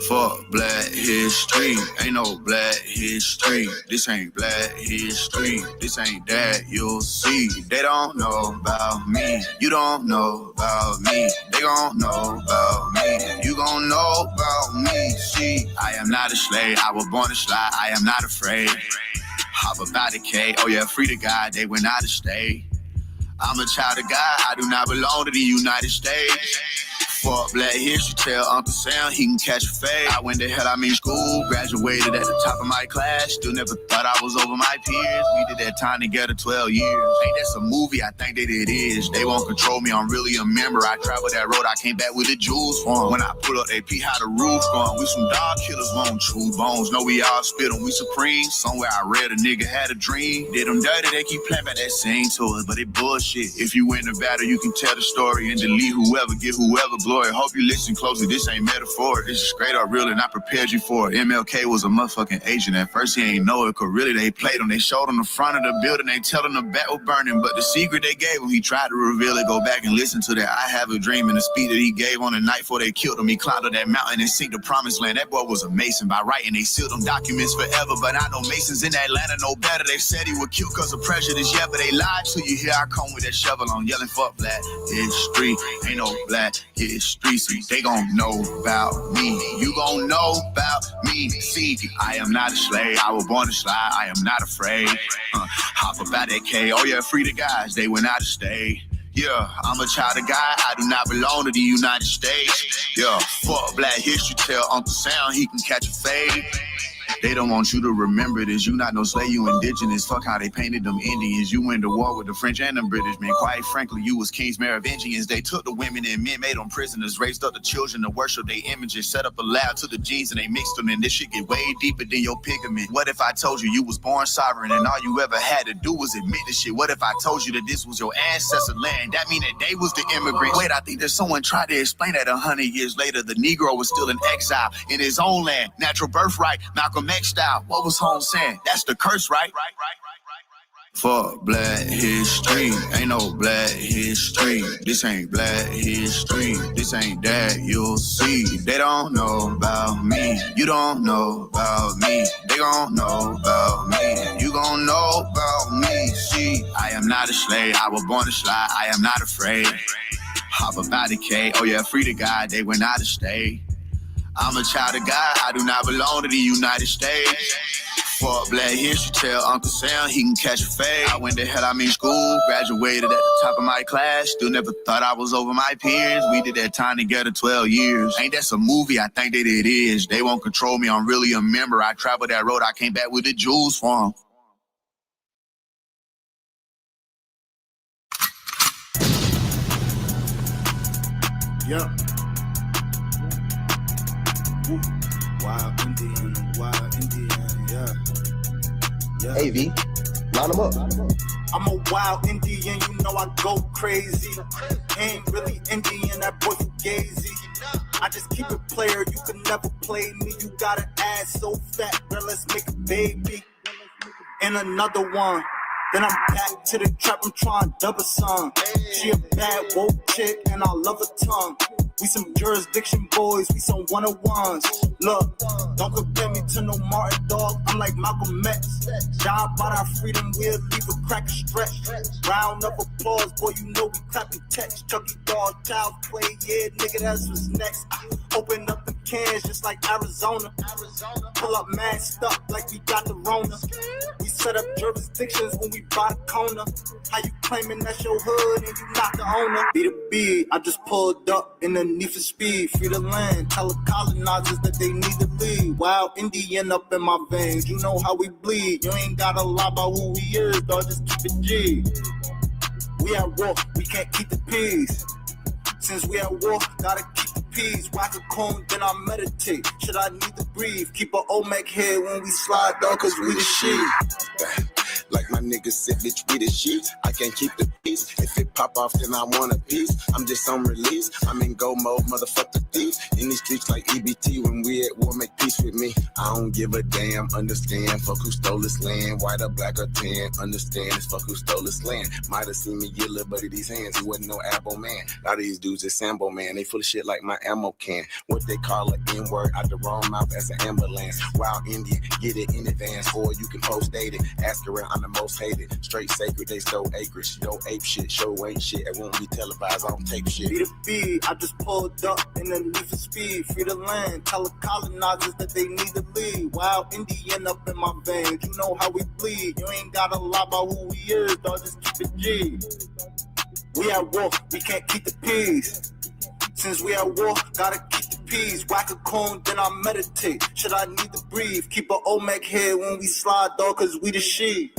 Fuck black history, ain't no black history. This ain't black history, this ain't that you'll see. They don't know about me, you don't know about me. They gon' know about me, you gon' know about me. See, I am not a slave, I was born to slide, I am not afraid. Hop about the K, oh yeah, free to God, they went out of state. I'm a child of God, I do not belong to the United States. Fuck black history, tell Uncle Sam he can catch a fade. I went to hell, school, graduated at the top of my class. Still never thought I was over my peers. We did that time together 12 years. Ain't that's a movie, I think that it is. They won't control me, I'm really a member. I traveled that road, I came back with the jewels for 'em. When I pull up, they pee how the roof gone. We some dog killers, won't chew bones. Know we all spit 'em, we supreme. Somewhere I read a nigga had a dream. Did them dirty, they keep playing by that same to us, but it bullshit. If you win the battle, you can tell the story and delete whoever, get whoever glory. Hope you listen closely, this ain't metaphor. This is straight up real and I prepared you for it. MLK was a motherfucking agent. At first he ain't know it, cause really they played him. They showed him the front of the building, they tell him the back was burning. But the secret they gave him, he tried to reveal it. Go back and listen to that I Have a Dream and the speed that he gave on the night before they killed him. He climbed up that mountain and seeked the promised land. That boy was a Mason by writing. They sealed them documents forever, but I know Masons in Atlanta know better. They said he would kill cause of prejudice, yeah, but they lied to you. Here I come with that shovel on yelling fuck black history. Ain't no black history. See, they gon' know about me. You gon' know about me. See, I am not a slave. I was born to slide. I am not afraid. Hop about that K. Oh yeah, free the guys. They went out of state. Yeah, I'm a child of God. I do not belong to the United States. Yeah, fuck black history. Tell Uncle Sam he can catch a fade. They don't want you to remember this. You not no slave, you indigenous. Fuck how they painted them Indians. You went to war with the French and the British, man. Quite frankly, you was kings, Merovingians. They took the women and men, made them prisoners, raised up the children to worship their images, set up a lab to the genes and they mixed them. And this shit get way deeper than your pigment. What if I told you you was born sovereign and all you ever had to do was admit this shit? What if I told you that this was your ancestor land? That mean that they was the immigrants. Wait, I think that someone tried to explain that 100 years later. The Negro was still in exile in his own land. Natural birthright, Malcolm X style. What was Holmes saying? That's the curse, right? Fuck black history, ain't no black history. This ain't black history, this ain't that you'll see. They don't know about me, you don't know about me. They gon' know about me, you gon' know about me. See, I am not a slave, I was born to slide, I am not afraid. Hop about the K, oh yeah, free to God, they went out of state. I'm a child of God, I do not belong to the United States. Fuck black history, tell Uncle Sam he can catch a fade. I went to hell, school, graduated at the top of my class. Still never thought I was over my peers. We did that time together 12 years. Ain't that a movie? I think that it is. They won't control me, I'm really a member. I traveled that road, I came back with the jewels for 'em. Yep. Wild Indian, yeah. Hey V, line them up. I'm a wild Indian, you know I go crazy. Ain't really Indian, that boy fugazi. I just keep it player, you can never play me. You got an ass so fat, girl, let's make a baby. And another one. Then I'm back to the trap, I'm trying to double some. She a bad woke chick and I love her tongue. We some jurisdiction boys, we some 101s. Look, don't compare me to no Martin dog, I'm like Malcolm X. Die by our freedom, we'll leave a crack a stretch. Round of applause, boy, you know we clapping text. Chucky dog, child play, yeah, nigga, that's what's next. Open up the cans just like Arizona. Pull up masked up like we got the Rona. We set up jurisdictions when we buy the corner. How you claiming that's your hood and you not the owner? Be the B, I just pulled up in the need for speed. Free the land, tell the colonizers that they need to leave. Wild Indian up in my veins, you know how we bleed. You ain't gotta lie about who we is, dog, just keep it G. We at war, we can't keep the peace. Since we at war, gotta keep the peace. Whack a cone, then I meditate. Should I need to breathe? Keep an Olmec head when we slide, dog, cause we the shit. Like my nigga said, bitch, we the shit. I can't keep the peace. If it pop off, then I want a piece. I'm just on release. I'm in go mode, motherfucker thief. In these streets like EBT, when we at war, make peace with me. I don't give a damn, understand. Fuck who stole this land, white or black or tan. Understand, it's fuck who stole this land. Might have seen me get a little buddy these hands. He wasn't no apple man. A lot of these dudes is Sambo man. They full of shit like my ammo can. What they call an N-word out the wrong mouth as an ambulance. Wild Indian, get it in advance, or you can post date it. Ask around, I'm the most hated. Straight sacred, they stole acreage. Yo, ape shit, show ain't shit. It won't be televised, I don't tape shit. Be the B, I just pulled up in the need for speed. Free the land, tell the colonizers that they need to leave. Wild Indian up in my veins, you know how we bleed. You ain't gotta lie about who we is, dog, just keep it G. We at war, we can't keep the peace. Since we at war, gotta keep the peace. Whack a cone, then I meditate. Should I need to breathe? Keep a Olmec head when we slide, dog, cause we the sheep.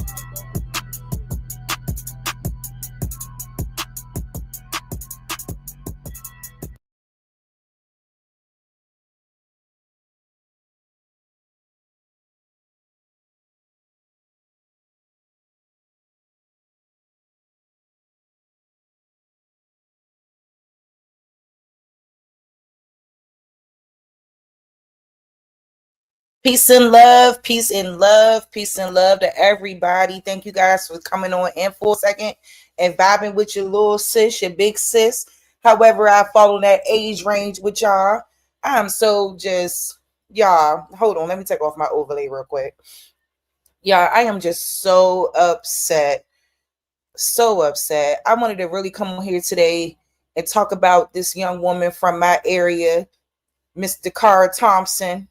Peace and love, peace and love, peace and love to everybody. Thank you guys for coming on in for a second and vibing with your little sis, your big sis. However, I follow that age range with y'all. I'm so just, y'all, hold on. Let me take off my overlay real quick. Y'all, I am just so upset. So upset. I wanted to really come on here today and talk about this young woman from my area, Miss Dacara Thompson.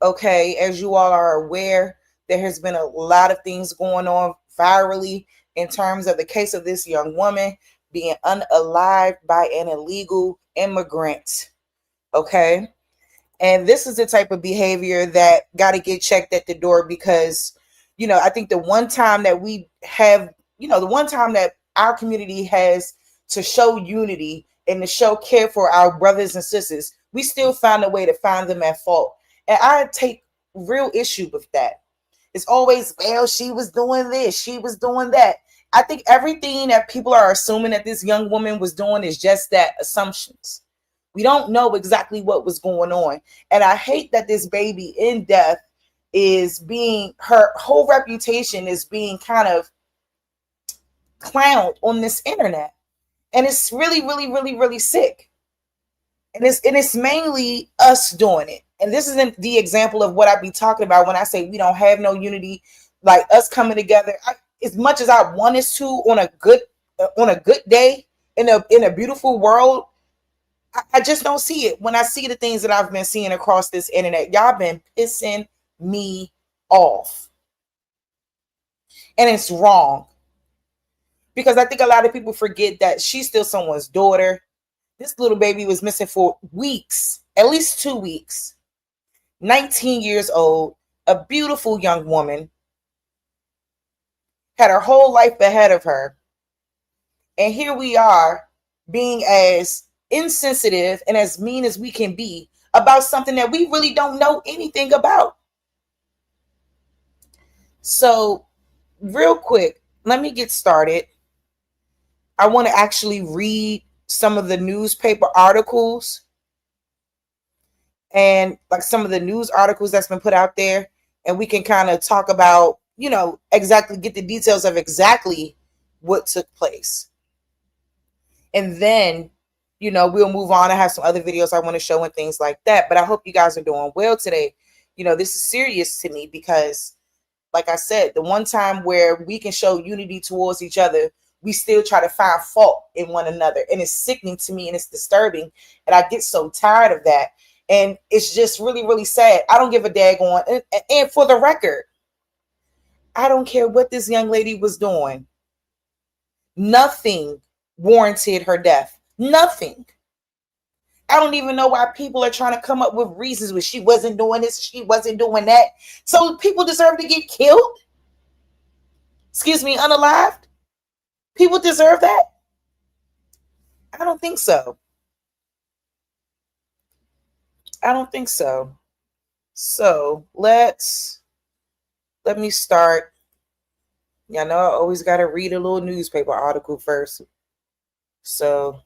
Okay, as you all are aware, there has been a lot of things going on virally in terms of the case of this young woman being unalived by an illegal immigrant. Okay, and this is the type of behavior that got to get checked at the door because, I think the one time that we have, the one time that our community has to show unity and to show care for our brothers and sisters, we still find a way to find them at fault. And I take real issue with that. It's always, well, she was doing this, she was doing that. I think everything that people are assuming that this young woman was doing is just that, assumptions. We don't know exactly what was going on. And I hate that this baby in death is being, her whole reputation is being kind of clowned on this internet. And it's really, really, really, really sick. And it's mainly us doing it. And this isn't the example of what I be talking about when I say we don't have no unity, like us coming together. As much as I want us to on a good day in a beautiful world, I just don't see it. When I see the things that I've been seeing across this internet, y'all been pissing me off. And it's wrong. Because I think a lot of people forget that she's still someone's daughter. This little baby was missing for weeks, at least 2 weeks. 19 years old, a beautiful young woman, had her whole life ahead of her. And here we are being as insensitive and as mean as we can be about something that we really don't know anything about. So, real quick, let me get started. I want to actually read some of the newspaper articles and like some of the news articles that's been put out there, and we can kind of talk about, exactly get the details of exactly what took place. And then, we'll move on. I have some other videos I want to show and things like that, but I hope you guys are doing well today. This is serious to me because, like I said, the one time where we can show unity towards each other, we still try to find fault in one another. And it's sickening to me and it's disturbing. And I get so tired of that. And it's just really, really sad. I don't give a daggone. And for the record, I don't care what this young lady was doing. Nothing warranted her death. Nothing. I don't even know why people are trying to come up with reasons where she wasn't doing this, she wasn't doing that. So people deserve to get killed? Excuse me, unalived? People deserve that? I don't think so. I don't think so. So let me start Y'all know I always got to read a little newspaper article first. So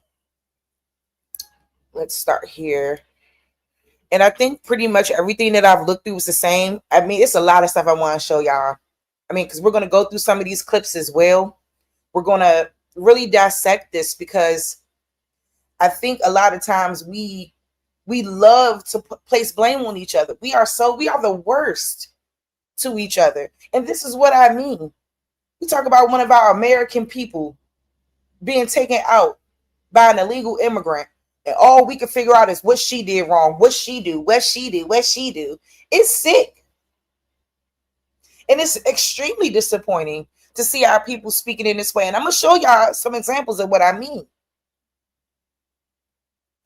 let's start here. And I think pretty much everything that I've looked through was the same. I mean, it's a lot of stuff I want to show y'all. I mean, because we're going to go through some of these clips as well. We're going to really dissect this because I think a lot of times we love to place blame on each other. We are the worst to each other. And this is what I mean. We talk about one of our American people being taken out by an illegal immigrant. And all we can figure out is what she did wrong. What she do. It's sick. And it's extremely disappointing to see our people speaking in this way. And I'm going to show y'all some examples of what I mean.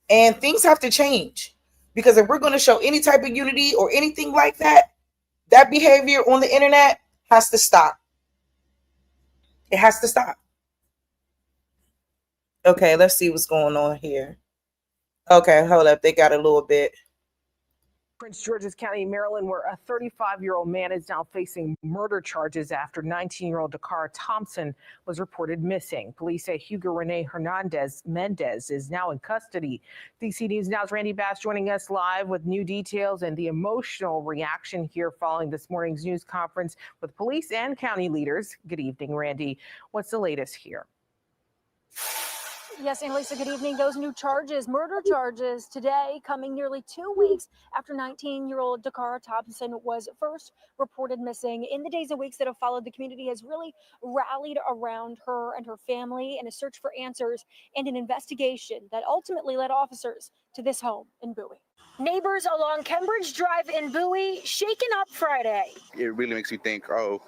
And things have to change. Because if we're going to show any type of unity or anything like that, that behavior on the internet has to stop. It has to stop. Okay, let's see what's going on here. Okay, hold up. They got a little bit. Prince George's County, Maryland, where a 35-year-old man is now facing murder charges after 19-year-old Dacara Thompson was reported missing. Police say Hugo Rene Hernandez Mendez is now in custody. DC News Now's Randy Bass joining us live with new details and the emotional reaction here following this morning's news conference with police and county leaders. Good evening, Randy. What's the latest here? Yes, Annalisa, good evening. Those new charges, murder charges today, coming nearly 2 weeks after 19-year-old Dacara Thompson was first reported missing. In the days and weeks that have followed, the community has really rallied around her and her family in a search for answers and an investigation that ultimately led officers to this home in Bowie. Neighbors along Cambridge Drive in Bowie shaken up Friday. It really makes you think, oh,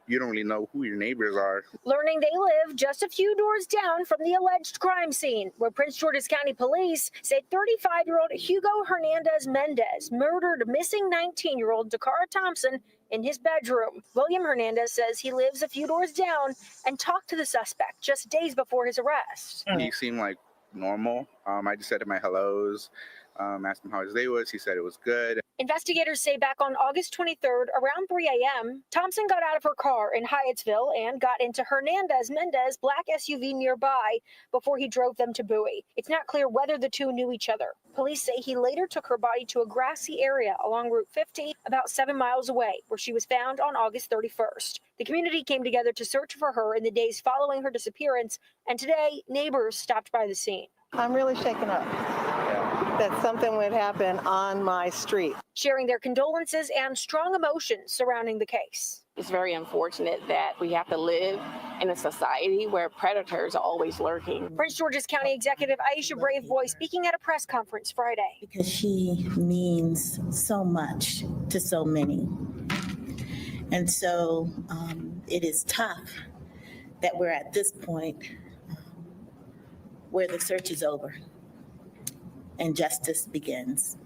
you don't really know who your neighbors are. Learning they live just a few doors down from the alleged crime scene, where Prince George's County Police say 35-year-old Hugo Hernandez Mendez murdered missing 19-year-old Dacara Thompson in his bedroom. William Hernandez says he lives a few doors down and talked to the suspect just days before his arrest. He seemed like normal. I just said him my hellos, asked him how his day was. He said it was good. Investigators say back on August 23rd, around 3 a.m., Thompson got out of her car in Hyattsville and got into Hernandez Mendez black SUV nearby before he drove them to Bowie. It's not clear whether the two knew each other. Police say he later took her body to a grassy area along Route 50, about 7 miles away, where she was found on August 31st. The community came together to search for her in the days following her disappearance, and today, neighbors stopped by the scene. I'm really shaken up that something would happen on my street. Sharing their condolences and strong emotions surrounding the case. It's very unfortunate that we have to live in a society where predators are always lurking. Prince George's County Executive Aisha Braveboy speaking at a press conference Friday. Because she means so much to so many. And so it is tough that we're at this point where the search is over and justice begins.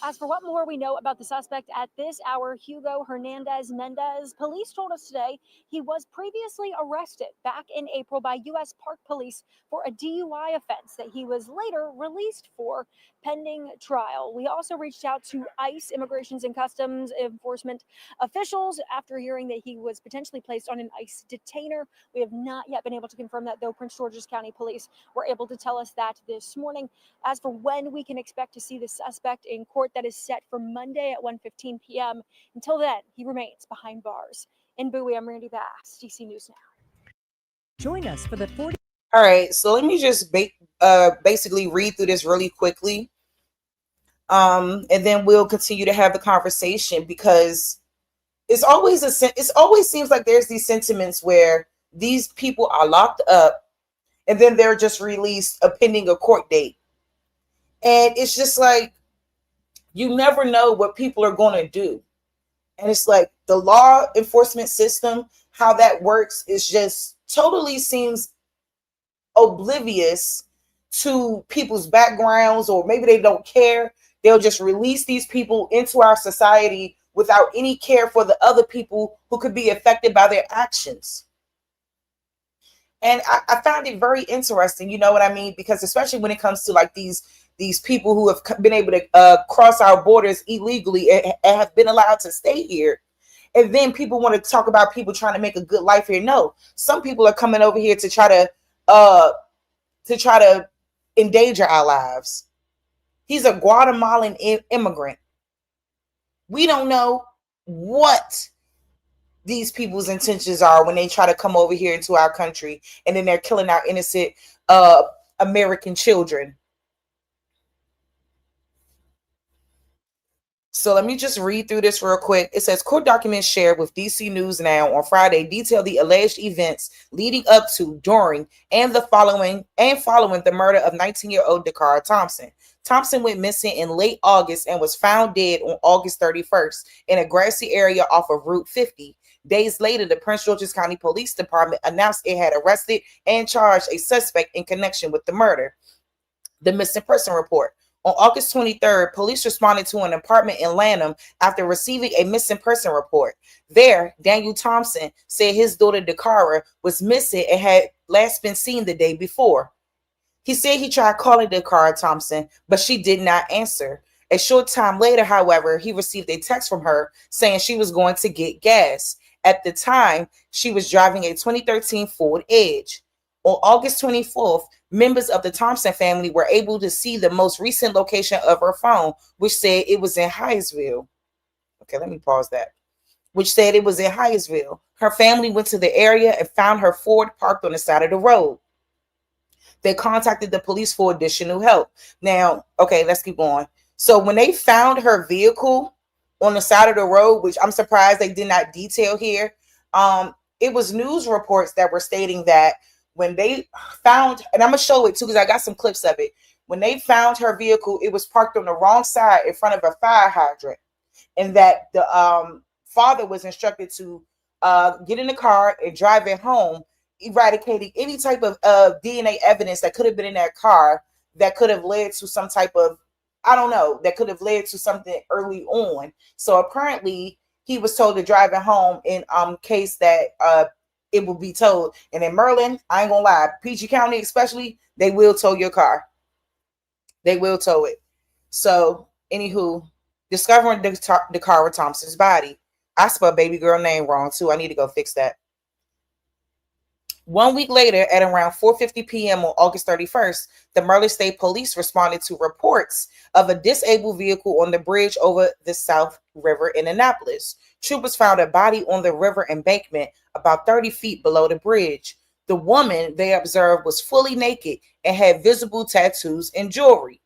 As for what more we know about the suspect at this hour, Hugo Hernandez Mendez, police told us today he was previously arrested back in April by U.S. Park Police for a DUI offense that he was later released for pending trial. We also reached out to ICE, Immigrations and Customs Enforcement officials, after hearing that he was potentially placed on an ICE detainer. We have not yet been able to confirm that, though Prince George's County Police were able to tell us that this morning. As for when we can expect to see the suspect in court, that is set for Monday at 1:15 p.m. Until then, he remains behind bars. In Bowie, I'm Randy Bass, DC News Now. Join us for the 40. All right, so let me just basically read through this really quickly. And then we'll continue to have the conversation, because it always seems like there's these sentiments where these people are locked up and then they're just released pending a court date. And it's just like, you never know what people are going to do. And it's like the law enforcement system, how that works is just totally seems oblivious to people's backgrounds, or maybe they don't care. They'll just release these people into our society without any care for the other people who could be affected by their actions. And I found it very interesting, you know what I mean? Because especially when it comes to like these people who have been able to cross our borders illegally and have been allowed to stay here. And then people want to talk about people trying to make a good life here. No, some people are coming over here to try to endanger our lives. He's a Guatemalan immigrant. We don't know what these people's intentions are when they try to come over here into our country, and then they're killing our innocent American children. So let me just read through this real quick. It says court documents shared with DC News Now on Friday detail the alleged events leading up to, during, and following the murder of 19-year-old Dacara Thompson. Thompson went missing in late August and was found dead on August 31st in a grassy area off of Route 50. Days later, the Prince George's County Police Department announced it had arrested and charged a suspect in connection with the murder. The missing person report. On August 23rd, police responded to an apartment in Lanham after receiving a missing person report. There, Daniel Thompson said his daughter Dacara was missing and had last been seen the day before. He said he tried calling Dacara Thompson, but she did not answer. A short time later, however, he received a text from her saying she was going to get gas. At the time, she was driving a 2013 Ford Edge. On August 24th, members of the Thompson family were able to see the most recent location of her phone, which said it was in Hyattsville. Okay, let me pause that. Which said it was in Hyattsville. Her family went to the area and found her Ford parked on the side of the road. They contacted the police for additional help. Now, okay, let's keep going. So when they found her vehicle on the side of the road, which I'm surprised they did not detail here, it was news reports that were stating that when they found, and I'm going to show it too because I got some clips of it. When they found her vehicle, it was parked on the wrong side in front of a fire hydrant, and that the father was instructed to get in the car and drive it home, eradicating any type of DNA evidence that could have been in that car that could have led to some type of, I don't know, that could have led to something early on. So apparently he was told to drive it home in case that it will be towed. And in Maryland, I ain't gonna lie, PG County especially, they will tow your car. They will tow it. So, anywho, discovering Dacara Thompson's body. I spelled baby girl name wrong too. I need to go fix that. 1 week later, at around 4:50 p.m. on August 31st, the Maryland State Police responded to reports of a disabled vehicle on the bridge over the South River in Annapolis. Troopers found a body on the river embankment about 30 feet below the bridge. The woman, they observed, was fully naked and had visible tattoos and jewelry.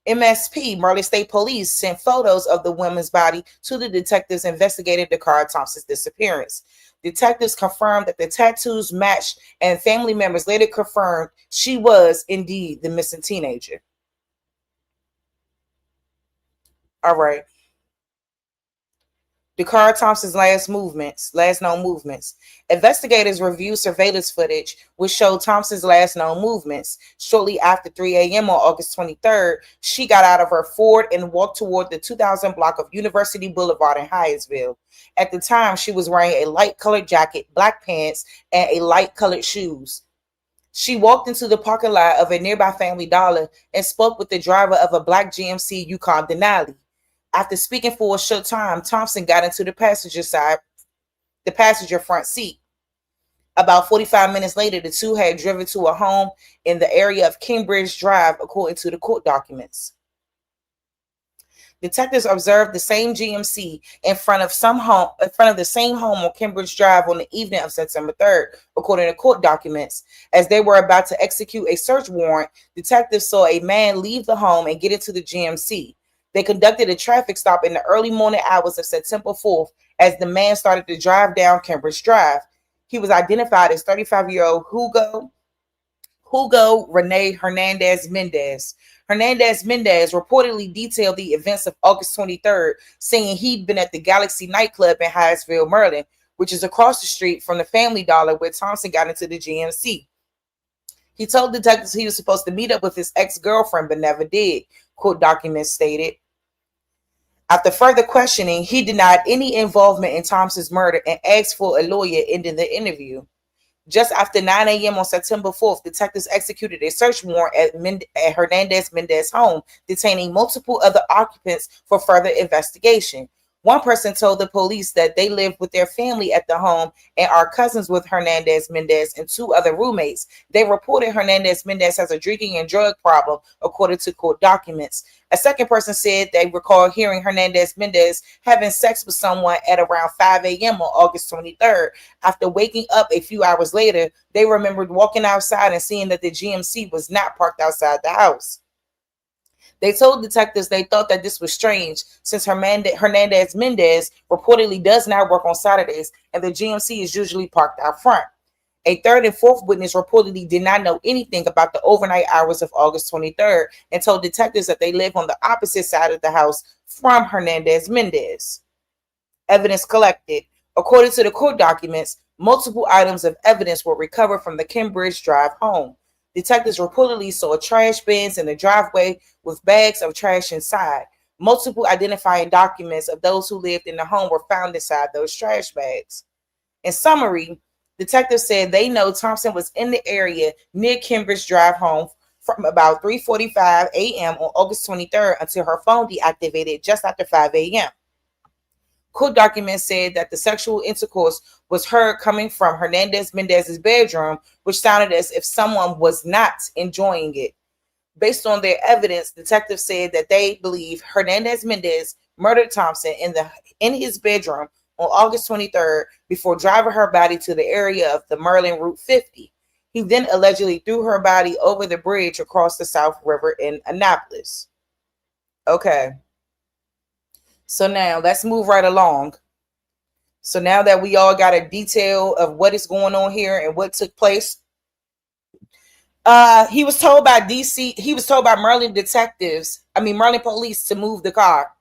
MSP, Maryland State Police, sent photos of the woman's body to the detectives investigating Dacara Thompson's disappearance. Detectives confirmed that the tattoos matched, and family members later confirmed she was indeed the missing teenager. All right. Dacara Thompson's last known movements. Investigators reviewed surveillance footage which showed Thompson's last known movements. Shortly after 3 a.m. on August 23rd, she got out of her Ford and walked toward the 2000 block of University Boulevard in Hyattsville. At the time, she was wearing a light-colored jacket, black pants, and a light-colored shoes. She walked into the parking lot of a nearby Family Dollar and spoke with the driver of a black GMC Yukon Denali. After speaking for a short time, Thompson got into the passenger front seat. About 45 minutes later, the two had driven to a home in the area of Cambridge Drive, according to the court documents. Detectives observed the same GMC in front of the same home on Cambridge Drive on the evening of September 3rd, according to court documents. As they were about to execute a search warrant, detectives saw a man leave the home and get into the GMC. They conducted a traffic stop in the early morning hours of September 4th as the man started to drive down Cambridge Drive. He was identified as 35-year-old Hugo Rene Hernandez Mendez. Hernandez Mendez reportedly detailed the events of August 23rd, saying he'd been at the Galaxy nightclub in Hyattsville, Maryland, which is across the street from the Family Dollar where Thompson got into the GMC. He told detectives he was supposed to meet up with his ex-girlfriend, but never did, court documents stated. After further questioning, he denied any involvement in Thompson's murder and asked for a lawyer, ending the interview. Just after 9 a.m. on September 4th, detectives executed a search warrant at Hernandez Mendez's home, detaining multiple other occupants for further investigation. One person told the police that they lived with their family at the home and are cousins with Hernandez Mendez and two other roommates. They reported Hernandez Mendez has a drinking and drug problem, according to court documents. A second person said they recall hearing Hernandez Mendez having sex with someone at around 5 a.m. on August 23rd. After waking up a few hours later, they remembered walking outside and seeing that the GMC was not parked outside the house. They told detectives they thought that this was strange since Hernandez Mendez reportedly does not work on Saturdays and the GMC is usually parked out front. A third and fourth witness reportedly did not know anything about the overnight hours of August 23rd and told detectives that they live on the opposite side of the house from Hernandez Mendez. Evidence collected. According to the court documents, multiple items of evidence were recovered from the Cambridge Drive home. Detectives reportedly saw trash bins in the driveway with bags of trash inside. Multiple identifying documents of those who lived in the home were found inside those trash bags. In summary, detectives said they know Thompson was in the area near Cambridge Drive home from about 3:45 a.m. on August 23rd until her phone deactivated just after 5 a.m. Court documents said that the sexual intercourse was heard coming from Hernandez Mendez's bedroom, which sounded as if someone was not enjoying it. Based on their evidence, detectives said that they believe Hernandez Mendez murdered Thompson in his bedroom on August 23rd before driving her body to the area of the Maryland Route 50. He then allegedly threw her body over the bridge across the South River in Annapolis. Okay. So now let's move right along. So now that we all got a detail of what is going on here and what took place, he was told by Maryland Maryland police to move the car.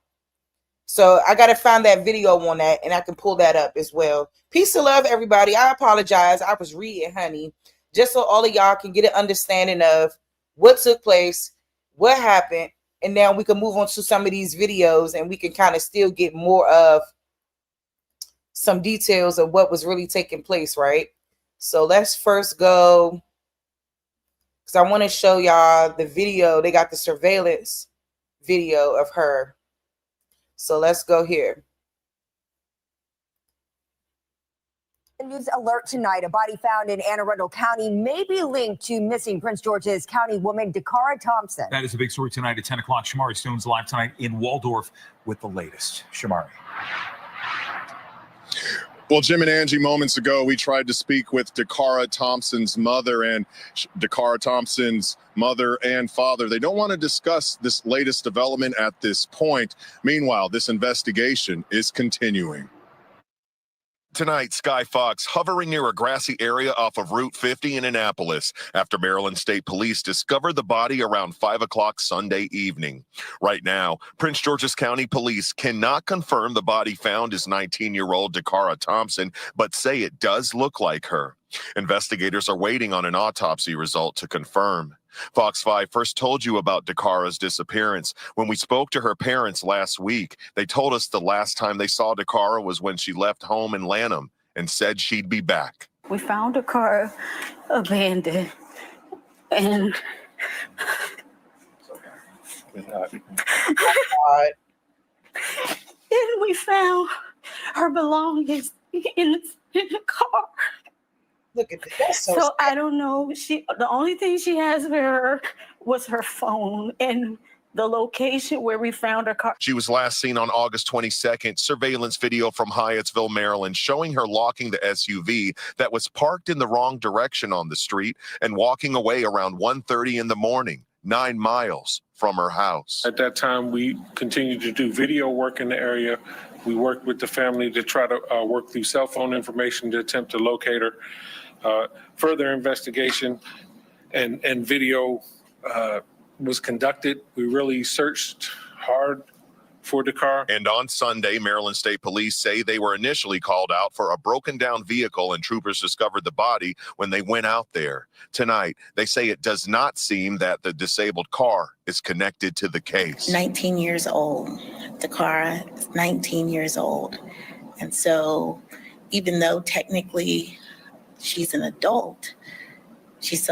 So I got to find that video on that and I can pull that up as well. Peace and love, everybody. I apologize. I was reading, honey, just so all of y'all can get an understanding of what took place, what happened. And now we can move on to some of these videos and we can kind of still get more of some details of what was really taking place, right? So let's first go, because I want to show y'all the video. They got the surveillance video of her. So let's go here. News alert tonight. A body found in Anne Arundel County may be linked to missing Prince George's County woman Dacara Thompson. That is a big story tonight at 10 o'clock. Shamari Stone's live tonight in Waldorf with the latest. Shamari. Well, Jim and Angie, moments ago, we tried to speak with Dacara Thompson's mother, and Dacara Thompson's mother and father. They don't want to discuss this latest development at this point. Meanwhile, this investigation is continuing. Tonight, Sky Fox hovering near a grassy area off of Route 50 in Annapolis after Maryland State Police discovered the body around 5 o'clock Sunday evening. Right now, Prince George's County Police cannot confirm the body found is 19-year-old Dacara Thompson, but say it does look like her. Investigators are waiting on an autopsy result to confirm. Fox 5 first told you about Dacara's disappearance. When we spoke to her parents last week, they told us the last time they saw Dacara was when she left home in Lanham and said she'd be back. We found Dacara abandoned, and and we found her belongings in the car. Look at this. So I don't know. The only thing she has with her was her phone and the location where we found her car. She was last seen on August 22nd. Surveillance video from Hyattsville, Maryland, showing her locking the SUV that was parked in the wrong direction on the street and walking away around 1:30 in the morning, 9 miles from her house. At that time, we continued to do video work in the area. We worked with the family to try to work through cell phone information to attempt to locate her. Further investigation and video was conducted. We really searched hard for Dacara. And on Sunday, Maryland State Police say they were initially called out for a broken down vehicle and troopers discovered the body when they went out there. Tonight, they say it does not seem that the disabled car is connected to the case. 19 years old. Dacara is 19 years old. And so even though technically she's an adult, she's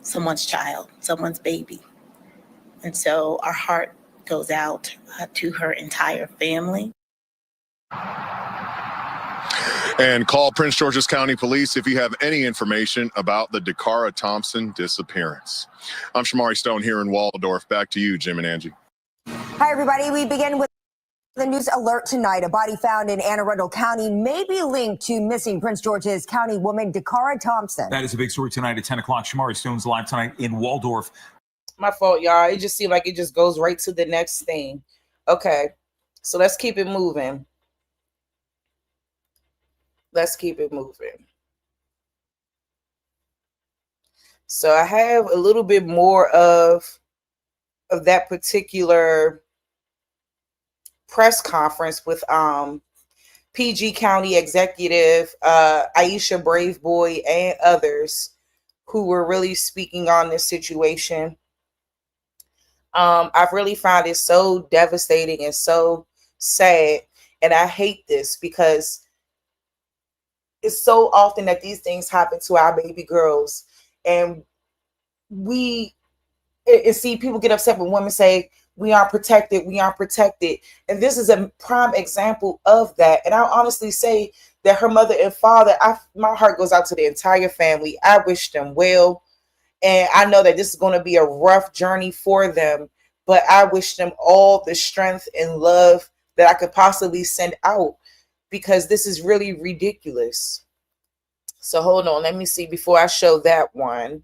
someone's child, someone's baby. And so our heart goes out to her entire family. And call Prince George's County Police if you have any information about the Dacara Thompson disappearance. I'm Shamari Stone here in Waldorf. Back to you, Jim and Angie. Hi, everybody. We begin with the news alert tonight. A body found in Anne Arundel County may be linked to missing Prince George's County woman Dacara Thompson. That is a big story tonight at 10 o'clock. Shamari Stone's live tonight in Waldorf. My fault, y'all. It just seemed like it just goes right to the next thing. Okay, so let's keep it moving. Let's keep it moving. So I have a little bit more of that particular press conference with PG County executive Aisha Braveboy and others who were really speaking on this situation. I've really found it so devastating and so sad, and I hate this because it's so often that these things happen to our baby girls, and we see people get upset when women say we aren't protected, and this is a prime example of that. And I honestly say that her mother and father, my heart goes out to the entire family. I wish them well, and I know that this is going to be a rough journey for them, but I wish them all the strength and love that I could possibly send out, because this is really ridiculous. So hold on, let me see. Before I show that one,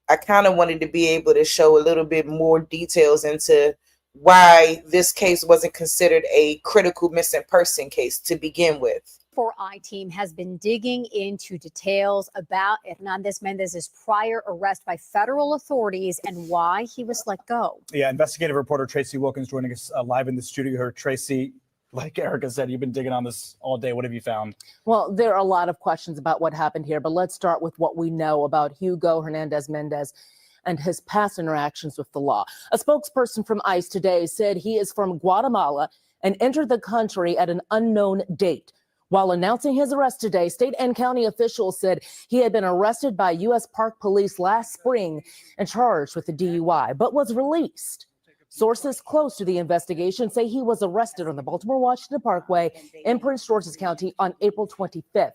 I kind of wanted to be able to show a little bit more details into why this case wasn't considered a critical missing person case to begin with. I-team has been digging into details about Hernandez Mendez's prior arrest by federal authorities and why he was let go. Yeah, investigative reporter Tracy Wilkins joining us live in the studio here. Tracy, like Erica said, you've been digging on this all day. What have you found? Well, there are a lot of questions about what happened here, but let's start with what we know about Hugo Hernandez Mendez and his past interactions with the law. A spokesperson from ICE today said he is from Guatemala and entered the country at an unknown date. While announcing his arrest today, state and county officials said he had been arrested by U.S. Park Police last spring and charged with a DUI, but was released. Sources close to the investigation say he was arrested on the Baltimore-Washington Parkway in Prince George's County on April 25th.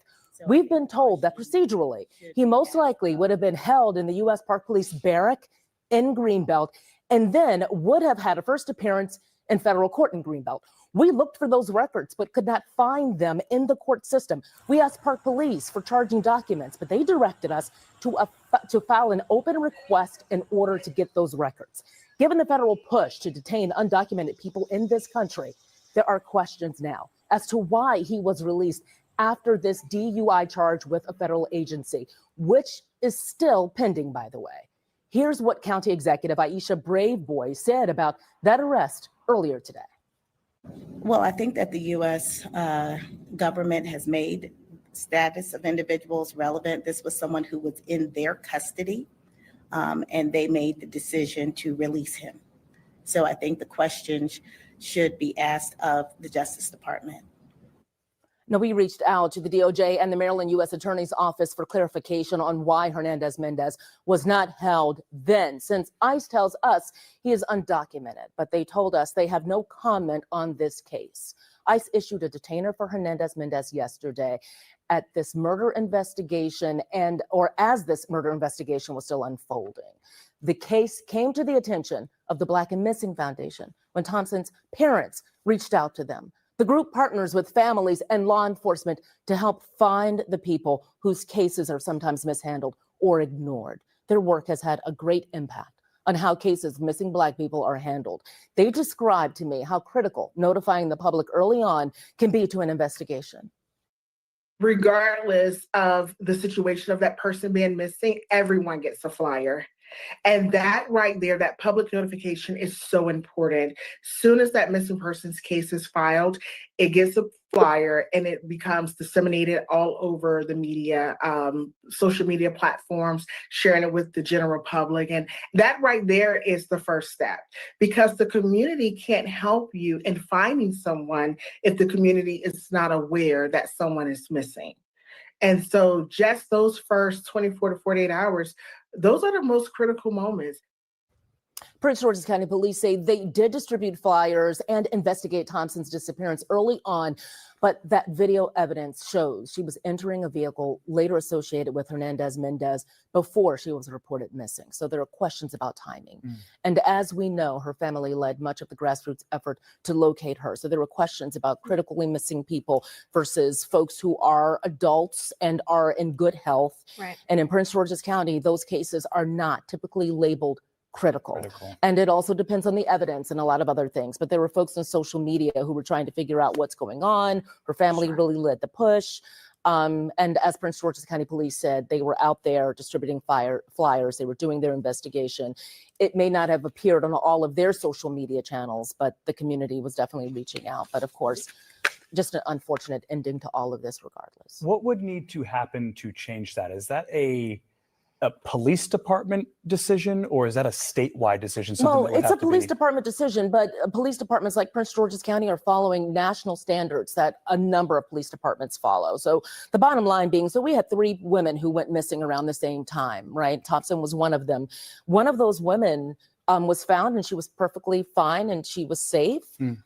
We've been told that procedurally, he most likely would have been held in the U.S. Park Police barrack in Greenbelt and then would have had a first appearance in federal court in Greenbelt. We looked for those records, but could not find them in the court system. We asked Park Police for charging documents, but they directed us to file an open request in order to get those records. Given the federal push to detain undocumented people in this country, there are questions now as to why he was released after this DUI charge with a federal agency, which is still pending, by the way. Here's what County Executive Aisha Braveboy said about that arrest earlier today. Well, I think that the U.S. Government has made status of individuals relevant. This was someone who was in their custody, and they made the decision to release him. So I think the questions should be asked of the Justice Department. Now, we reached out to the DOJ and the Maryland U.S. Attorney's Office for clarification on why Hernandez Mendez was not held then, since ICE tells us he is undocumented, but they told us they have no comment on this case. ICE issued a detainer for Hernandez Mendez yesterday at this murder investigation as this murder investigation was still unfolding. The case came to the attention of the Black and Missing Foundation when Thompson's parents reached out to them. The group partners with families and law enforcement to help find the people whose cases are sometimes mishandled or ignored. Their work has had a great impact on how cases of missing Black people are handled. They described to me how critical notifying the public early on can be to an investigation. Regardless of the situation of that person being missing, everyone gets a flyer. And that right there, that public notification is so important. Soon as that missing persons case is filed, it gets a flyer and it becomes disseminated all over the media, social media platforms, sharing it with the general public. And that right there is the first step, because the community can't help you in finding someone if the community is not aware that someone is missing. And so just those first 24 to 48 hours, those are the most critical moments. Prince George's County Police say they did distribute flyers and investigate Thompson's disappearance early on, but that video evidence shows she was entering a vehicle later associated with Hernandez Mendez before she was reported missing. So there are questions about timing. And as we know, her family led much of the grassroots effort to locate her. So there were questions about critically missing people versus folks who are adults and are in good health. Right. And in Prince George's County, those cases are not typically labeled critical. And it also depends on the evidence and a lot of other things. But there were folks on social media who were trying to figure out what's going on. Her family really led the push. And as Prince George's County Police said, they were out there distributing flyers. They were doing their investigation. It may not have appeared on all of their social media channels, but the community was definitely reaching out. But of course, just an unfortunate ending to all of this regardless. What would need to happen to change that? Is that a police department decision, or is that a statewide decision? Well, it's a police department decision, but police departments like Prince George's County are following national standards that a number of police departments follow. So the bottom line being, so we had 3 women who went missing around the same time, right? Thompson was one of them. One of those women was found and she was perfectly fine and she was safe.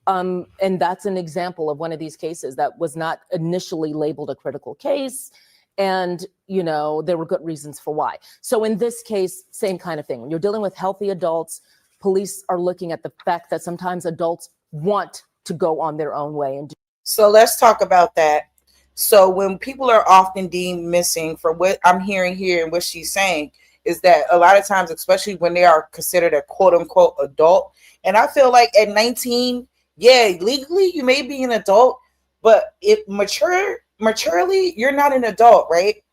And that's an example of one of these cases that was not initially labeled a critical case. And, you know, there were good reasons for why. So in this case, same kind of thing. When you're dealing with healthy adults, police are looking at the fact that sometimes adults want to go on their own way. And so let's talk about that. So when people are often deemed missing, from what I'm hearing here and what she's saying, is that a lot of times, especially when they are considered a quote unquote adult. And I feel like at 19, yeah, legally you may be an adult, but if maturely, you're not an adult, right?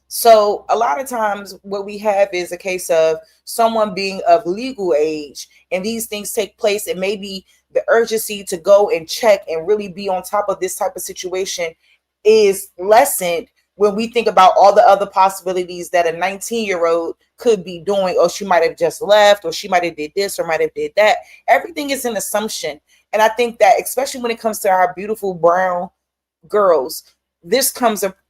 So a lot of times what we have is a case of someone being of legal age and these things take place, and maybe the urgency to go and check and really be on top of this type of situation is lessened when we think about all the other possibilities that a 19-year-old could be doing. Or she might have just left, or she might have did this or might have did that. Everything is an assumption. And I think that especially when it comes to our beautiful brown girls, this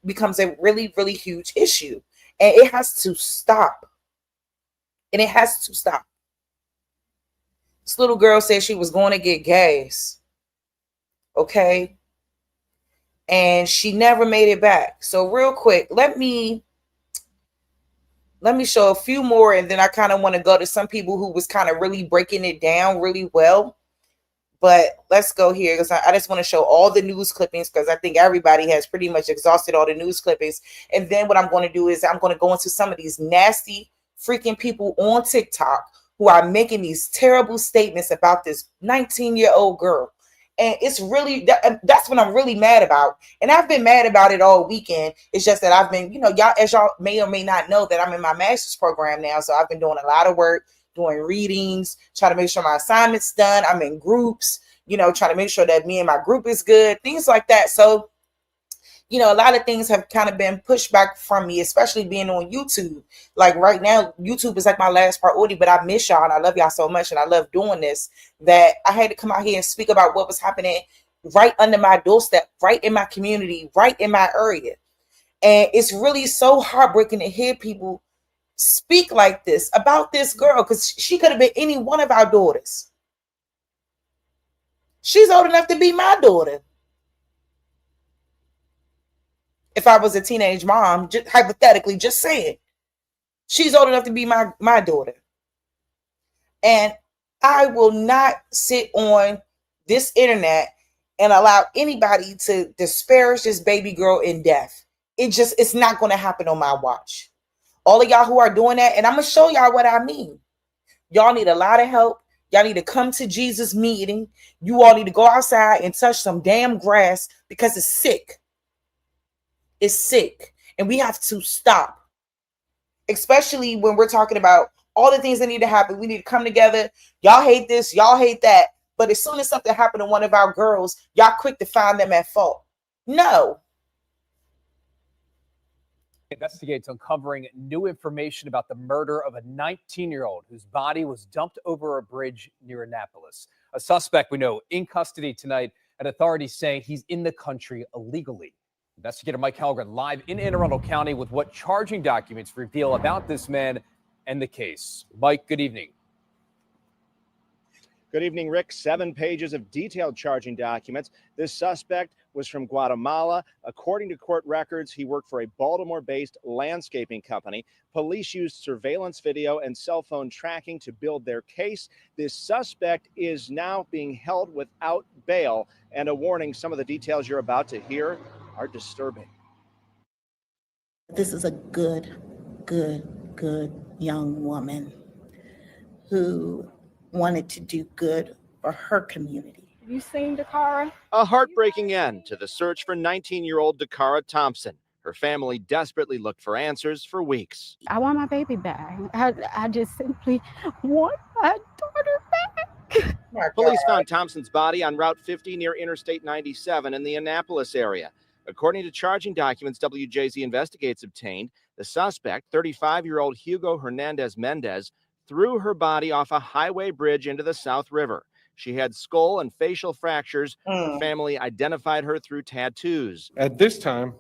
becomes a really, really huge issue, and it has to stop. And it has to stop. This little girl said she was going to get gas, okay, and she never made it back. So real quick, let me show a few more, and then I kind of want to go to some people who was kind of really breaking it down really well. But let's go here, because I just want to show all the news clippings, because I think everybody has pretty much exhausted all the news clippings. And then what I'm going to do is I'm going to go into some of these nasty freaking people on TikTok who are making these terrible statements about this 19-year-old girl. And it's really, that's what I'm really mad about. And I've been mad about it all weekend. It's just that I've been, y'all, as y'all may or may not know, that I'm in my master's program now. So I've been doing a lot of work, doing readings, trying to make sure my assignment's done. I'm in groups, trying to make sure that me and my group is good, things like that. So, a lot of things have kind of been pushed back from me, especially being on YouTube. Like right now, YouTube is like my last priority, but I miss y'all and I love y'all so much and I love doing this, that I had to come out here and speak about what was happening right under my doorstep, right in my community, right in my area. And it's really so heartbreaking to hear people speak like this about this girl, because she could have been any one of our daughters. She's old enough to be my daughter. If I was a teenage mom, just hypothetically, just saying, she's old enough to be my daughter. And I will not sit on this internet and allow anybody to disparage this baby girl in death. It's not going to happen on my watch. All of y'all who are doing that, and I'm going to show y'all what I mean. Y'all need a lot of help. Y'all need to come to Jesus meeting. You all need to go outside and touch some damn grass, because it's sick. It's sick. And we have to stop. Especially when we're talking about all the things that need to happen. We need to come together. Y'all hate this. Y'all hate that. But as soon as something happened to one of our girls, y'all quick to find them at fault. No. Investigates uncovering new information about the murder of a 19-year-old whose body was dumped over a bridge near Annapolis. A suspect we know in custody tonight, and authorities say he's in the country illegally. Investigator Mike Halgren live in Anne Arundel County with what charging documents reveal about this man and the case. Mike, good evening. Good evening, Rick. 7 pages of detailed charging documents. This suspect was from Guatemala. According to court records, he worked for a Baltimore-based landscaping company. Police used surveillance video and cell phone tracking to build their case. This suspect is now being held without bail. And a warning, some of the details you're about to hear are disturbing. This is a good young woman who wanted to do good for her community. Have you seen Dacara? A heartbreaking end to the search for 19-year-old Dacara Thompson. Her family desperately looked for answers for weeks. I want my baby back. I just simply want my daughter back. Police found Thompson's body on Route 50 near Interstate 97 in the Annapolis area. According to charging documents WJZ Investigates obtained, the suspect, 35-year-old Hugo Hernandez Mendez, threw her body off a highway bridge into the South River. She had skull and facial fractures. The family identified her through tattoos. At this time,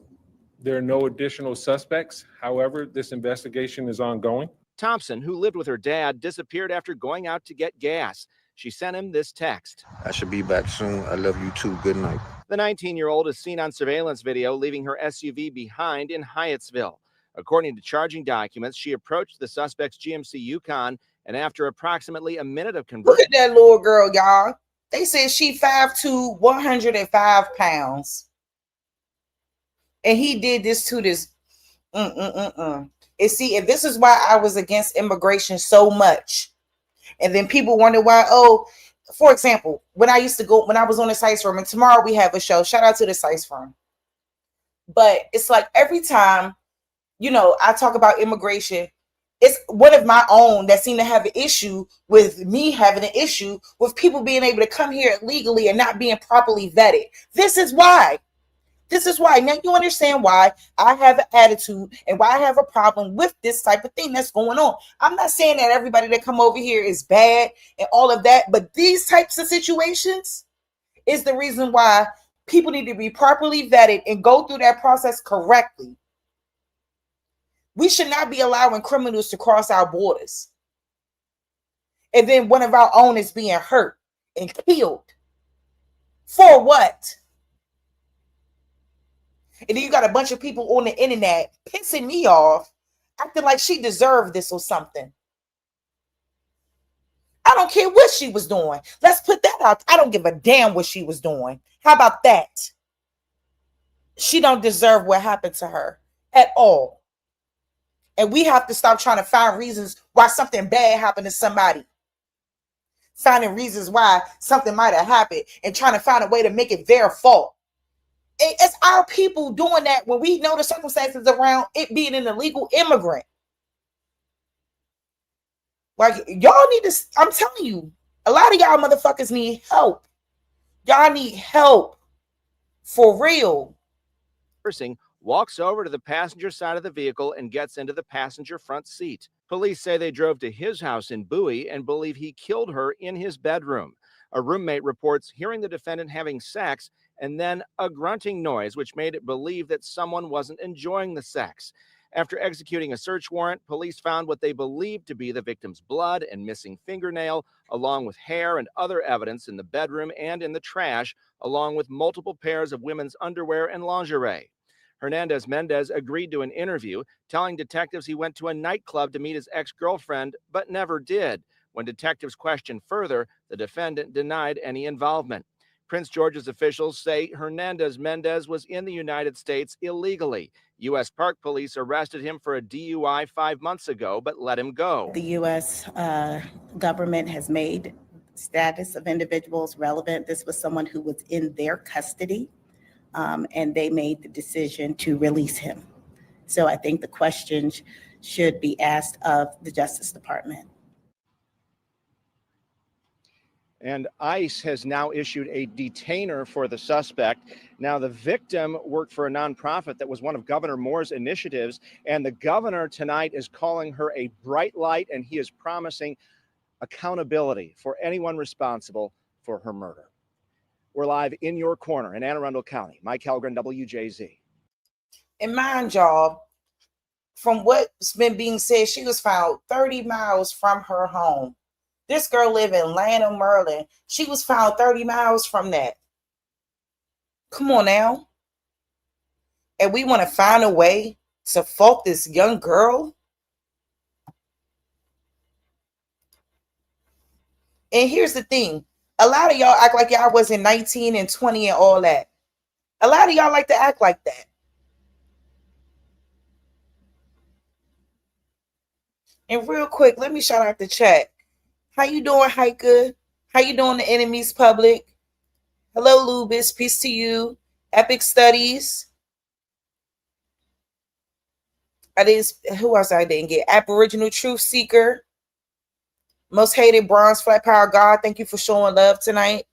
there are no additional suspects. However, this investigation is ongoing. Thompson, who lived with her dad, disappeared after going out to get gas. She sent him this text. I should be back soon. I love you too. Good night. The 19-year-old is seen on surveillance video leaving her SUV behind in Hyattsville. According to charging documents, she approached the suspect's GMC Yukon, and after approximately a minute of conversing... Look at that little girl, y'all. They said she 5'2", 105 pounds. And he did this to this. And see, and this is why I was against immigration so much. And then people wonder why, for example, when I was on the Sites Firm, and tomorrow we have a show, shout out to the Sites Firm. But it's like every time, I talk about immigration, it's one of my own that seem to have an issue with me having an issue with people being able to come here legally and not being properly vetted. This is why. Now you understand why I have an attitude and why I have a problem with this type of thing that's going on. I'm not saying that everybody that come over here is bad and all of that, but these types of situations is the reason why people need to be properly vetted and go through that process correctly. We should not be allowing criminals to cross our borders. And then one of our own is being hurt and killed. For what? And then you got a bunch of people on the internet pissing me off, acting like she deserved this or something. I don't care what she was doing. Let's put that out. I don't give a damn what she was doing. How about that? She don't deserve what happened to her at all. And we have to stop trying to find reasons why something bad happened to somebody. Finding reasons why something might have happened and trying to find a way to make it their fault. It's our people doing that when we know the circumstances around it being an illegal immigrant. Like, y'all need to, I'm telling you, a lot of y'all motherfuckers need help. Y'all need help. For real. Walks over to the passenger side of the vehicle and gets into the passenger front seat. Police say they drove to his house in Bowie and believe he killed her in his bedroom. A roommate reports hearing the defendant having sex and then a grunting noise, which made it believe that someone wasn't enjoying the sex. After executing a search warrant, police found what they believed to be the victim's blood and missing fingernail, along with hair and other evidence in the bedroom and in the trash, along with multiple pairs of women's underwear and lingerie. Hernandez Mendez agreed to an interview, telling detectives he went to a nightclub to meet his ex-girlfriend, but never did. When detectives questioned further, the defendant denied any involvement. Prince George's officials say Hernandez Mendez was in the United States illegally. U.S. Park Police arrested him for a DUI 5 months ago, but let him go. The U.S. Government has made status of individuals relevant. This was someone who was in their custody, and they made the decision to release him. So I think the questions should be asked of the Justice Department. And ICE has now issued a detainer for the suspect. Now, the victim worked for a nonprofit that was one of Governor Moore's initiatives, and the governor tonight is calling her a bright light, and he is promising accountability for anyone responsible for her murder. We're live in your corner in Anne Arundel County. Mike Helgren, WJZ. And mind y'all, from what's been being said, she was found 30 miles from her home. This girl live in Lanham, Maryland. She was found 30 miles from that. Come on now. And we want to find a way to fault this young girl. And here's the thing. A lot of y'all act like y'all wasn't 19 and 20 and all that. A lot of y'all like to act like that. And real quick, let me shout out the chat. How you doing, Heike? How you doing, the enemies public? Hello, Lubis. Peace to you. Epic Studies. Who else I didn't get? Aboriginal Truth Seeker. Most hated Bronze Flat Power God. Thank you for showing love tonight.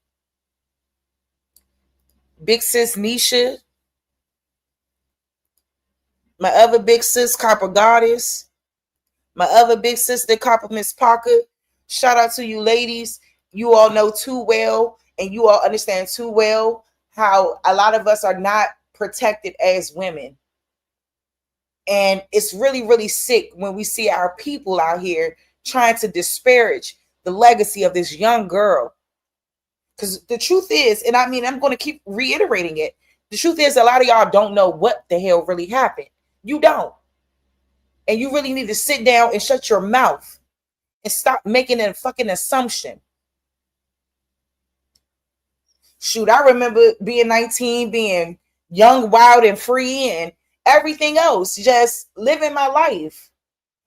Big sis Nisha. My other big sis, Copper Goddess. My other big sister, Copper Miss Parker. Shout out to you ladies. You all know too well, and you all understand too well how a lot of us are not protected as women. And it's really, really sick when we see our people out here trying to disparage the legacy of this young girl. Because the truth is, and I mean, I'm going to keep reiterating it. The truth is, a lot of y'all don't know what the hell really happened. You don't. And you really need to sit down and shut your mouth and stop making a fucking assumption. Shoot, I remember being 19, being young, wild, and free, and everything else, just living my life.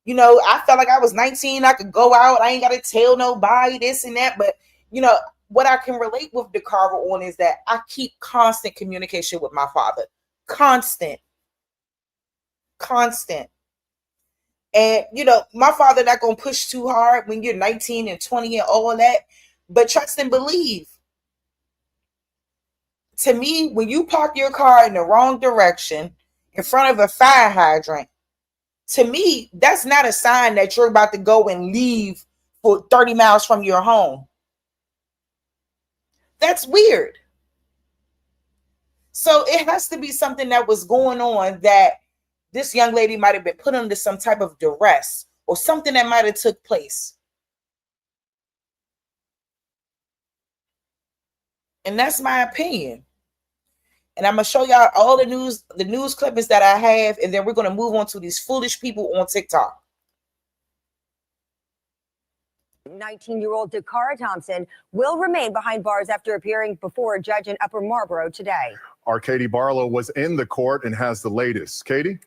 You know, I felt like I was 19. I could go out. I ain't got to tell nobody this and that. But, you know, what I can relate with Dacara on is that I keep constant communication with my father. Constant. And, you know, my father not going to push too hard when you're 19 and 20 and all that. But trust and believe. To me, when you park your car in the wrong direction in front of a fire hydrant, to me, that's not a sign that you're about to go and leave for 30 miles from your home. That's weird. So it has to be something that was going on, that this young lady might have been put under some type of duress or something that might have took place. And that's my opinion. And I'm going to show y'all all the news clippings that I have, and then we're going to move on to these foolish people on TikTok. 19-year-old Dacara Thompson will remain behind bars after appearing before a judge in Upper Marlboro today. Our Katie Barlow was in the court and has the latest. Katie?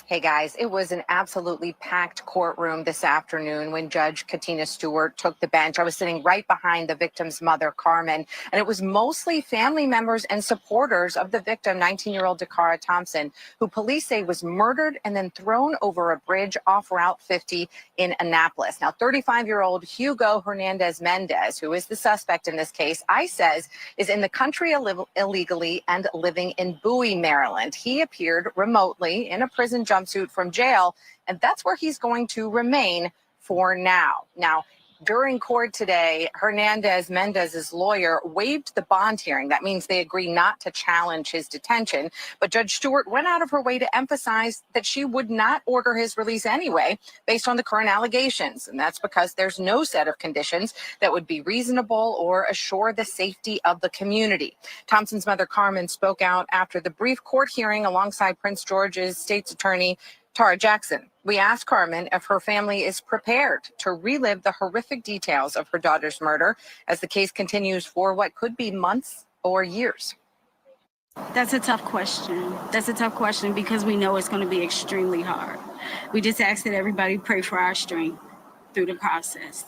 Hey guys, it was an absolutely packed courtroom this afternoon when Judge Katina Stewart took the bench. I was sitting right behind the victim's mother, Carmen, and it was mostly family members and supporters of the victim, 19-year-old Dacara Thompson, who police say was murdered and then thrown over a bridge off Route 50 in Annapolis. Now, 35-year-old Hugo Hernandez Mendez, who is the suspect in this case, ICE says is in the country illegally and living in Bowie, Maryland. He appeared remotely in a prison jumpsuit from jail, and that's where he's going to remain for now. Now, during court today, Hernandez Mendez's lawyer waived the bond hearing. That means they agree not to challenge his detention. But Judge Stewart went out of her way to emphasize that she would not order his release anyway, based on the current allegations. And that's because there's no set of conditions that would be reasonable or assure the safety of the community. Thompson's mother, Carmen, spoke out after the brief court hearing alongside Prince George's state's attorney, Tara Jackson. We asked Carmen if her family is prepared to relive the horrific details of her daughter's murder as the case continues for what could be months or years. That's a tough question. That's a tough question because we know it's going to be extremely hard. We just ask that everybody pray for our strength through the process.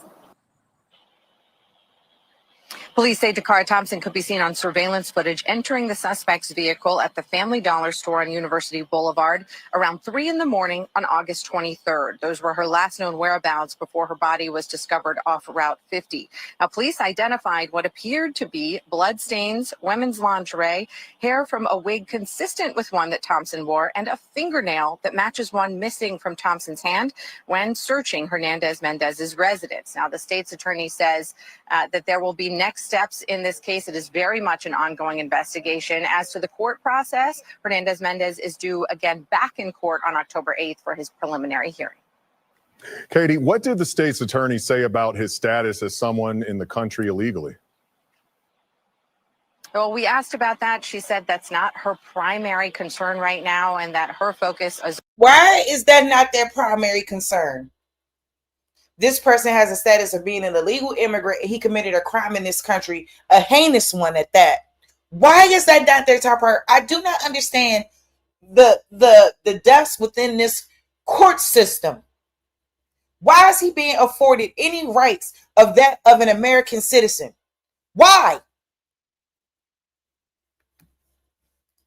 Police say Dacara Thompson could be seen on surveillance footage entering the suspect's vehicle at the Family Dollar store on University Boulevard around 3 in the morning on August 23rd. Those were her last known whereabouts before her body was discovered off Route 50. Now, police identified what appeared to be bloodstains, women's lingerie, hair from a wig consistent with one that Thompson wore, and a fingernail that matches one missing from Thompson's hand when searching Hernandez Mendez's residence. Now, the state's attorney says that there will be next steps in this case. It is very much an ongoing investigation. As to the court process, Hernandez Mendez is due again back in court on October 8th for his preliminary hearing. Katie, what did the state's attorney say about his status as someone in the country illegally? Well, we asked about that. She said that's not her primary concern right now and that her focus is. Why is that not their primary concern? This person has a status of being an illegal immigrant and he committed a crime in this country, a heinous one at that. Why is that not their top priority? I do not understand the depths within this court system. Why is he being afforded any rights of an American citizen? Why?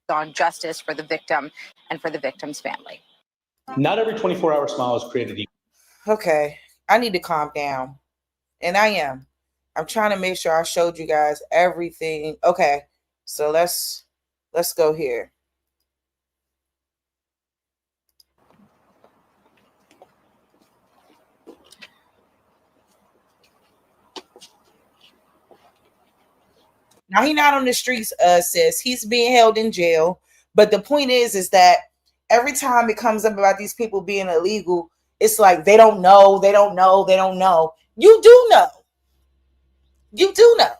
On justice for the victim and for the victim's family. Not every 24-hour smile is created equal. Okay, I need to calm down. And I am. I'm trying to make sure I showed you guys everything. Okay, so let's go here. Now he's not on the streets, sis. He's being held in jail. But the point is that every time it comes up about these people being illegal, it's like they don't know, they don't know, they don't know. You do know. You do know.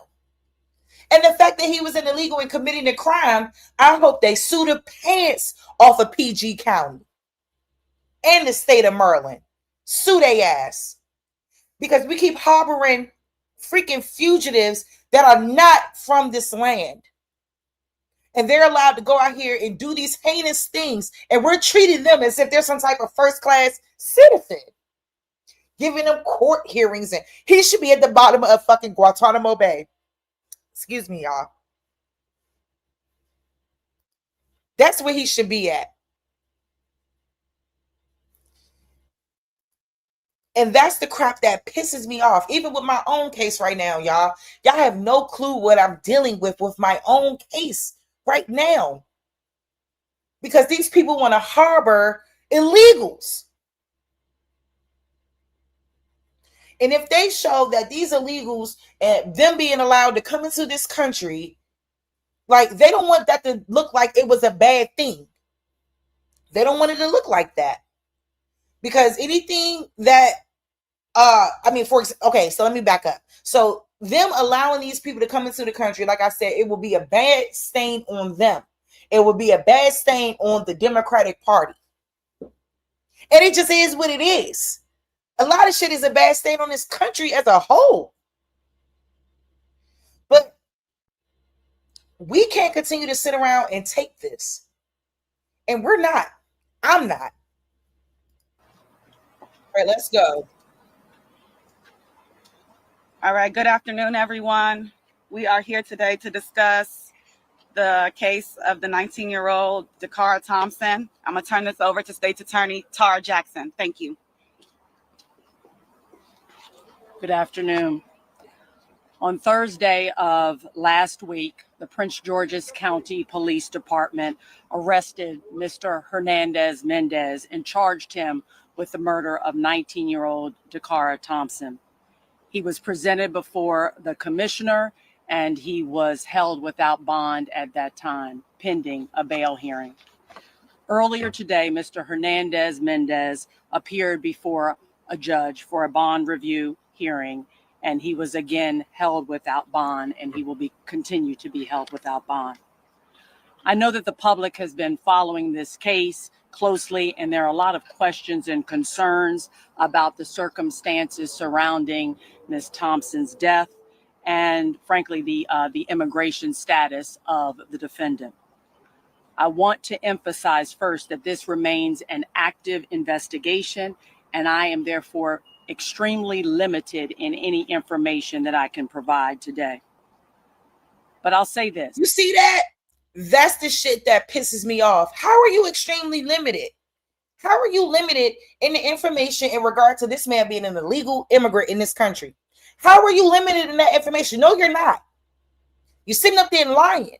And the fact that he was an illegal and committing a crime, I hope they sue the pants off of PG County and the state of Maryland. Sue they ass. Because we keep harboring freaking fugitives that are not from this land. And they're allowed to go out here and do these heinous things. And we're treating them as if they're some type of first-class citizen. Giving them court hearings. And he should be at the bottom of fucking Guantanamo Bay. Excuse me, y'all. That's where he should be at. And that's the crap that pisses me off. Even with my own case right now, y'all. Y'all have no clue what I'm dealing with my own case right now. Because these people want to harbor illegals. And if they show that these illegals and them being allowed to come into this country, like they don't want that to look like it was a bad thing. They don't want it to look like that. Because anything that, okay, so let me back up. So them allowing these people to come into the country, like I said, it will be a bad stain on them. It will be a bad stain on the Democratic Party. And it just is what it is. A lot of shit is a bad stain on this country as a whole. But we can't continue to sit around and take this. And we're not. I'm not. All right, let's go. All right, good afternoon, everyone. We are here today to discuss the case of the 19-year-old Dacara Thompson. I'm going to turn this over to State's Attorney Tara Jackson. Thank you. Good afternoon. On Thursday of last week, the Prince George's County Police Department arrested Mr. Hernandez Mendez and charged him with the murder of 19-year-old Dacara Thompson. He was presented before the commissioner and he was held without bond at that time, pending a bail hearing. Earlier today, Mr. Hernandez Mendez appeared before a judge for a bond review hearing, and he was again held without bond, and he will continue to be held without bond. I know that the public has been following this case closely, and there are a lot of questions and concerns about the circumstances surrounding Ms. Thompson's death and, frankly, the immigration status of the defendant. I want to emphasize first that this remains an active investigation, and I am therefore extremely limited in any information that I can provide today. But I'll say this. You see that? That's the shit that pisses me off. How are you extremely limited? How are you limited in the information in regard to this man being an illegal immigrant in this country? How are you limited in that information? No, you're not. You're sitting up there and lying.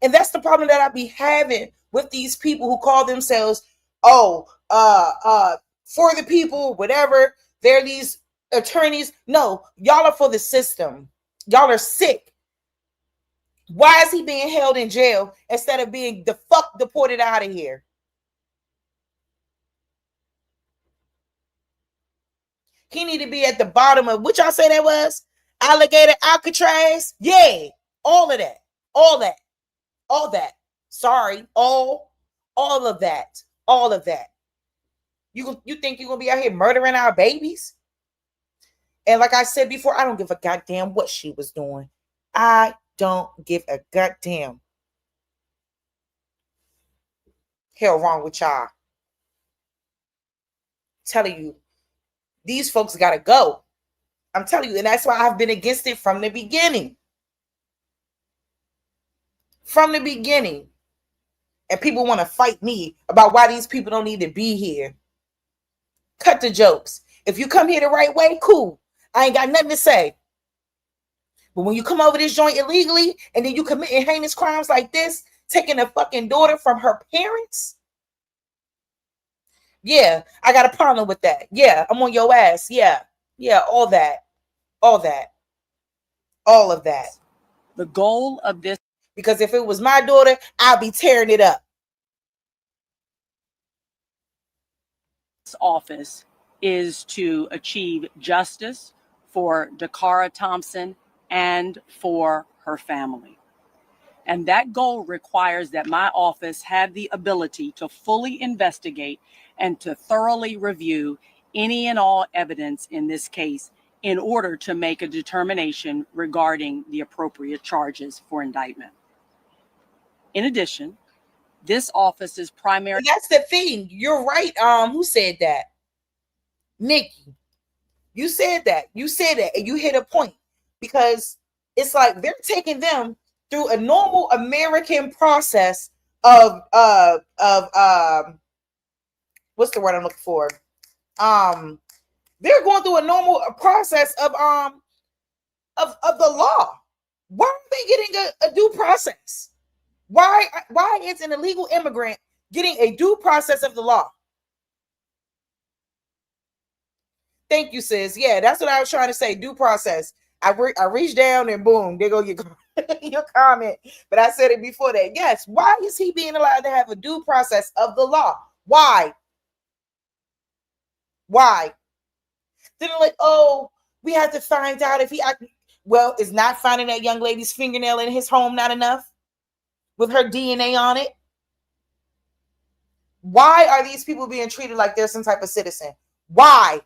And that's the problem that I be having with these people who call themselves, for the people, whatever. They're these attorneys. No, y'all are for the system. Y'all are sick. Why is he being held in jail instead of being deported out of here? He need to be at the bottom of what y'all say that was? Alligator Alcatraz? Yeah, all of that. All that. All that. Sorry, all of that. All of that. You think you're gonna be out here murdering our babies? And like I said before, I don't give a goddamn what she was doing. I don't give a goddamn. Hell wrong with y'all. Telling you, these folks gotta go. I'm telling you, and that's why I've been against it from the beginning. From the beginning. And people want to fight me about why these people don't need to be here. Cut the jokes. If you come here the right way, cool. I ain't got nothing to say. But when you come over this joint illegally and then you commit heinous crimes like this, taking a fucking daughter from her parents, yeah, I got a problem with that. Yeah, I'm on your ass. Yeah, all that. All that. All of that. The goal of this, because if it was my daughter, I'll be tearing it up. This office is to achieve justice for Dacara Thompson and for her family. And that goal requires that my office have the ability to fully investigate and to thoroughly review any and all evidence in this case in order to make a determination regarding the appropriate charges for indictment. In addition, this office is primary. That's the thing. You're right. Who said that? Nikki. You said that. You said that, and you hit a point, because it's like they're taking them through a normal American process of what's the word I'm looking for? They're going through a normal process of the law. Why are they getting a due process? Why is an illegal immigrant getting a due process of the law? Thank you, sis. Yeah, that's what I was trying to say. Due process. I reached down and boom, there go your comment. But I said it before that. Yes. Why is he being allowed to have a due process of the law? Why? Why? Then they're like, oh, we have to find out if he. Well, is not finding that young lady's fingernail in his home not enough? With her DNA on it? Why are these people being treated like they're some type of citizen? Why?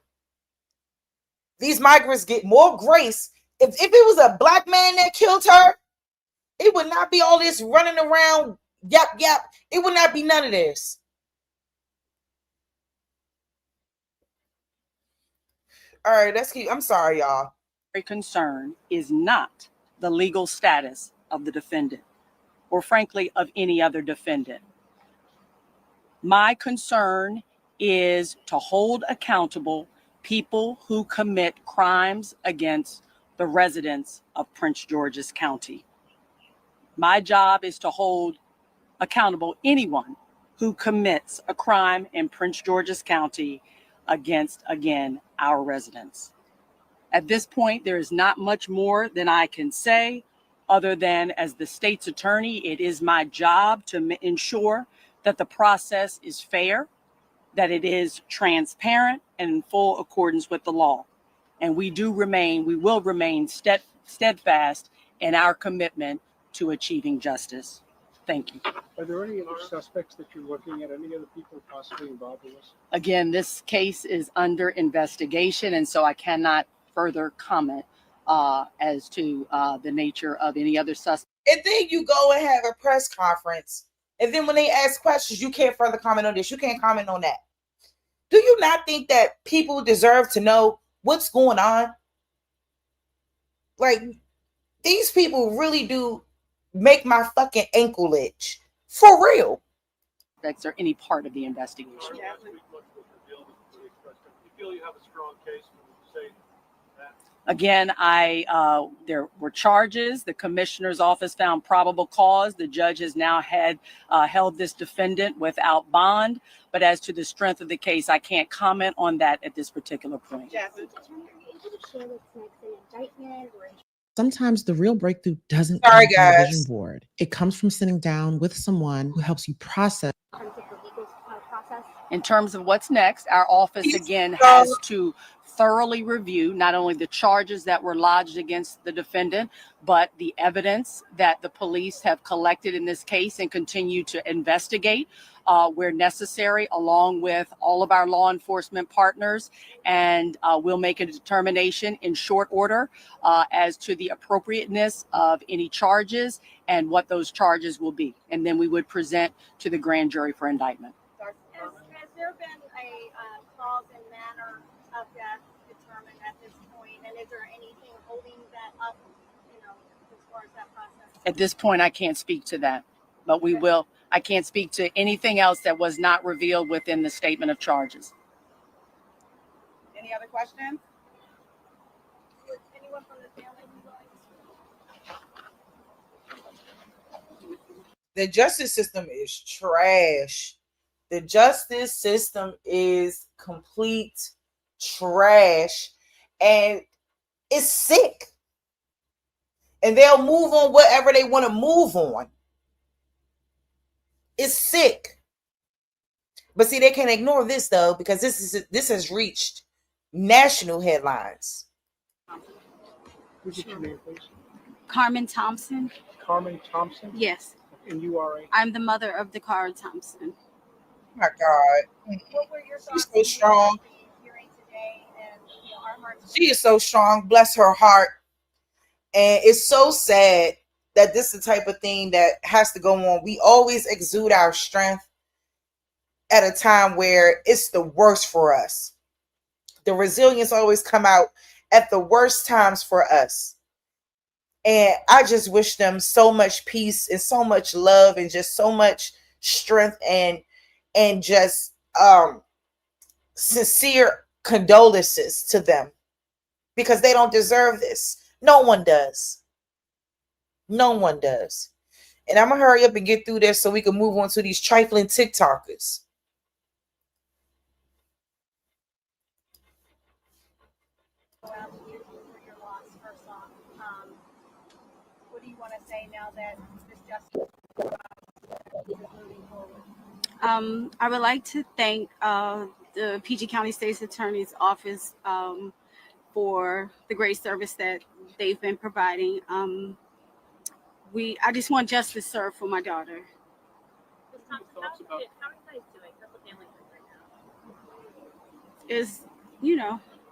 These migrants get more grace. If it was a black man that killed her, it would not be all this running around, yap. It would not be none of this. All right, let's keep. I'm sorry, y'all. My concern is not the legal status of the defendant, or frankly, of any other defendant. My concern is to hold accountable people who commit crimes against the residents of Prince George's County. My job is to hold accountable anyone who commits a crime in Prince George's County against, again, our residents. At this point, there is not much more than I can say, other than as the state's attorney, it is my job to ensure that the process is fair, that it is transparent and in full accordance with the law. And we will remain steadfast in our commitment to achieving justice. Thank you. Are there any other suspects that you're looking at? Any other people possibly involved in this? Again, this case is under investigation, and so I cannot further comment as to the nature of any other suspects. And then you go and have a press conference, and then when they ask questions, you can't further comment on this. You can't comment on that. Do you not think that people deserve to know what's going on? Like, these people really do make my fucking ankle itch. For real. Or any part of the investigation. Again, there were charges. The commissioner's office found probable cause. The judge has now held this defendant without bond. But as to the strength of the case, I can't comment on that at this particular point. Sometimes the real breakthrough doesn't come from the vision board. It comes from sitting down with someone who helps you process. In terms of what's next, our office again has to thoroughly review not only the charges that were lodged against the defendant, but the evidence that the police have collected in this case and continue to investigate where necessary, along with all of our law enforcement partners. And we'll make a determination in short order as to the appropriateness of any charges and what those charges will be. And then we would present to the grand jury for indictment. Has there been a cause and manner of death determined at this point? And is there anything holding that up, as far as that process? At this point, I can't speak to that, but we will. I can't speak to anything else that was not revealed within the statement of charges. Any other questions? Anyone from the family? The justice system is trash. The justice system is complete trash, and it's sick. And they'll move on whatever they want to move on. It's sick. But see, they can't ignore this though, because this has reached national headlines. Who's your name, please? Carmen Thompson. Carmen Thompson? Yes. And you are a? I'm the mother of Dacara Thompson. Oh my God. What were your thoughts She's so strong. hearing today? And our hearts. She is so strong. Bless her heart. And it's so sad that this is the type of thing that has to go on. We always exude our strength at a time where it's the worst for us. The resilience always come out at the worst times for us. And I just wish them so much peace and so much love and just so much strength and just sincere condolences to them, because they don't deserve this. No one does. No one does. And I'm going to hurry up and get through this so we can move on to these trifling TikTokers. What do you want to say now that this justice is moving forward? I would like to thank the PG County State's Attorney's Office for the great service that they've been providing. I just want justice served for my daughter. How are you guys doing? How's the family doing right now? Is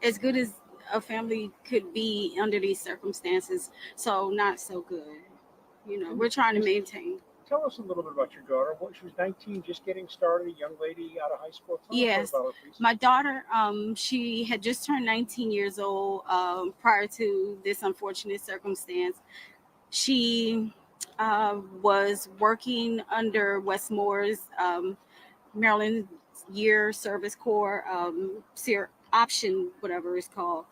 as good as a family could be under these circumstances, so not so good. We're trying to maintain. Tell us a little bit about your daughter. She was 19, just getting started, a young lady out of high school. Tell Yes, us about her, please. my daughter, she had just turned 19 years old prior to this unfortunate circumstance. She was working under Westmore's Maryland Year Service Corps option, whatever it's called,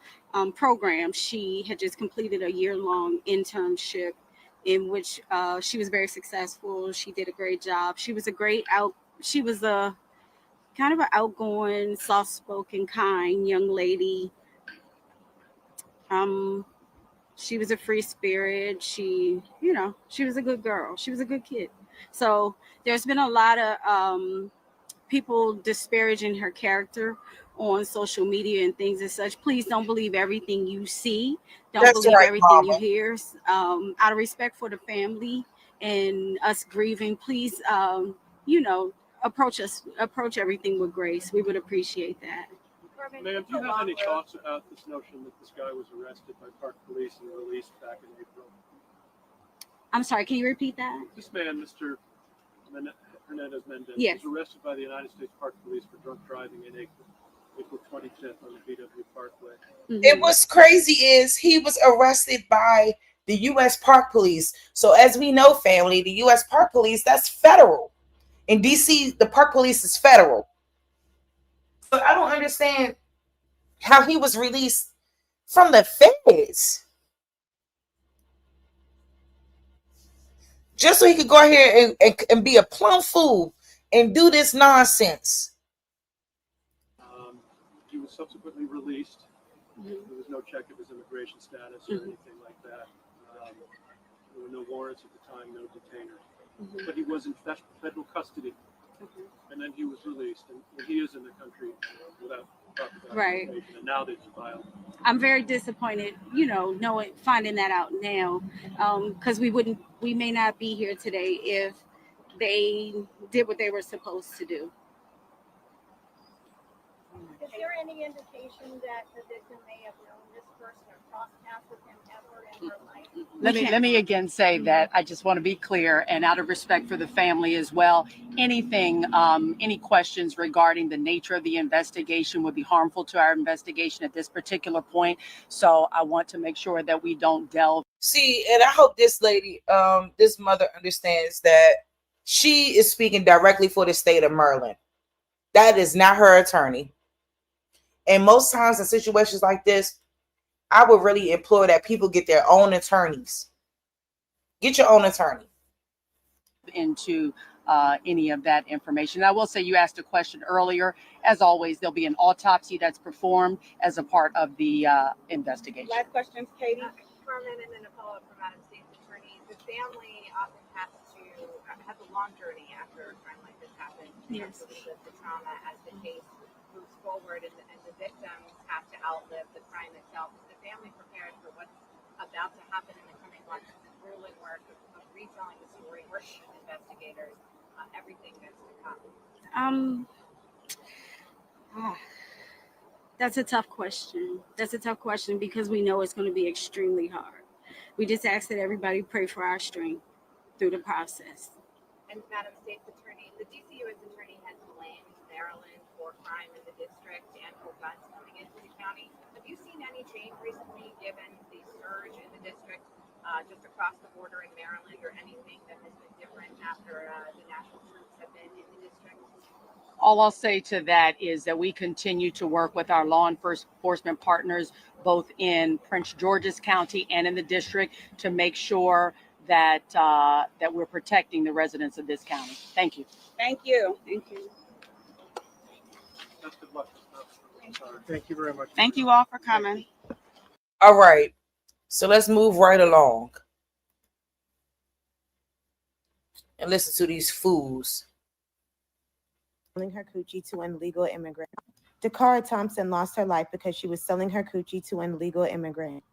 program. She had just completed a year-long internship in which she was very successful. She did a great job. She was a kind of an outgoing, soft-spoken, kind young lady. She was a free spirit. She was a good girl. She was a good kid. So there's been a lot of people disparaging her character on social media and things as such. Please don't believe everything you see. Don't believe everything you hear. Out of respect for the family and us grieving, please, approach everything with grace. We would appreciate that. Ma'am, do you have any thoughts about this notion that this guy was arrested by Park Police and released back in April? I'm sorry, can you repeat that? This man, Mr. Hernandez Mendez, Yes. was arrested by the United States Park Police for drunk driving in April 25th on the BW Parkway. Mm-hmm. And what's crazy is he was arrested by the U.S. Park Police. So as we know, family, the U.S. Park Police, that's federal. In D.C., the Park Police is federal. But I don't understand how he was released from the feds. Just so he could go out here and be a plum fool and do this nonsense. He was subsequently released. There was no check of his immigration status or anything like that. There were no warrants at the time, no detainers. But he was in federal custody And then he was released, and he is in the country without Right. documentation, and now they filed. I'm very disappointed, you know, finding that out now, because we may not be here today if they did what they were supposed to do. Is there any indication that the victim may have known this person or crossed paths with him ever in her life? Let me again say that I just want to be clear, and out of respect for the family as well, anything, any questions regarding the nature of the investigation would be harmful to our investigation at this particular point. So I want to make sure that we don't delve. See, and I hope this lady, this mother understands that she is speaking directly for the state of Maryland. That is not her attorney. And most times in situations like this, I would really implore that people get their own attorneys. Get your own attorney. Into any of that information. I will say you asked a question earlier. As always, there'll be an autopsy that's performed as a part of the investigation. Last question, Katie. Carmen, and then a follow-up from Madam State's Attorney. The family often has a long journey after a crime like this happens. Yes. The trauma as the case moves forward, and the victims have to outlive the crime itself. Is the family prepared for what's about to happen in the coming months? The grueling work of retelling the story, working with investigators, everything that's to come. That's a tough question. Because we know it's going to be extremely hard. We just ask that everybody pray for our strength through the process. And Madam State's Attorney, the DC U.S. Attorney has blamed Maryland for crime in the district and for guns coming into the county. Have you seen any change recently given the surge in the district just across the border in Maryland, or anything that has been different after the national troops have been in the district? All I'll say to that is that we continue to work with our law enforcement partners, both in Prince George's County and in the district, to make sure that that we're protecting the residents of this county. Thank you. Thank you. Thank you. Best of luck. Thank you very much. Thank you all for coming. All right. So let's move right along and listen to these fools. Selling her coochie to an illegal immigrant. Dacara Thompson lost her life because she was selling her coochie to an illegal immigrant.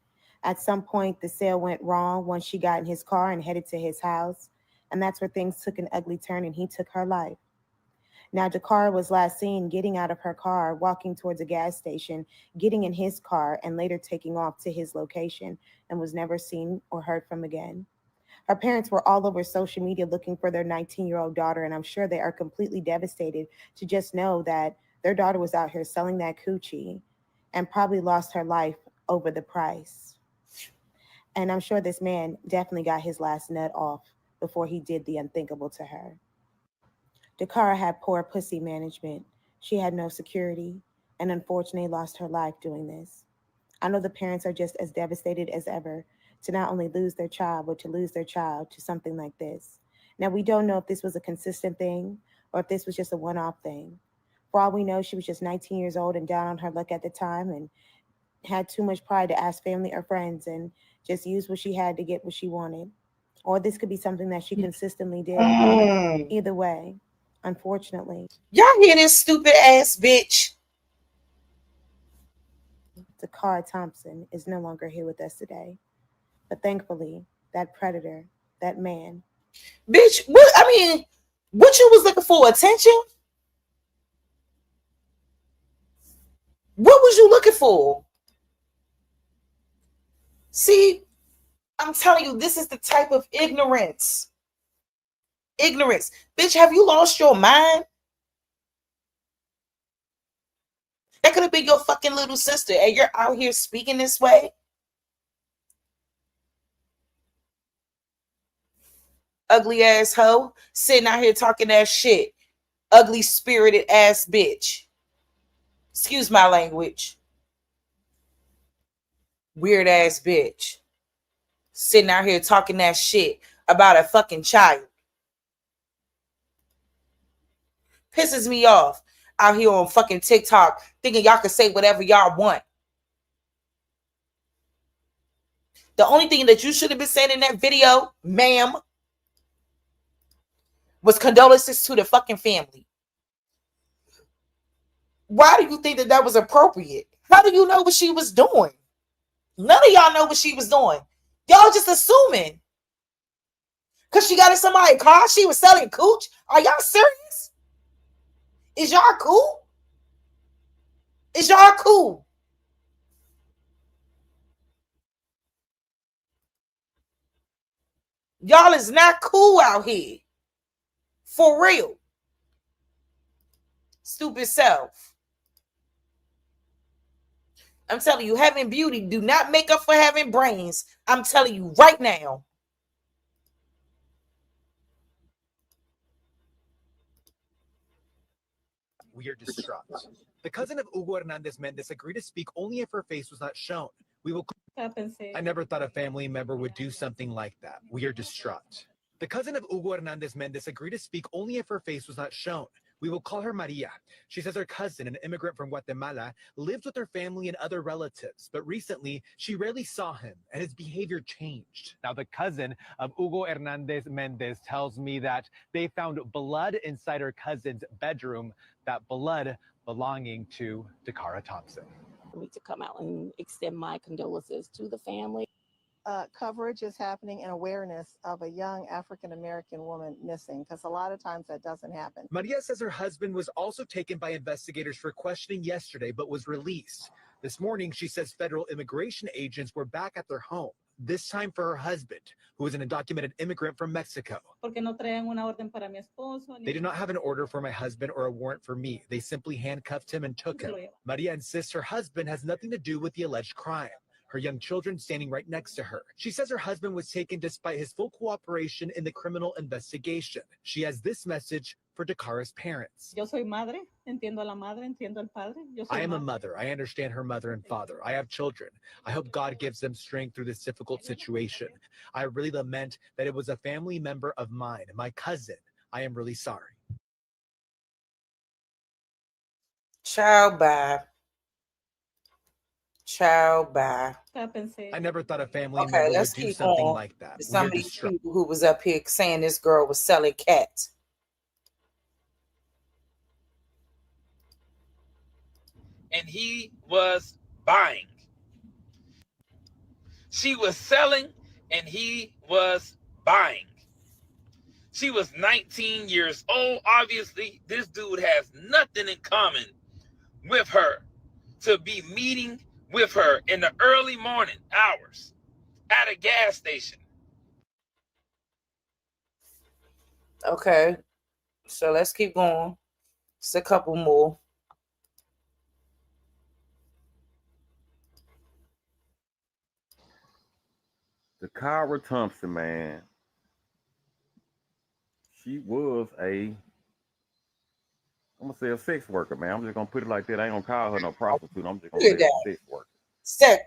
At some point, the sale went wrong once she got in his car and headed to his house, and that's where things took an ugly turn and he took her life. Now, Dacara was last seen getting out of her car, walking towards a gas station, getting in his car, and later taking off to his location, and was never seen or heard from again. Her parents were all over social media looking for their 19-year-old daughter, and I'm sure they are completely devastated to just know that their daughter was out here selling that coochie and probably lost her life over the price. And I'm sure this man definitely got his last nut off before he did the unthinkable to her. Dacara had poor pussy management. She had no security and unfortunately lost her life doing this. I know the parents are just as devastated as ever to not only lose their child, but to lose their child to something like this. Now, we don't know if this was a consistent thing or if this was just a one-off thing. For all we know, she was just 19 years old and down on her luck at the time and had too much pride to ask family or friends and just use what she had to get what she wanted. Or this could be something that she consistently did. Either way, unfortunately. Y'all hear this stupid ass bitch? Dacara Thompson is no longer here with us today. But thankfully, that predator, that man. Bitch, what? I mean, what you was looking for? Attention? What was you looking for? See, I'm telling you, this is the type of ignorance. Ignorance. Bitch, have you lost your mind? That could have been your fucking little sister, and you're out here speaking this way? Ugly ass hoe, sitting out here talking that shit. Ugly spirited ass bitch. Excuse my language. Weird ass bitch. Sitting out here talking that shit about a fucking child. Pisses me off out here on fucking TikTok thinking y'all can say whatever y'all want. The only thing that you should have been saying in that video, ma'am, was condolences to the fucking family. Why do you think that was appropriate? How do you know what she was doing? None of y'all know what she was doing. Y'all just assuming. Because she got in somebody's car, she was selling cooch. Are y'all serious? Is y'all cool? Is y'all cool? Y'all is not cool out here. For real. Stupid self. I'm telling you, having beauty do not make up for having brains. I'm telling you right now. We are distraught. The cousin of Hugo Hernandez Mendez agreed to speak only if her face was not shown. We will. I never thought a family member would do something like that. We are distraught. The cousin of Hugo Hernandez Mendez agreed to speak only if her face was not shown. We will call her Maria. She says her cousin, an immigrant from Guatemala, lives with her family and other relatives, but recently she rarely saw him and his behavior changed. Now, the cousin of Hugo Hernandez Mendez tells me that they found blood inside her cousin's bedroom, that blood belonging to Dacara Thompson. For me to come out and extend my condolences to the family. Coverage is happening and awareness of a young African-American woman missing, because a lot of times that doesn't happen. Maria says her husband was also taken by investigators for questioning yesterday, but was released. This morning, she says federal immigration agents were back at their home, this time for her husband, who is an undocumented immigrant from Mexico. They did not have an order for my husband or a warrant for me. They simply handcuffed him and took him. Maria insists her husband has nothing to do with the alleged crime. Her young children standing right next to her. She says her husband was taken despite his full cooperation in the criminal investigation. She has this message for Dakara's parents. Yo soy madre, entiendo a la madre, entiendo al padre. I am a mother. I understand her mother and father. I have children. I hope God gives them strength through this difficult situation. I really lament that it was a family member of mine, my cousin. I am really sorry. Child, bye. Child, bye. I never thought a family Okay, member let's would do keep something on. like that. Some of these people who was up here saying this girl was selling cats. And he was buying. She was selling and he was buying. She was 19 years old. Obviously, this dude has nothing in common with her to be meeting with her in the early morning hours at a gas station. Okay, so let's keep going. It's a couple more. Dacara Thompson, man. She was I'm gonna say a sex worker, man. I'm just gonna put it like that. I ain't gonna call her no prostitute. I'm just gonna say a sex worker. Sex.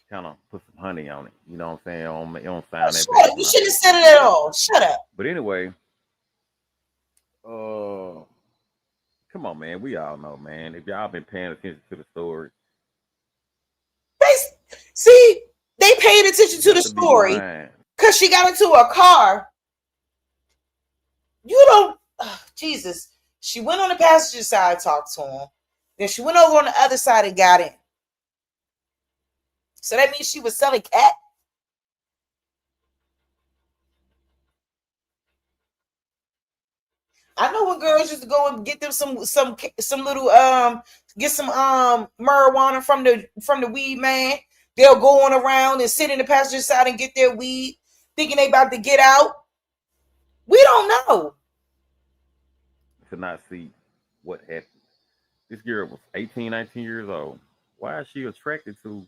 Kind of put some honey on it. You know what I'm saying? It don't sound that Shut bad. up. You shouldn't have said it at all. Shut up. But anyway, come on, man. We all know, man. If y'all been paying attention to the story. See, they paid attention to the story because she got into a car. You don't, Jesus. She went on the passenger side, talked to him. Then she went over on the other side and got in. So that means she was selling cat. I know when girls used to go and get them some little get some marijuana from the weed man. They'll go on around and sit in the passenger side and get their weed, thinking they about to get out. We don't know. To not see what happened. This girl was 18, 19 years old. Why is she attracted to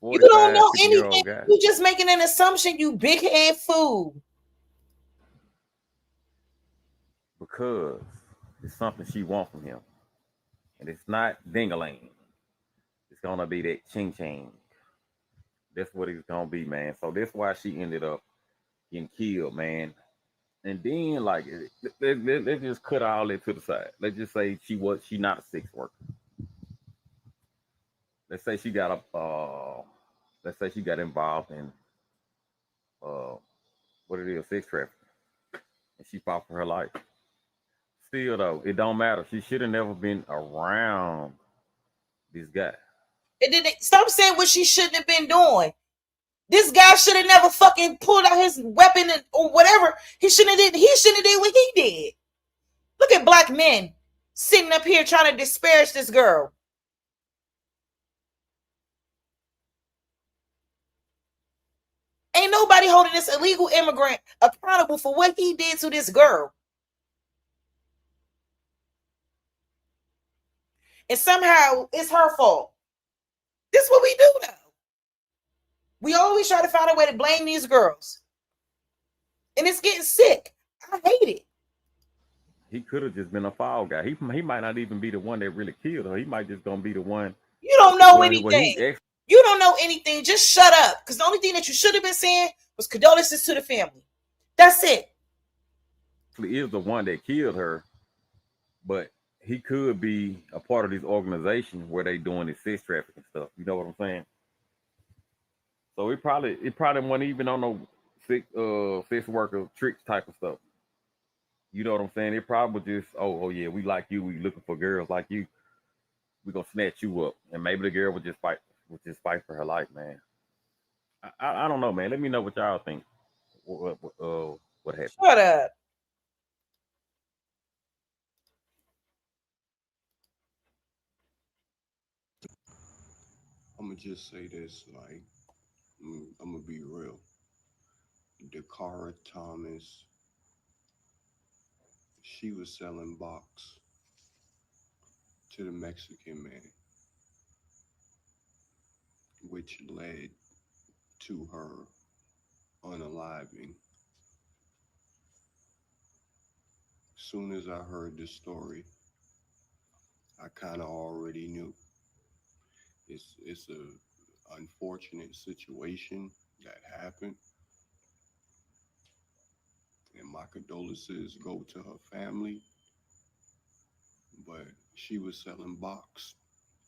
45, you don't know anything. Guys? You just making an assumption, you big head fool. Because it's something she wants from him. And it's not ding-a-ling. It's gonna be that ching-ching. That's what it's gonna be, man. So that's why she ended up getting killed, man. And then, like, let's just cut all that to the side. Let's just say she not a sex worker. Let's say she got involved in sex trafficking. and she fought for her life. Still though, it don't matter. She should have never been around this guy. And then stop saying what she shouldn't have been doing. This guy should have never fucking pulled out his weapon or whatever. He shouldn't have did. He shouldn't have did what he did. Look at black men sitting up here trying to disparage this girl. Ain't nobody holding this illegal immigrant accountable for what he did to this girl. And somehow it's her fault. This is what we do now. We always try to find a way to blame these girls. And it's getting sick. I hate it. He could have just been a foul guy. He might not even be the one that really killed her. He might just gonna be the one. You don't know anything. You don't know anything. Just shut up. Because the only thing that you should have been saying was condolences to the family. That's it. He is the one that killed her, but he could be a part of this organization where they doing this sex trafficking stuff. You know what I'm saying? So it probably wasn't even on no sex worker tricks type of stuff. You know what I'm saying? It probably just, oh yeah, we like you. We looking for girls like you. We gonna snatch you up, and maybe the girl would just fight for her life, man. I don't know, man. Let me know what y'all think. What happened? Shut up. I'm gonna just say this, like, I'm gonna be real. Dacara Thompson, she was selling box to the Mexican man, which led to her unaliving. Soon as I heard this story, I kind of already knew. It's a unfortunate situation that happened, and my condolences go to her family. But she was selling box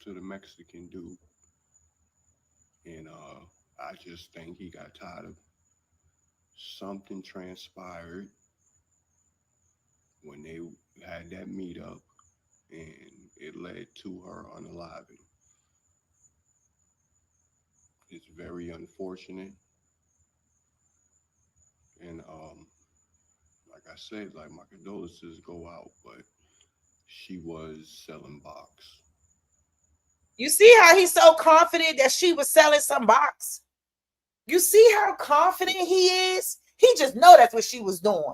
to the Mexican dude, and I just think he got tired of something transpired when they had that meetup, and it led to her unaliving. It's very unfortunate, and like I said, like, my condolences go out, but she was selling box. You see how he's so confident that she was selling some box? You see how confident he is? He just know that's what she was doing.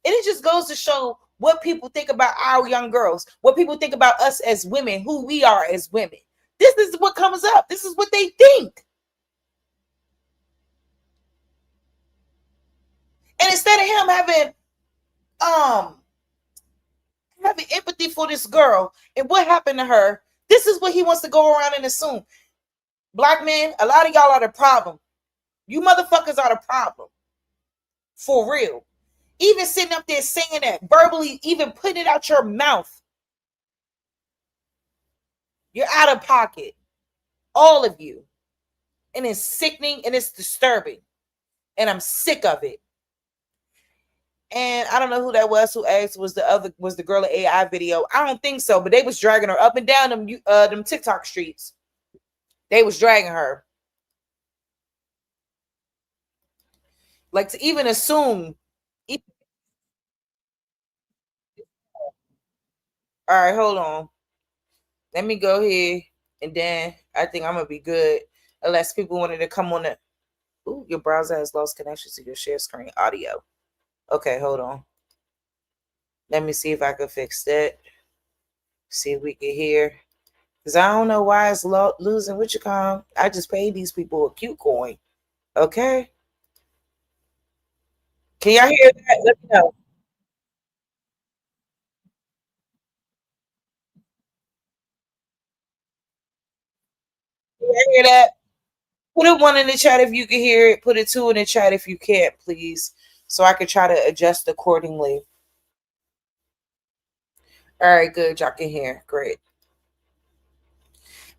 And it just goes to show what people think about our young girls, what people think about us as women, who we are as women. This is what comes up. This is what they think. And instead of him having empathy for this girl and what happened to her, this is what he wants to go around and assume. Black men, a lot of y'all are the problem. You motherfuckers are the problem. For real. Even sitting up there saying that, verbally, even putting it out your mouth. You're out of pocket. All of you. And it's sickening and it's disturbing. And I'm sick of it. And I don't know who that was who asked, was the girl in AI video? I don't think so, but they was dragging her up and down them TikTok streets. They was dragging her. Like, to even assume. All right, hold on. Let me go here, and then I think I'm gonna be good. Unless people wanted to come on the. Ooh, your browser has lost connection to your share screen audio. Okay, hold on. Let me see if I can fix that. See if we can hear. Because I don't know why it's losing what you call. I just paid these people a cute coin. Okay. Can y'all hear that? Let me know. Can y'all hear that? Put a 1 in the chat if you can hear it. Put a 2 in the chat if you can't, please. So I can try to adjust accordingly. All right, good. Y'all can hear. Great.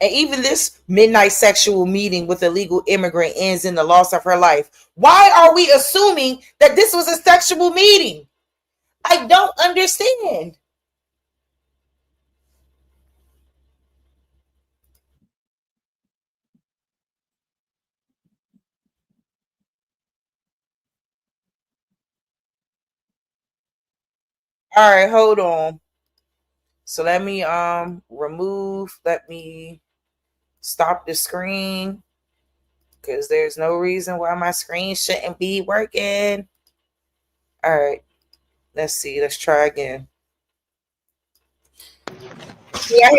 And even this midnight sexual meeting with a legal immigrant ends in the loss of her life. Why are we assuming that this was a sexual meeting? I don't understand. All right, hold on. So let me let me stop the screen because there's no reason why my screen shouldn't be working. All right, let's see. Let's try again. Yeah,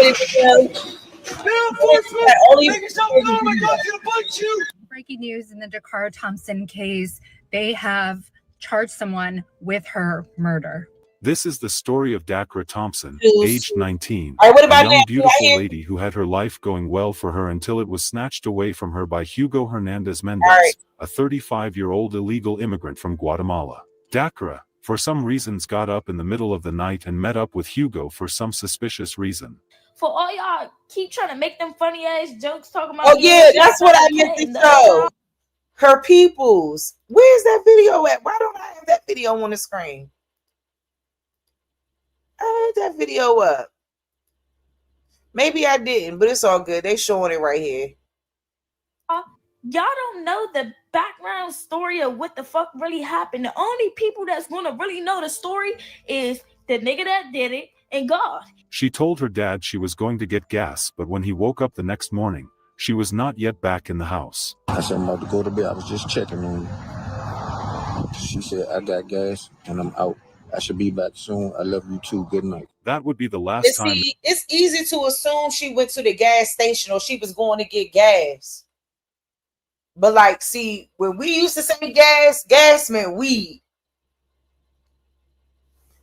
Breaking news in the Dacara Thompson case. They have charged someone with her murder. This is the story of Dacara Thompson, aged 19, All right, what a about young, that? beautiful lady who had her life going well for her until it was snatched away from her by Hugo Hernandez Mendez, a 35-year-old illegal immigrant from Guatemala. Dacara, for some reasons, got up in the middle of the night and met up with Hugo for some suspicious reason. For all y'all keep trying to make them funny ass jokes talking about. Oh yeah, that's what I meant to show. Her peoples. Where's that video at? Why don't I have that video on the screen? I had that video up. Maybe I didn't, but it's all good. They showing it right here. Y'all don't know the background story of what the fuck really happened. The only people that's gonna really know the story is the nigga that did it and God. She told her dad she was going to get gas, but when he woke up the next morning, she was not yet back in the house. I said, I'm about to go to bed. I was just checking on you. She said, I got gas and I'm out. I should be back soon. I love you too. Good night. That would be the last time. It's easy to assume she went to the gas station or she was going to get gas. But like, see, when we used to say gas meant weed.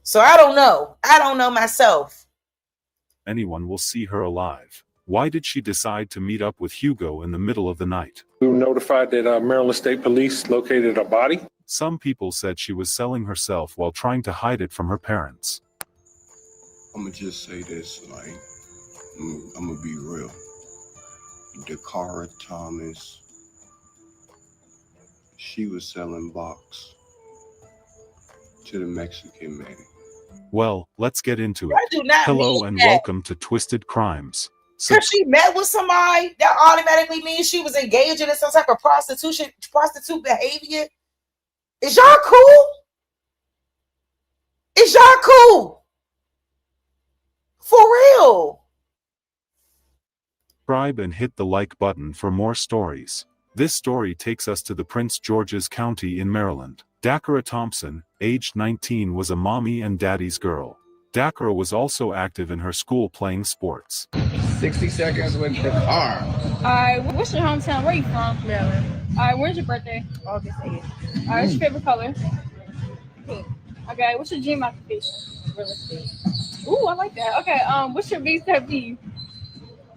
So I don't know. I don't know myself. Anyone will see her alive. Why did she decide to meet up with Hugo in the middle of the night? We were notified that Maryland State Police located a body. Some people said she was selling herself while trying to hide it from her parents. I'm gonna just say this, like, I'm gonna be real. Dacara Thomas, she was selling box to the Mexican man. Well, let's get into it. I do not Hello mean and that. welcome to Twisted Crimes. Because she met with somebody, that automatically means she was engaging in some type of prostitute behavior. Is y'all cool? Is y'all cool? For real? Subscribe and hit the like button for more stories. This story takes us to the Prince George's County in Maryland. Dacara Thompson, aged 19, was a mommy and daddy's girl. Dacara was also active in her school playing sports. 60 seconds with the car. Alright, what's your hometown? Where you from? Maryland. Alright, when's your birthday? August 8th. Alright, what's your favorite color? Pink. Okay, what's your dream occupation? Real estate. Ooh, I like that. Okay, what's your biggest pet peeve?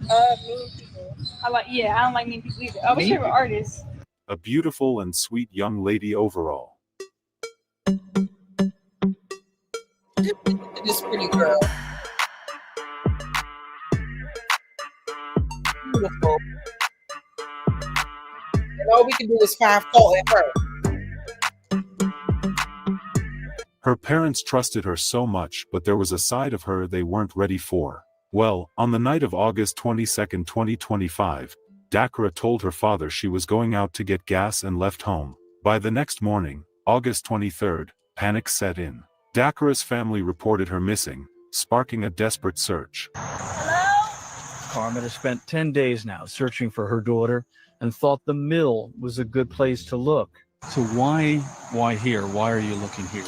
Mean people. I don't like mean people either. What's your favorite artist? A beautiful and sweet young lady overall. This pretty girl. Beautiful. And all we can do is find fault in her. Her parents trusted her so much, but there was a side of her they weren't ready for. Well, on the night of August 22, 2025, Dacara told her father she was going out to get gas and left home. By the next morning, August 23rd, panic set in. Dakara's family reported her missing, sparking a desperate search. Carmen has spent 10 days now searching for her daughter and thought the mill was a good place to look. So why here? Why are you looking here?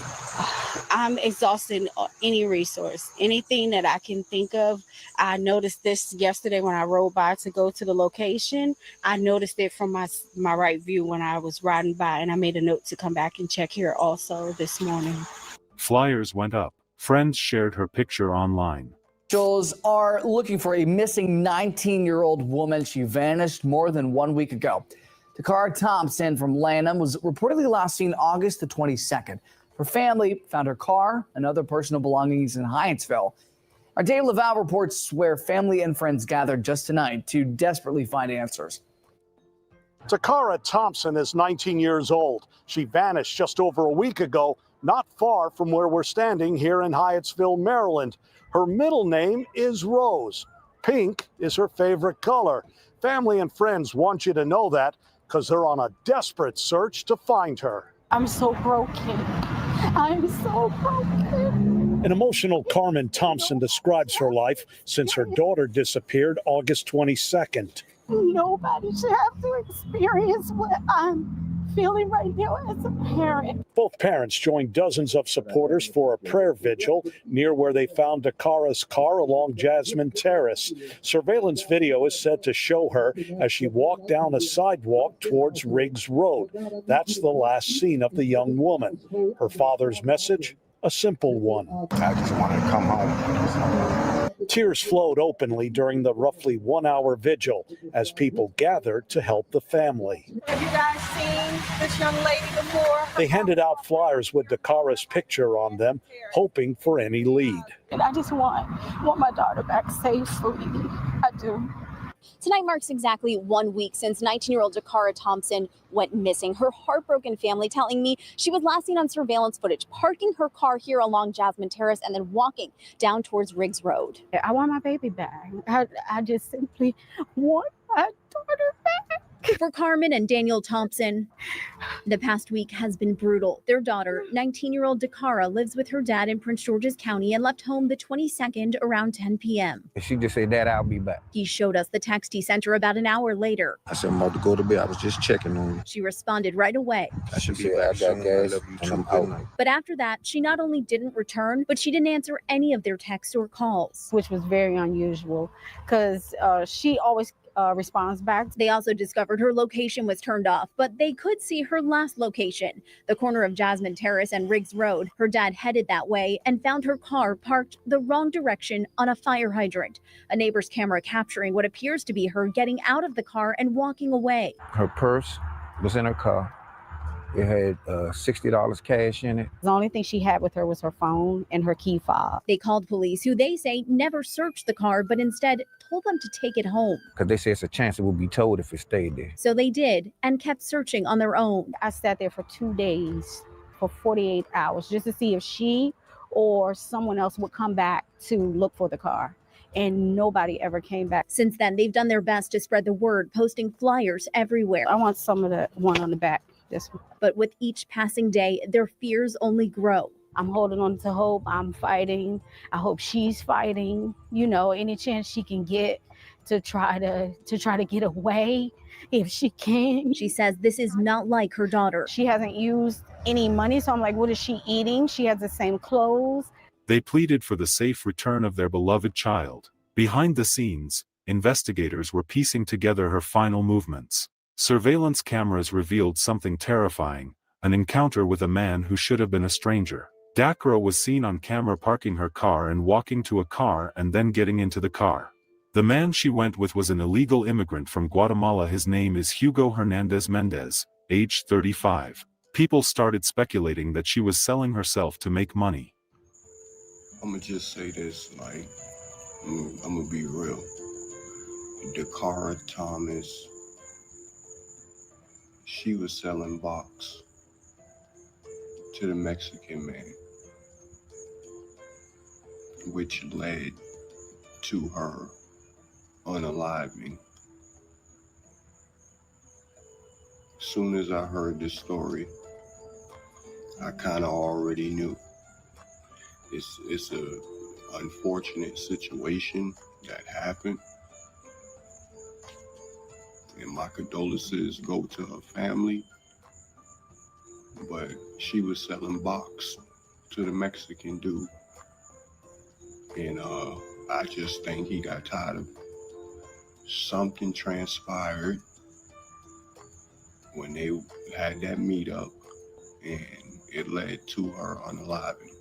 I'm exhausting any resource, anything that I can think of. I noticed this yesterday when I rode by to go to the location. I noticed it from my right view when I was riding by, and I made a note to come back and check here also this morning. Flyers went up. Friends shared her picture online. Officials are looking for a missing 19-year-old woman. She vanished more than 1 week ago. Dacara Thompson from Lanham was reportedly last seen August the 22nd. Her family found her car and other personal belongings in Hyattsville. Our Dave Laval reports where family and friends gathered just tonight to desperately find answers. Dacara Thompson is 19 years old. She vanished just over a week ago, not far from where we're standing here in Hyattsville, Maryland. Her middle name is Rose. Pink is her favorite color. Family and friends want you to know that because they're on a desperate search to find her. I'm so broken. I'm so broken. An emotional Carmen Thompson describes her life since her daughter disappeared August 22nd. Nobody should have to experience what I'm feeling right now as a parent. Both parents joined dozens of supporters for a prayer vigil near where they found Dacara's car along Jasmine Terrace. Surveillance video is said to show her as she walked down a sidewalk towards Riggs Road. That's the last seen of the young woman. Her father's message, a simple one. I just wanted to come home. Tears flowed openly during the roughly 1 hour vigil as people gathered to help the family. Have you guys seen this young lady before? They handed out flyers with Dacara's picture on them, hoping for any lead. And I just want my daughter back safely. I do. Tonight marks exactly 1 week since 19-year-old Dacara Thompson went missing. Her heartbroken family telling me she was last seen on surveillance footage, parking her car here along Jasmine Terrace and then walking down towards Riggs Road. I want my baby back. I just simply want my daughter back. For Carmen and Daniel Thompson, the past week has been brutal. Their daughter, 19-year-old Dacara, lives with her dad in Prince George's County and left home the 22nd around 10 p.m. She just said, Dad, I'll be back. He showed us the text he sent her about an hour later. I said, I'm about to go to bed. I was just checking on you. She responded right away. I should be back soon. I love you too. Good night. But after that, she not only didn't return, but she didn't answer any of their texts or calls. Which was very unusual because she always responds back. They also discovered her location was turned off, but they could see her last location, the corner of Jasmine Terrace and Riggs Road. Her dad headed that way and found her car parked the wrong direction on a fire hydrant. A neighbor's camera capturing what appears to be her getting out of the car and walking away. Her purse was in her car. It had $60 cash in it. The only thing she had with her was her phone and her key fob. They called police, who they say never searched the car, but instead told them to take it home. Because they say it's a chance it will be towed if it stayed there. So they did and kept searching on their own. I sat there for 2 days, for 48 hours, just to see if she or someone else would come back to look for the car. And nobody ever came back. Since then, they've done their best to spread the word, posting flyers everywhere. I want some of the one on the back. This one. But with each passing day, their fears only grow. I'm holding on to hope. I'm fighting. I hope she's fighting. You know, any chance she can get to try to get away if she can. She says this is not like her daughter. She hasn't used any money, so I'm like, what is she eating? She has the same clothes. They pleaded for the safe return of their beloved child. Behind the scenes, investigators were piecing together her final movements. Surveillance cameras revealed something terrifying, an encounter with a man who should have been a stranger. Dacara was seen on camera parking her car and walking to a car and then getting into the car. The man she went with was an illegal immigrant from Guatemala. His name is Hugo Hernandez Mendez, age 35. People started speculating that she was selling herself to make money. I'm gonna just say this, like, I'm gonna be real. Dacara Thomas, she was selling box to the Mexican man, which led to her unaliving. As soon as I heard this story, I kind of already knew. It's a unfortunate situation that happened, and my condolences go to her family. But she was selling box to the Mexican dude, and I just think he got tired of something transpired when they had that meetup, and it led to her unaliving.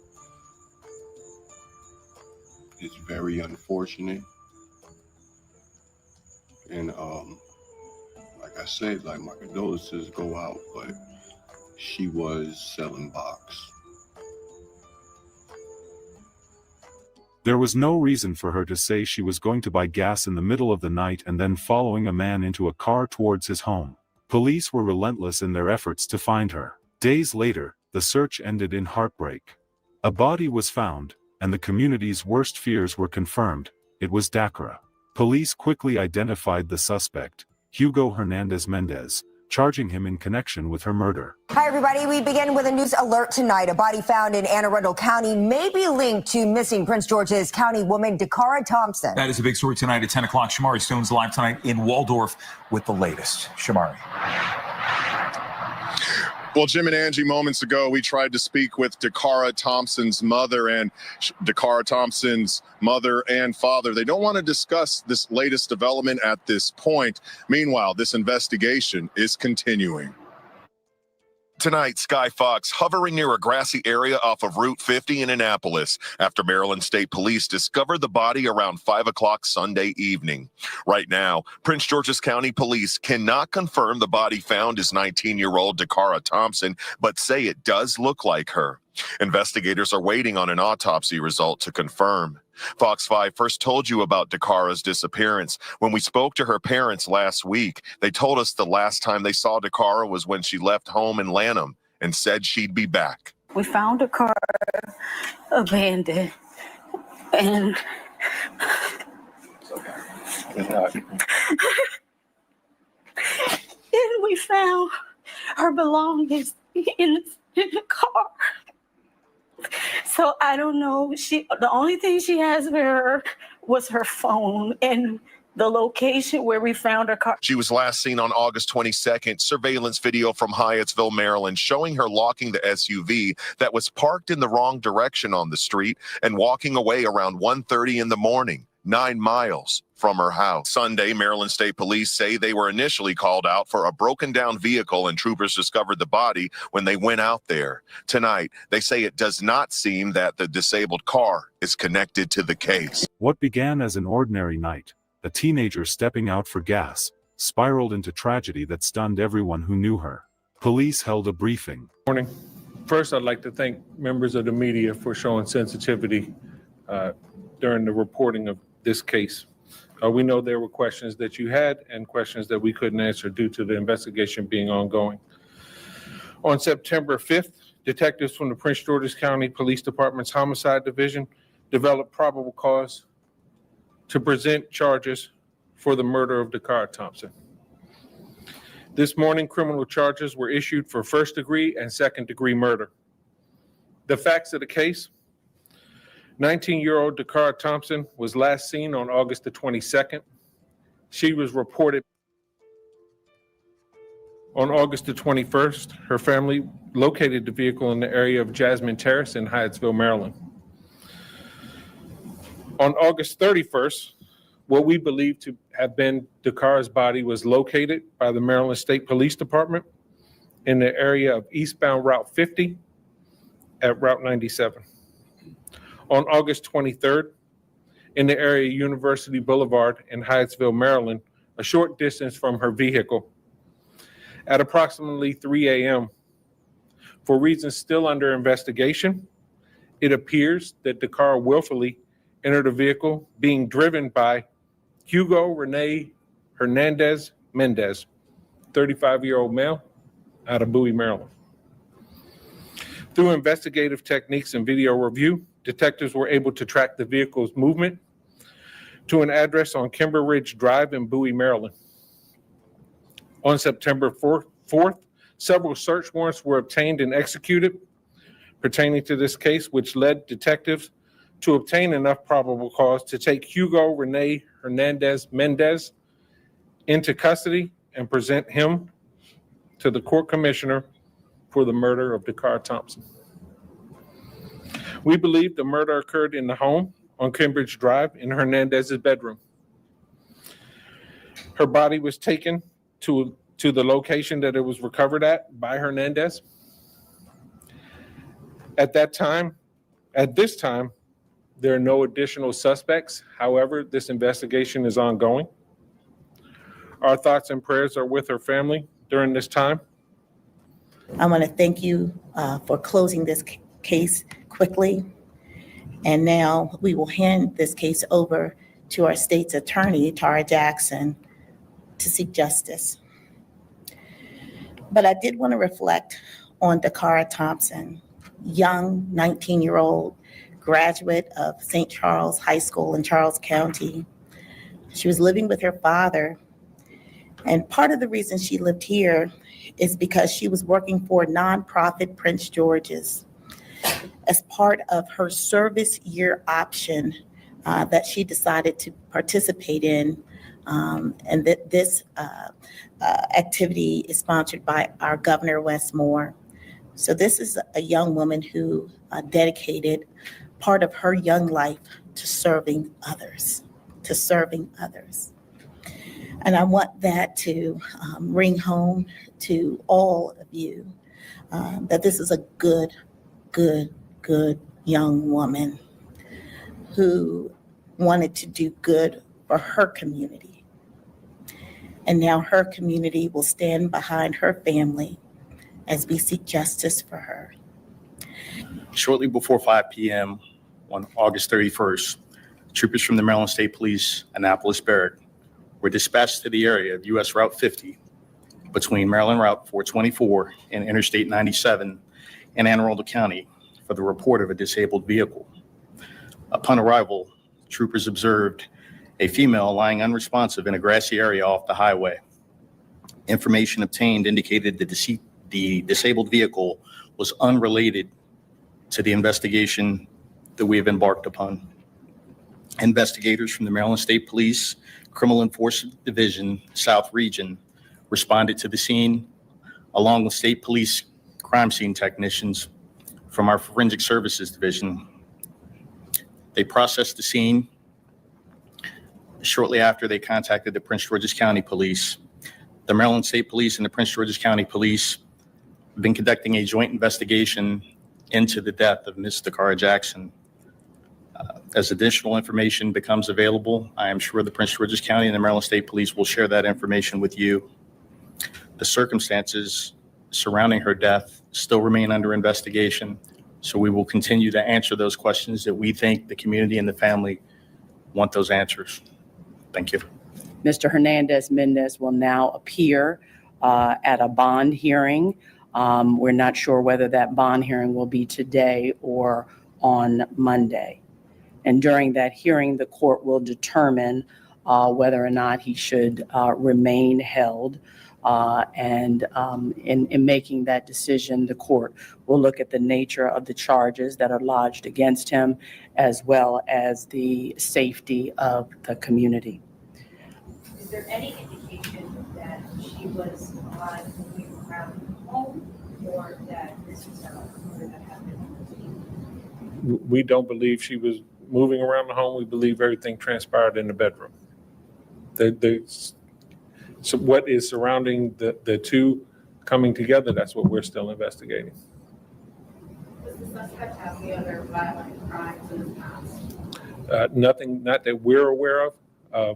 It's very unfortunate, and like I said, like, my condolences go out, but she was selling box. There was no reason for her to say she was going to buy gas in the middle of the night and then following a man into a car towards his home. Police were relentless in their efforts to find her. Days later, the search ended in heartbreak. A body was found, and the community's worst fears were confirmed. It was Dacara. Police quickly identified the suspect, Hugo Hernandez Mendez, charging him in connection with her murder. Hi, everybody. We begin with a news alert tonight. A body found in Anne Arundel County may be linked to missing Prince George's County woman Dacara Thompson. That is a big story tonight at 10 o'clock. Shamari Stone's live tonight in Waldorf with the latest. Shamari. Well, Jim and Angie, moments ago, we tried to speak with Dacara Thompson's mother and Dacara Thompson's mother and father. They don't want to discuss this latest development at this point. Meanwhile, this investigation is continuing. Tonight, Sky Fox hovering near a grassy area off of Route 50 in Annapolis after Maryland State Police discovered the body around 5 o'clock Sunday evening. Right now, Prince George's County Police cannot confirm the body found is 19-year-old Dacara Thompson, but say it does look like her. Investigators are waiting on an autopsy result to confirm. Fox 5 first told you about Dakara's disappearance. When we spoke to her parents last week, they told us the last time they saw Dacara was when she left home in Lanham and said she'd be back. We found a car abandoned, and then we found her belongings in the car. So I don't know. The only thing she has with her was her phone and the location where we found her car. She was last seen on August 22nd. Surveillance video from Hyattsville, Maryland, showing her locking the SUV that was parked in the wrong direction on the street and walking away around 1:30 in the morning, 9 miles from her house. Sunday, Maryland State Police say they were initially called out for a broken down vehicle and troopers discovered the body when they went out there. Tonight, they say it does not seem that the disabled car is connected to the case. What began as an ordinary night, a teenager stepping out for gas, spiraled into tragedy that stunned everyone who knew her. Police held a briefing. Morning. First, I'd like to thank members of the media for showing sensitivity during the reporting of this case. We know there were questions that you had and questions that we couldn't answer due to the investigation being ongoing. On September 5th, detectives from the Prince George's County Police Department's Homicide Division developed probable cause to present charges for the murder of Dacara Thompson. This morning, criminal charges were issued for first-degree and second-degree murder. The facts of the case: 19-year-old Dacara Thompson was last seen on August the 22nd. She was reported on August the 21st. Her family located the vehicle in the area of Jasmine Terrace in Hyattsville, Maryland. On August 31st, what we believe to have been Dakara's body was located by the Maryland State Police Department in the area of eastbound Route 50 at Route 97. On August 23rd, in the area of University Boulevard in Hyattsville, Maryland, a short distance from her vehicle. At approximately 3 a.m., for reasons still under investigation, it appears that Dacara willfully entered a vehicle being driven by Hugo Rene Hernandez Mendez, 35-year-old male out of Bowie, Maryland. Through investigative techniques and video review, detectives were able to track the vehicle's movement to an address on Kimber Ridge Drive in Bowie, Maryland. On September 4th, several search warrants were obtained and executed pertaining to this case, which led detectives to obtain enough probable cause to take Hugo Rene Hernandez Mendez into custody and present him to the court commissioner for the murder of Dacara Thompson. We believe the murder occurred in the home on Cambridge Drive in Hernandez's bedroom. Her body was taken to the location that it was recovered at by Hernandez. At this time, there are no additional suspects. However, this investigation is ongoing. Our thoughts and prayers are with her family during this time. I want to thank you for closing this case quickly. And now we will hand this case over to our state's attorney, Tara Jackson, to seek justice. But I did want to reflect on Dacara Thompson, young 19-year-old graduate of St. Charles High School in Charles County. She was living with her father. And part of the reason she lived here is because she was working for nonprofit Prince George's as part of her service year option that she decided to participate in. And that this activity is sponsored by our Governor Wes Moore. So this is a young woman who dedicated part of her young life to serving others, And I want that to ring home to all of you, that this is a good young woman who wanted to do good for her community. And now her community will stand behind her family as we seek justice for her. Shortly before 5 p.m. on August 31st, troopers from the Maryland State Police Annapolis Barrack were dispatched to the area of U.S. Route 50 between Maryland Route 424 and Interstate 97 in Anne Arundel County for the report of a disabled vehicle. Upon arrival, troopers observed a female lying unresponsive in a grassy area off the highway. Information obtained indicated that the disabled vehicle was unrelated to the investigation that we have embarked upon. Investigators from the Maryland State Police Criminal Enforcement Division South Region responded to the scene along with state police crime scene technicians from our Forensic Services Division. They processed the scene. Shortly after, they contacted the Prince George's County Police. The Maryland State Police and the Prince George's County Police have been conducting a joint investigation into the death of Ms. Dacara Jackson. As additional information becomes available, I am sure the Prince George's County and the Maryland State Police will share that information with you. The circumstances surrounding her death still remain under investigation, so we will continue to answer those questions that we think the community and the family want those answers. Thank you. Mr. Hernandez-Mendez will now appear at a bond hearing. We're not sure whether that bond hearing will be today or on Monday. And during that hearing, the court will determine whether or not he should remain held. And in making that decision, the court will look at the nature of the charges that are lodged against him, as well as the safety of the community. Is there any indication that she was moving around home, or that this was a murder that happened? We don't believe she was moving around the home. We believe everything transpired in the bedroom. So what is surrounding the two coming together, that's what we're still investigating. Does the suspect have any other violent crimes in the past? Nothing, not that we're aware of,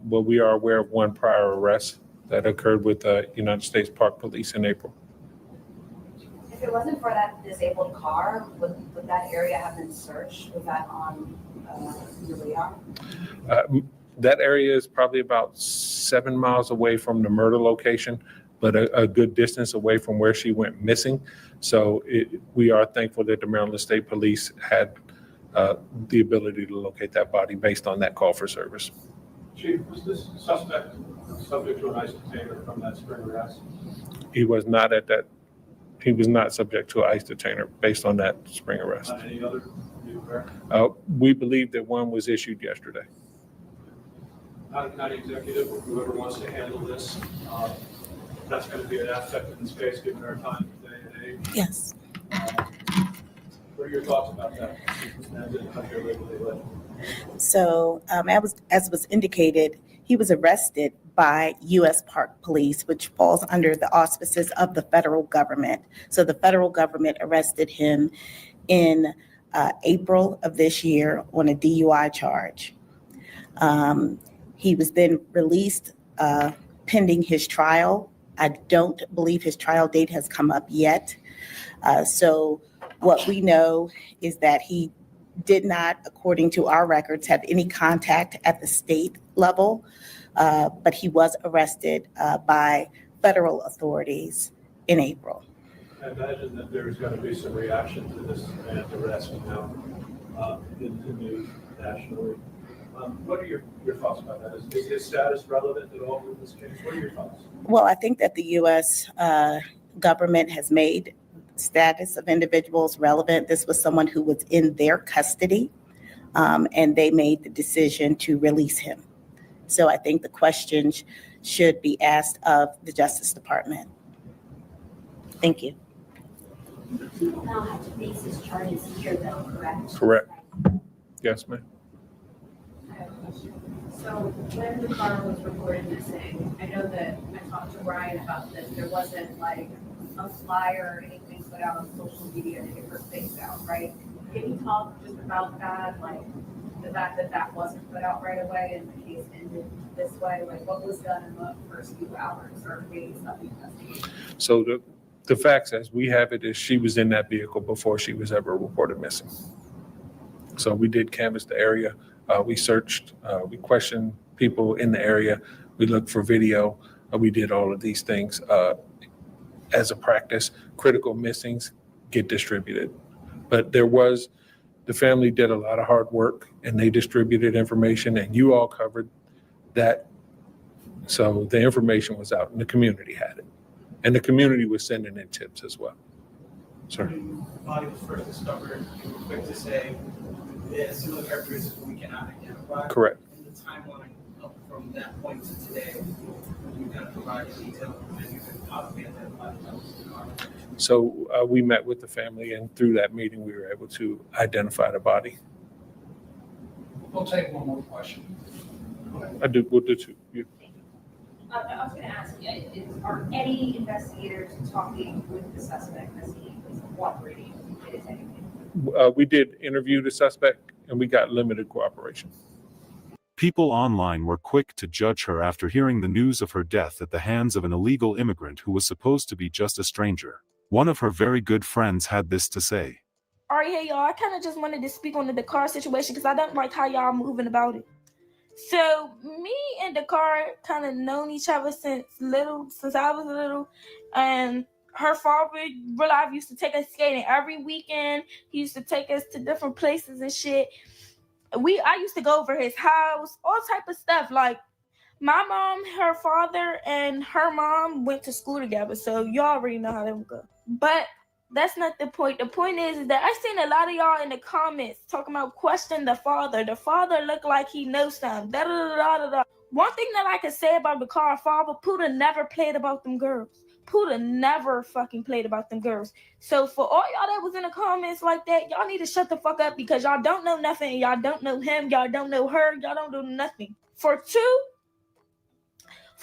but we are aware of one prior arrest that occurred with United States Park Police in April. If it wasn't for that disabled car, would that area have been searched? Was that on your radar? That area is probably about 7 miles away from the murder location, but a good distance away from where she went missing. So we are thankful that the Maryland State Police had the ability to locate that body based on that call for service. Chief, was this suspect subject to an ICE detainer from that spring arrest? He was not he was not subject to an ICE detainer based on that spring arrest. Not any other? We believe that one was issued yesterday. County executive or whoever wants to handle this, that's going to be an aspect of this case given our time today and age. Yes. What are your thoughts about that? So as was indicated, he was arrested by U.S. Park Police, which falls under the auspices of the federal government. So the federal government arrested him in April of this year on a DUI charge. He was then released pending his trial. I don't believe his trial date has come up yet. So what we know is that he did not, according to our records, have any contact at the state level, but he was arrested by federal authorities in April. I imagine that there's going to be some reaction to this man's arrest now in the news nationally. What are your thoughts about that? Is his status relevant at all in this case? What are your thoughts? Well, I think that the U.S. Government has made status of individuals relevant. This was someone who was in their custody, and they made the decision to release him. So I think the questions should be asked of the Justice Department. Thank you. People now have to face his charges here, though, correct? Correct. Yes, ma'am. I have a question. So when the car was reported missing, I know that I talked to Ryan about this. There wasn't like a flyer or anything put out on social media to get her face out, right? Can you talk just about that, like the fact that that wasn't put out right away and the case ended this way? Like what was done in the first few hours or days of the investigation? So the facts as we have it is she was in that vehicle before she was ever reported missing. So we did canvass the area. We searched, we questioned people in the area. We looked for video. We did all of these things. As a practice, critical missings get distributed. But the family did a lot of hard work and they distributed information and you all covered that. So the information was out and the community had it. And the community was sending in tips as well. Sir. When the body was first discovered, you were quick to say there's similar characteristics we cannot identify. Correct. And the timeline up from that point to today, you kind of provide detail and you can possibly identify the car. So we met with the family and through that meeting, we were able to identify the body. We'll take one more question. We'll do two. I was going to ask you, are any investigators talking with the suspect as he is cooperating? Is anything? We did interview the suspect and we got limited cooperation. People online were quick to judge her after hearing the news of her death at the hands of an illegal immigrant who was supposed to be just a stranger. One of her very good friends had this to say. All right, hey, y'all, I kind of just wanted to speak on the Dacara situation because I don't like how y'all moving about it. So me and Dacara kind of known each other since I was little, and her father, real life, used to take us skating every weekend. He used to take us to different places and shit. I used to go over his house, all type of stuff. Like my mom, her father, and her mom went to school together, so y'all already know how that would go. But that's not the point. The point is that I seen a lot of y'all in the comments talking about question the father. The father look like he knows something. Da, da, da, da, da. One thing that I can say about the car father, Puda never played about them girls. Puda never fucking played about them girls. So for all y'all that was in the comments like that, y'all need to shut the fuck up because y'all don't know nothing. Y'all don't know him. Y'all don't know her. Y'all don't know nothing. For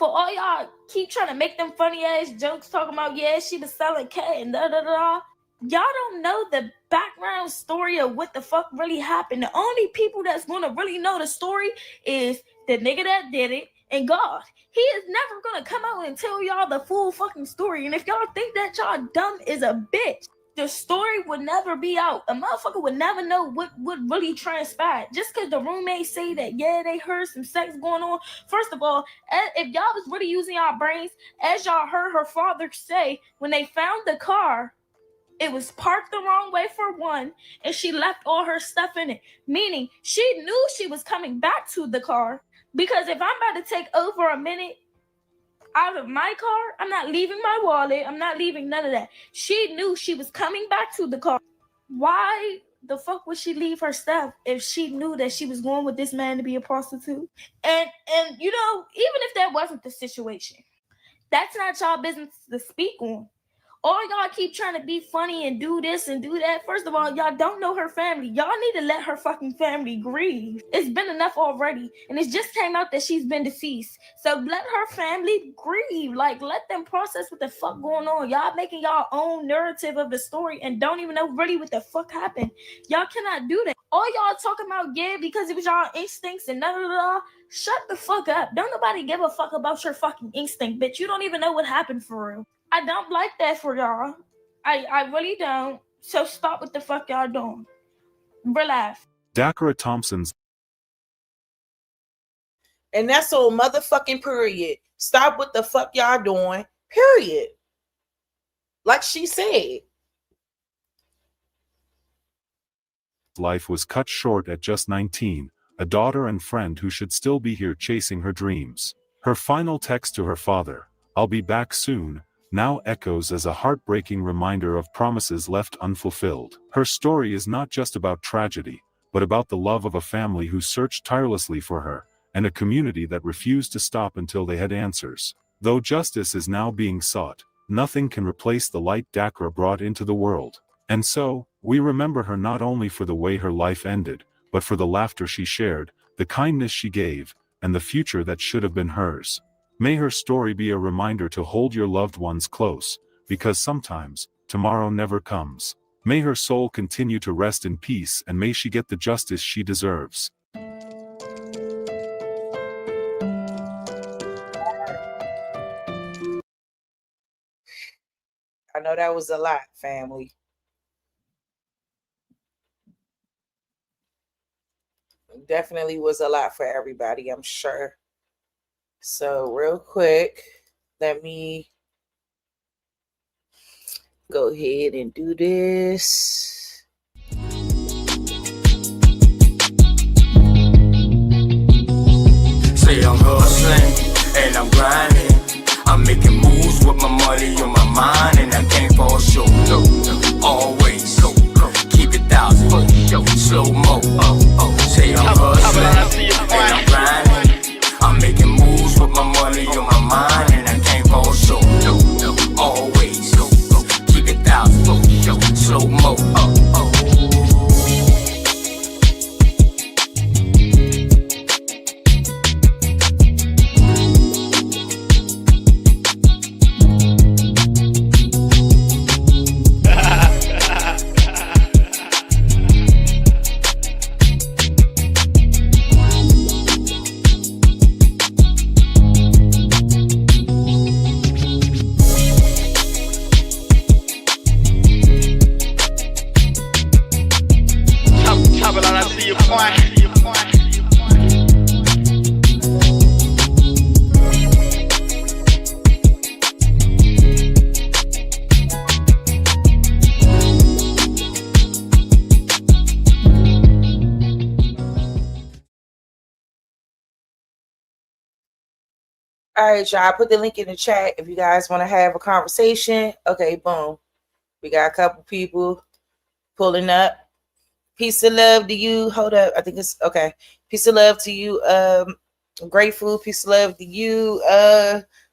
all y'all keep trying to make them funny ass jokes talking about, yeah, she was selling cat and da da da. Y'all don't know the background story of what the fuck really happened. The only people that's gonna really know the story is the nigga that did it and God. He is never gonna come out and tell y'all the full fucking story. And if y'all think that y'all dumb as a bitch, the story would never be out. A motherfucker would never know what really transpired. Just because the roommates say that, yeah, they heard some sex going on. First of all, if y'all was really using y'all brains, as y'all heard her father say, when they found the car, it was parked the wrong way for one, and she left all her stuff in it. Meaning, she knew she was coming back to the car, because if I'm about to take over a minute out of my car, I'm not leaving my wallet. I'm not leaving none of that. She knew she was coming back to the car. Why the fuck would she leave her stuff if she knew that she was going with this man to be a prostitute? And you know, even if that wasn't the situation, that's not y'all business to speak on. All y'all keep trying to be funny and do this and do that. First of all, y'all don't know her family. Y'all need to let her fucking family grieve. It's been enough already. And it just came out that she's been deceased. So let her family grieve. Like, let them process what the fuck going on. Y'all making y'all own narrative of the story and don't even know really what the fuck happened. Y'all cannot do that. All y'all talking about, yeah, because it was y'all instincts and da. Shut the fuck up. Don't nobody give a fuck about your fucking instinct, bitch. You don't even know what happened for real. I don't like that for y'all. I really don't. So stop what the fuck y'all doing. Relax. Dacara Thompson's And that's all motherfucking period. Stop what the fuck y'all doing, period. Like she said. life was cut short at just 19, a daughter and friend who should still be here chasing her dreams. Her final text to her father, "I'll be back soon," now echoes as a heartbreaking reminder of promises left unfulfilled. Her story is not just about tragedy, but about the love of a family who searched tirelessly for her, and a community that refused to stop until they had answers. Though justice is now being sought, nothing can replace the light Dacara brought into the world. And so, we remember her not only for the way her life ended, but for the laughter she shared, the kindness she gave, and the future that should have been hers. May her story be a reminder to hold your loved ones close, because sometimes, tomorrow never comes. May her soul continue to rest in peace, and may she get the justice she deserves. I know that was a lot, family. Definitely was a lot for everybody, I'm sure. So real quick, let me go ahead and do this. Say I'm hustling and I'm grinding. I'm making moves with my money on my mind, and I can't fall short. No, always keep it 1,000. Slow mo. Say I'm hustling and I'm grinding. I'm making moves with my money on my mind, and I can't fall short. Always keep it 1,000. Slow mo. All right, y'all. I put the link in the chat if you guys want to have a conversation. Okay, boom. We got a couple people pulling up. Peace of love to you. Hold up. I think it's okay. Peace of love to you. Grateful. Peace of love to you.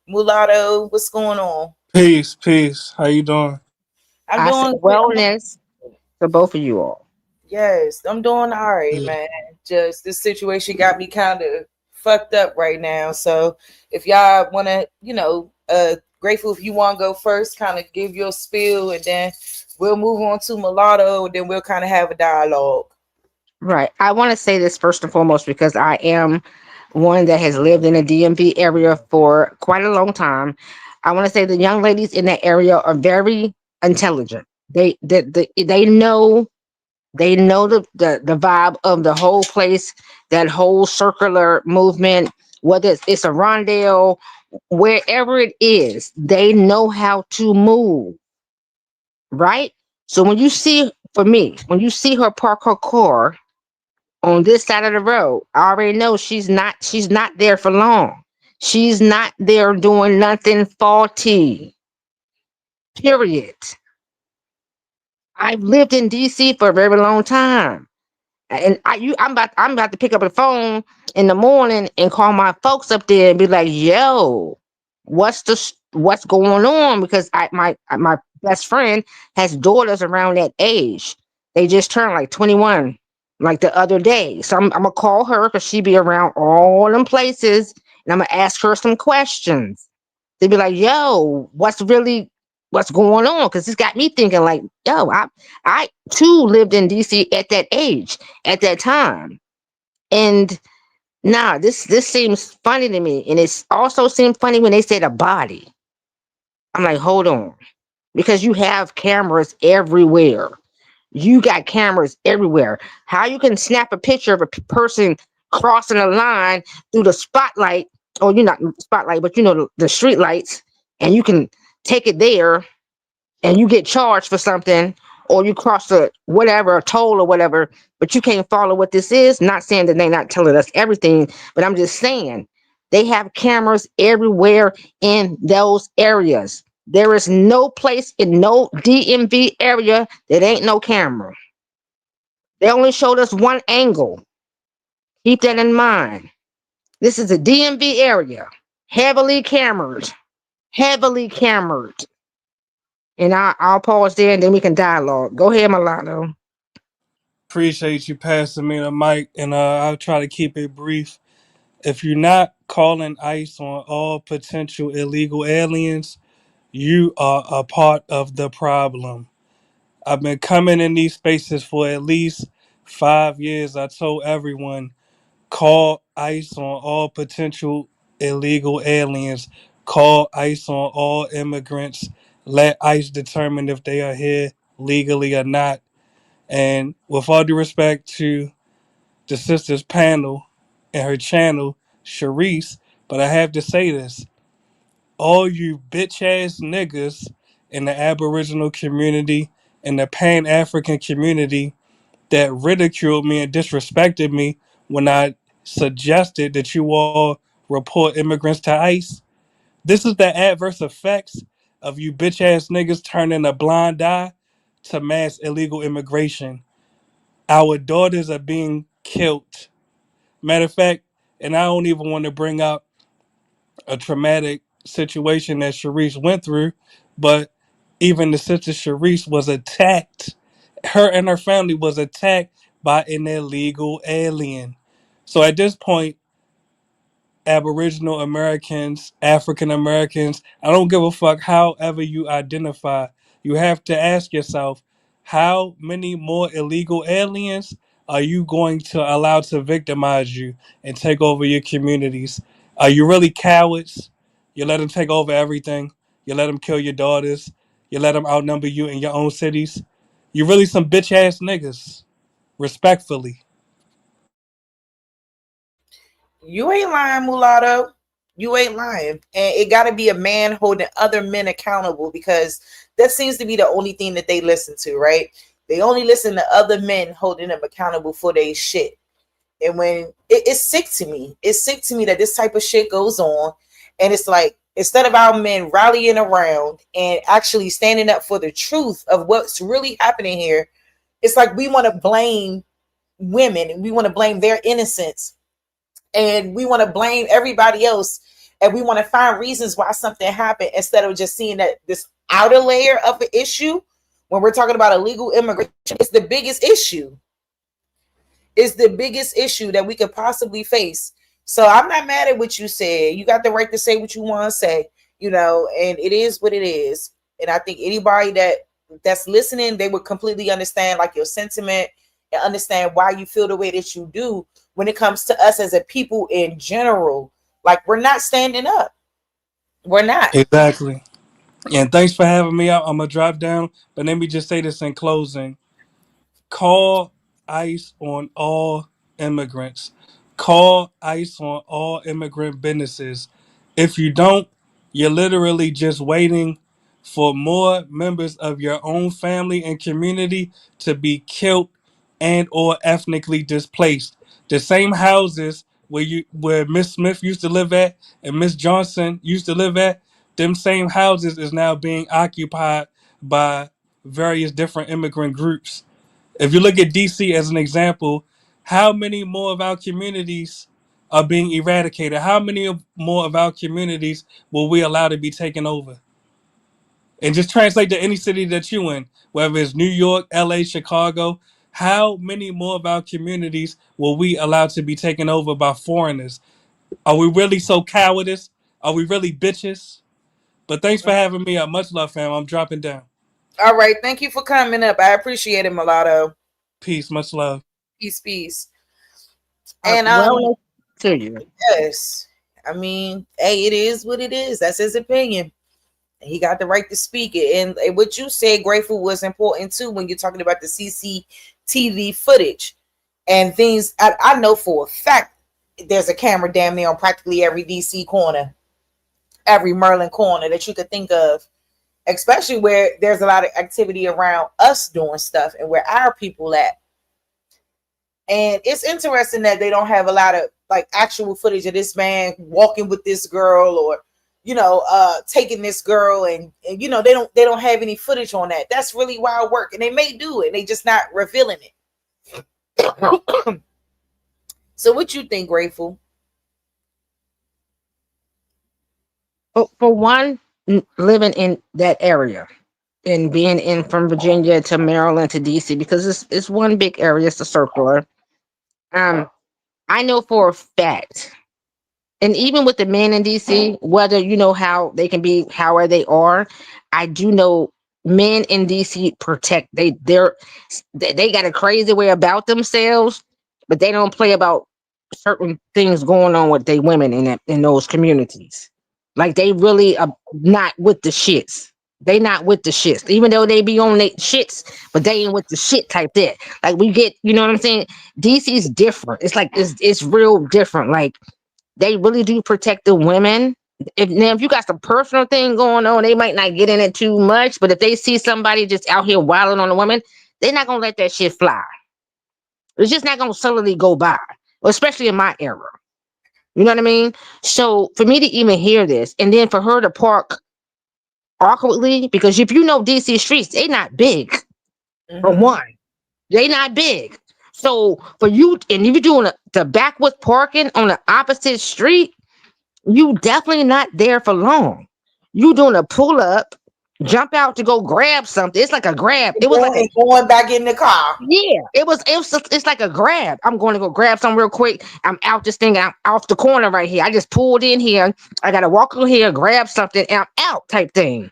Mulatto. What's going on? Peace, peace. How you doing? I'm doing wellness to both of you all. Yes, I'm doing all right, man. Just this situation got me kind of fucked up right now. So if y'all want to, Grateful, if you want to go first, kind of give your spiel, and then we'll move on to Mulatto, and then we'll kind of have a dialogue. Right. I want to say this first and foremost because I am one that has lived in the DMV area for quite a long time. I want to say the young ladies in that area are very intelligent. They know the vibe of the whole place, that whole circular movement, whether it's a rondelle, wherever it is, they know how to move, right? So when you see her park her car on this side of the road, I already know she's not there for long. She's not there doing nothing faulty. Period. I've lived in DC for a very long time. And I'm about to pick up the phone in the morning and call my folks up there and be like, "Yo, what's going on?" Because my best friend has daughters around that age. They just turned like 21, like the other day. So I'm gonna call her because she be around all them places, and I'm gonna ask her some questions. They'd be like, "Yo, what's going on?" Because it's got me thinking like, "Yo, I too lived in DC at that age, at that time." And nah, this seems funny to me. And it also seemed funny when they said a body. I'm like, hold on. Because you have cameras everywhere. You got cameras everywhere. How you can snap a picture of a person crossing a line through the spotlight, or you're not spotlight, but the street lights, and you can take it there and you get charged for something, or you cross a whatever, a toll or whatever, but you can't follow what this is. Not saying that they're not telling us everything, but I'm just saying they have cameras everywhere in those areas. There is no place in no DMV area that ain't no camera. They only showed us one angle. Keep that in mind. This is a DMV area, heavily cambered, heavily cambered. And I'll pause there and then we can dialogue. Go ahead, Milano. Appreciate you passing me the mic, and I'll try to keep it brief. If you're not calling ICE on all potential illegal aliens, you are a part of the problem. I've been coming in these spaces for at least 5 years. I told everyone, call ICE on all potential illegal aliens. Call ICE on all immigrants. Let ICE determine if they are here legally or not. And with all due respect to the sister's panel and her channel, Sharice, but I have to say this. All you bitch ass niggas in the Aboriginal community and the Pan African community that ridiculed me and disrespected me when I suggested that you all report immigrants to ICE. This is the adverse effects of you bitch ass niggas turning a blind eye to mass illegal immigration. Our daughters are being killed. Matter of fact, and I don't even want to bring up a traumatic situation that Sharice went through, but even the sister Sharice was attacked. Her and her family was attacked by an illegal alien. So at this point, Aboriginal Americans, African Americans, I don't give a fuck however you identify. You have to ask yourself, how many more illegal aliens are you going to allow to victimize you and take over your communities? Are you really cowards? You let them take over everything. You let them kill your daughters. You let them outnumber you in your own cities. You really some bitch ass niggas. Respectfully. You ain't lying, mulatto. You ain't lying. And it got to be a man holding other men accountable, because that seems to be the only thing that they listen to, right? They only listen to other men holding them accountable for their shit. And when it's sick to me, it's sick to me that this type of shit goes on. And it's like, instead of our men rallying around and actually standing up for the truth of what's really happening here, it's like we want to blame women and we want to blame their innocence. And we want to blame everybody else, and we want to find reasons why something happened instead of just seeing that this outer layer of the issue. When we're talking about illegal immigration, it's the biggest issue. It's the biggest issue that we could possibly face. So I'm not mad at what you said. You got the right to say what you want to say, and it is what it is. And I think anybody that's listening, they would completely understand like your sentiment and understand why you feel the way that you do when it comes to us as a people in general. Like, we're not standing up. We're not. Exactly. And thanks for having me out. I'm going to drop down, but let me just say this in closing. Call ICE on all immigrants. Call ICE on all immigrant businesses. If you don't, you're literally just waiting for more members of your own family and community to be killed and or ethnically displaced. The same houses where Miss Smith used to live at and Miss Johnson used to live at, them same houses is now being occupied by various different immigrant groups. If you look at DC as an example, how many more of our communities are being eradicated? How many more of our communities will we allow to be taken over? And just translate to any city that you in, whether it's New York, LA, Chicago. How many more of our communities will we allow to be taken over by foreigners? Are we really so cowardice? Are we really bitches? But thanks for having me up. Much love, fam. I'm dropping down. All right. Thank you for coming up. I appreciate it, mulatto. Peace. Much love. Peace. And Well, to you. yes. I mean, hey, it is what it is. That's his opinion. He got the right to speak it. And what you said, Grateful, was important too when you're talking about the CCTV footage and things. I know for a fact there's a camera damn near on practically every DC corner, every Maryland corner that you could think of, especially where there's a lot of activity around us doing stuff and where our people at. And it's interesting that they don't have a lot of like actual footage of this man walking with this girl or, you know, taking this girl and you know, they don't have any footage on that. That's really wild work. And they may do it. They just not revealing it. So what you think, Grateful? For one, living in that area and being in from Virginia to Maryland to DC, because it's one big area, it's a circular. I know for a fact, and even with the men in DC, whether you know how they can be, however they are, I do know men in DC protect. They got a crazy way about themselves, but they don't play about certain things going on with their women in those communities. Like they really are not with the shits. They not with the shits, even though they be on their shits, but they ain't with the shit type that. Like we get, you know what I'm saying? DC's different. It's like it's real different. Like they really do protect the women. If you got some personal thing going on, they might not get in it too much. But if they see somebody just out here wilding on a woman, they're not gonna let that shit fly. It's just not gonna solely go by, especially in my era. You know what I mean? So for me to even hear this, and then for her to park awkwardly, because if you know DC streets, they not big. For one, they not big. So for you, and if you're doing the backward parking on the opposite street, you definitely not there for long. You doing a pull up, jump out to go grab something. It's like a grab. It was like going back in the car. Yeah, it's like a grab. I'm going to go grab something real quick. I'm out this thing. I'm off the corner right here. I just pulled in here. I gotta walk over here, grab something, and I'm out type thing.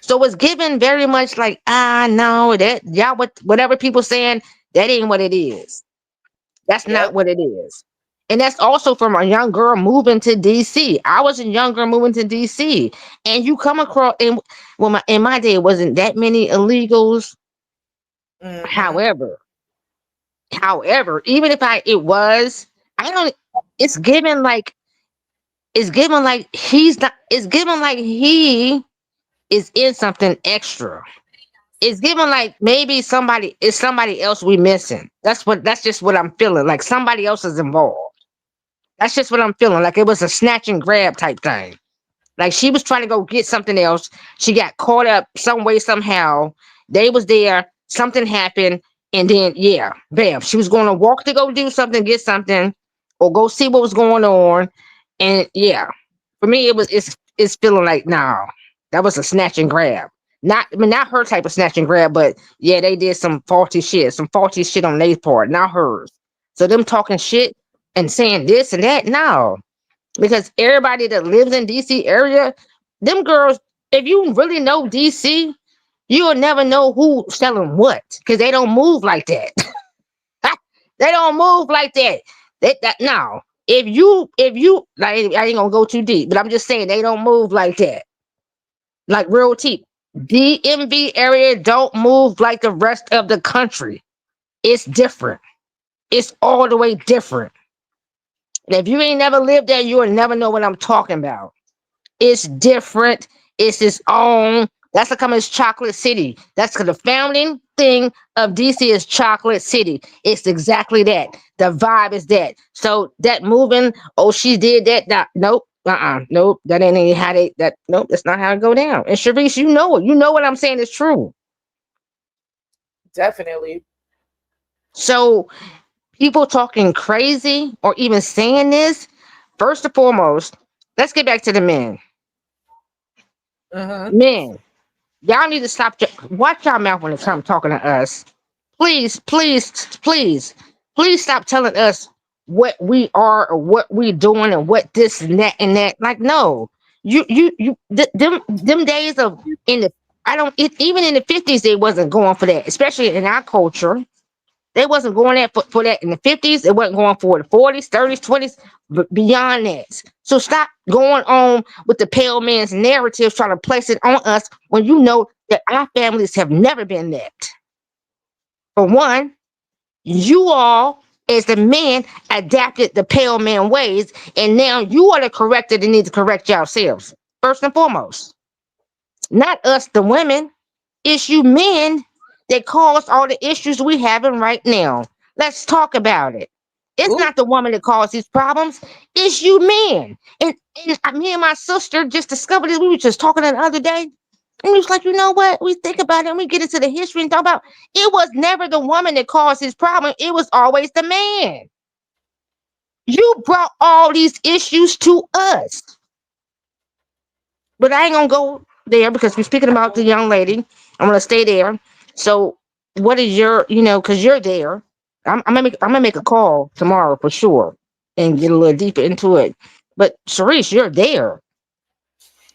So it's given very much like, no, that y'all whatever people saying, that ain't what it is. That's not what it is. And that's also from a young girl moving to DC. I was a young girl moving to DC. And you come across in my day, it wasn't that many illegals. However, even if it was, it's given like he's not, it's given like he is in something extra. It's given like maybe somebody else we missing. That's just what I'm feeling. Like somebody else is involved. That's just what I'm feeling. Like it was a snatch and grab type thing. Like she was trying to go get something else. She got caught up some way, somehow. They was there, something happened, and then bam. She was going to walk to go do something, get something, or go see what was going on. And for me, it's feeling like that was a snatch and grab. Not her type of snatch and grab, but they did some faulty shit on their part, not hers. So them talking shit and saying this and that, no. Because everybody that lives in DC area, them girls, if you really know DC, you'll never know who's selling what, because they don't move like that. They don't move like that. No. If you like, I ain't gonna go too deep, but I'm just saying they don't move like that. Like real deep. DMV area don't move like the rest of the country. It's different. It's all the way different. And if you ain't never lived there, you'll never know what I'm talking about. It's different. It's its own. That's like it's Chocolate City. That's the founding thing of DC is Chocolate City. It's exactly that. The vibe is that. So that moving, she did that. Nope. Nope. That ain't how nope, that's not how it go down. And Sharice, you know it. You know what I'm saying is true. Definitely. So people talking crazy or even saying this, first and foremost, let's get back to the men. Men, y'all need to stop. Watch your mouth when it comes talking to us. Please, please, please, please stop telling us what we are or what we doing and what this and that and that. Like, no, them days of even in the 50s, they wasn't going for that, especially in our culture. They wasn't going there for that in the 50s. It wasn't going for the 40s, 30s, 20s, but beyond that. So stop going on with the pale man's narrative, trying to place it on us when you know that our families have never been that. For one, you all, as the men, adapted the pale man ways, and now you are the corrector that need to correct yourselves. First and foremost. Not us, the women. It's you men that caused all the issues we having right now. Let's talk about it. It's not the woman that caused these problems. It's you men. And me and my sister just discovered this. We were just talking the other day. And we was like, you know what? We think about it and we get into the history and talk about it was never the woman that caused his problem. It was always the man. You brought all these issues to us. But I ain't gonna go there because we're speaking about the young lady. I'm gonna stay there. So, what is your, because you're there. I'm gonna make a call tomorrow for sure and get a little deeper into it. But Sharice, you're there,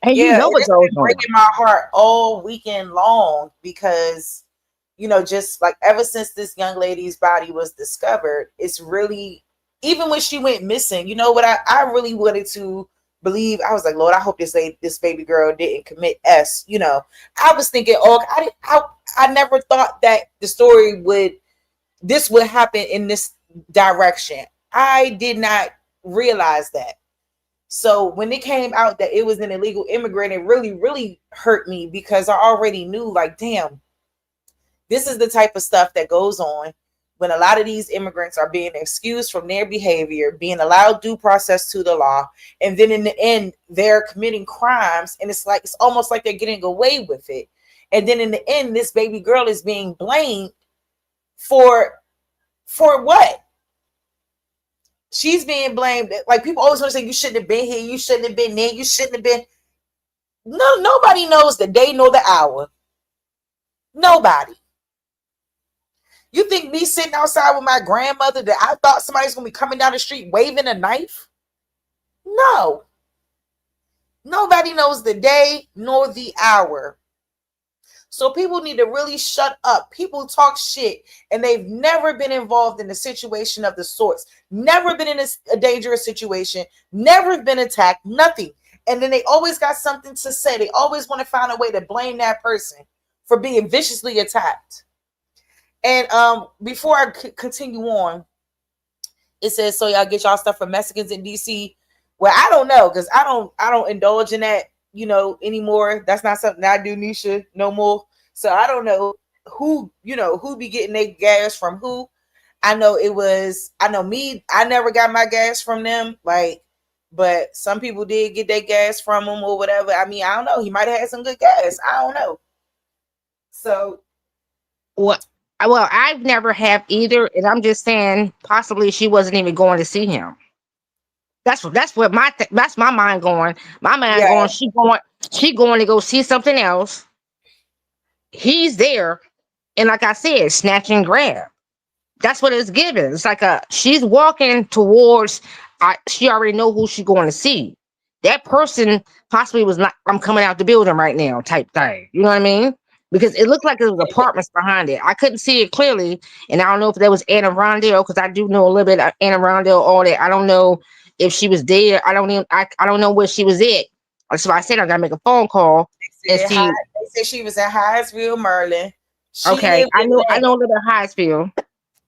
and you Yeah, know and what it's goes been on. breaking my heart all weekend long because, just like ever since this young lady's body was discovered, it's really, even when she went missing, you know what, I really wanted to believe. I was like, Lord, I hope this baby girl didn't commit S. I was thinking, I never thought that this would happen in this direction. I did not realize that. So when it came out that it was an illegal immigrant, it really, really hurt me because I already knew, like, damn, this is the type of stuff that goes on when a lot of these immigrants are being excused from their behavior, being allowed due process to the law, and then in the end, they're committing crimes, and it's almost like they're getting away with it. And then in the end, this baby girl is being blamed for what? She's being blamed. Like, people always want to say, you shouldn't have been here, you shouldn't have been there, you shouldn't have been. No, nobody knows the day nor the hour. Nobody. You think me sitting outside with my grandmother that I thought somebody's gonna be coming down the street waving a knife? No. Nobody knows the day nor the hour. So people need to really shut up. People talk shit and they've never been involved in a situation of the sorts, never been in a dangerous situation, never been attacked, nothing. And then they always got something to say. They always want to find a way to blame that person for being viciously attacked. And before I continue on, it says, so y'all get y'all stuff from Mexicans in DC. Well, I don't know, because I don't indulge in that, anymore. That's not something I do, Nisha, no more. So I don't know who be getting their gas from who. I know me, I never got my gas from them, but some people did get their gas from them or whatever. I mean, I don't know. He might have had some good gas. I don't know. So What? Well, I've never have either, and I'm just saying possibly she wasn't even going to see him. That's what that's my mind going. My mind going. She going to go see something else. He's there, and like I said, snatch and grab. That's what it's given. It's like she's walking towards. She already know who she's going to see. That person possibly was not. I'm coming out the building right now, type thing. You know what I mean? Because it looked like there was apartments behind it. I couldn't see it clearly, and I don't know if that was Anna Rondell, because I do know a little bit of Anna Rondell, all that. I don't know if she was there. I don't know where she was at. So I said I gotta make a phone call and see. They said she was in Hyattsville, Maryland. Okay, I know a little bit of Hyattsville.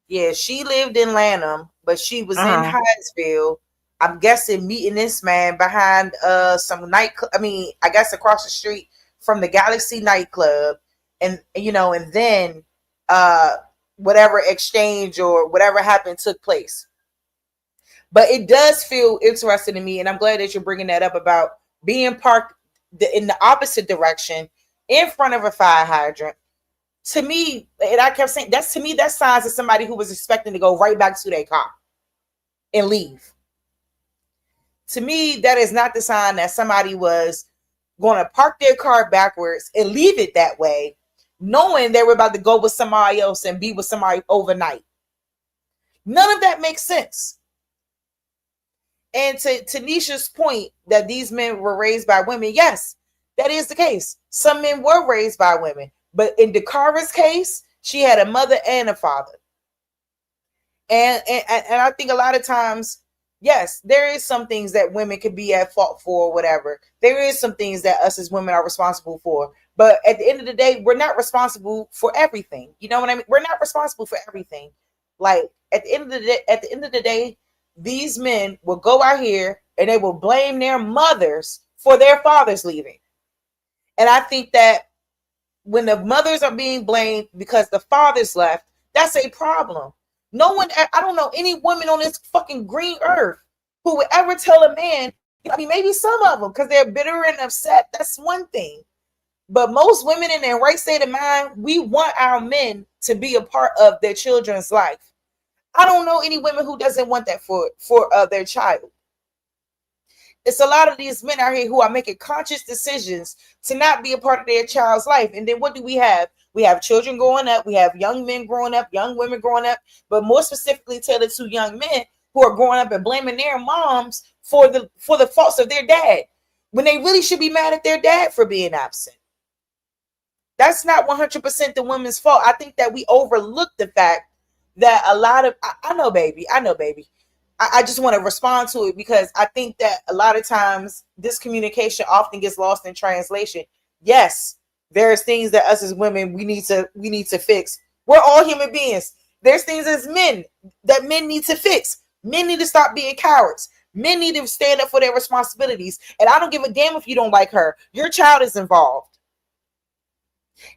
Yeah, she lived in Lanham, but she was in Hyattsville. I'm guessing meeting this man behind some nightclub. I mean, I guess across the street from the Galaxy nightclub, and and then whatever exchange or whatever happened took place. But it does feel interesting to me, and I'm glad that you're bringing that up about being parked in the opposite direction in front of a fire hydrant. To me, and I kept saying, that's signs of somebody who was expecting to go right back to their car and leave. To me, that is not the sign that somebody was going to park their car backwards and leave it that way, knowing they were about to go with somebody else and be with somebody overnight. None of that makes sense. And to Nisha's point that these men were raised by women, yes, that is the case. Some men were raised by women. But in Dacara's case, she had a mother and a father. And I think a lot of times, yes, there is some things that women could be at fault for or whatever. There is some things that us as women are responsible for. But at the end of the day, we're not responsible for everything. You know what I mean? We're not responsible for everything. Like at the end of the day, these men will go out here and they will blame their mothers for their fathers leaving. And I think that when the mothers are being blamed because the fathers left, that's a problem. No one, I don't know any woman on this fucking green earth who would ever tell a man, I mean, maybe some of them because they're bitter and upset. That's one thing. But most women in their right state of mind, we want our men to be a part of their children's life. I don't know any women who doesn't want that for their child. It's a lot of these men out here who are making conscious decisions to not be a part of their child's life. And then what do we have? We have children growing up. We have young men growing up, young women growing up, but more specifically tailored to young men who are growing up and blaming their moms for the faults of their dad, when they really should be mad at their dad for being absent. That's not 100% the woman's fault. I think that we overlook the fact that a lot of, I know, baby. I just want to respond to it because I think that a lot of times this communication often gets lost in translation. Yes, there's things that us as women we need to fix. We're all human beings. There's things as men that men need to fix. Men need to stop being cowards. Men need to stand up for their responsibilities. And I don't give a damn if you don't like her. Your child is involved.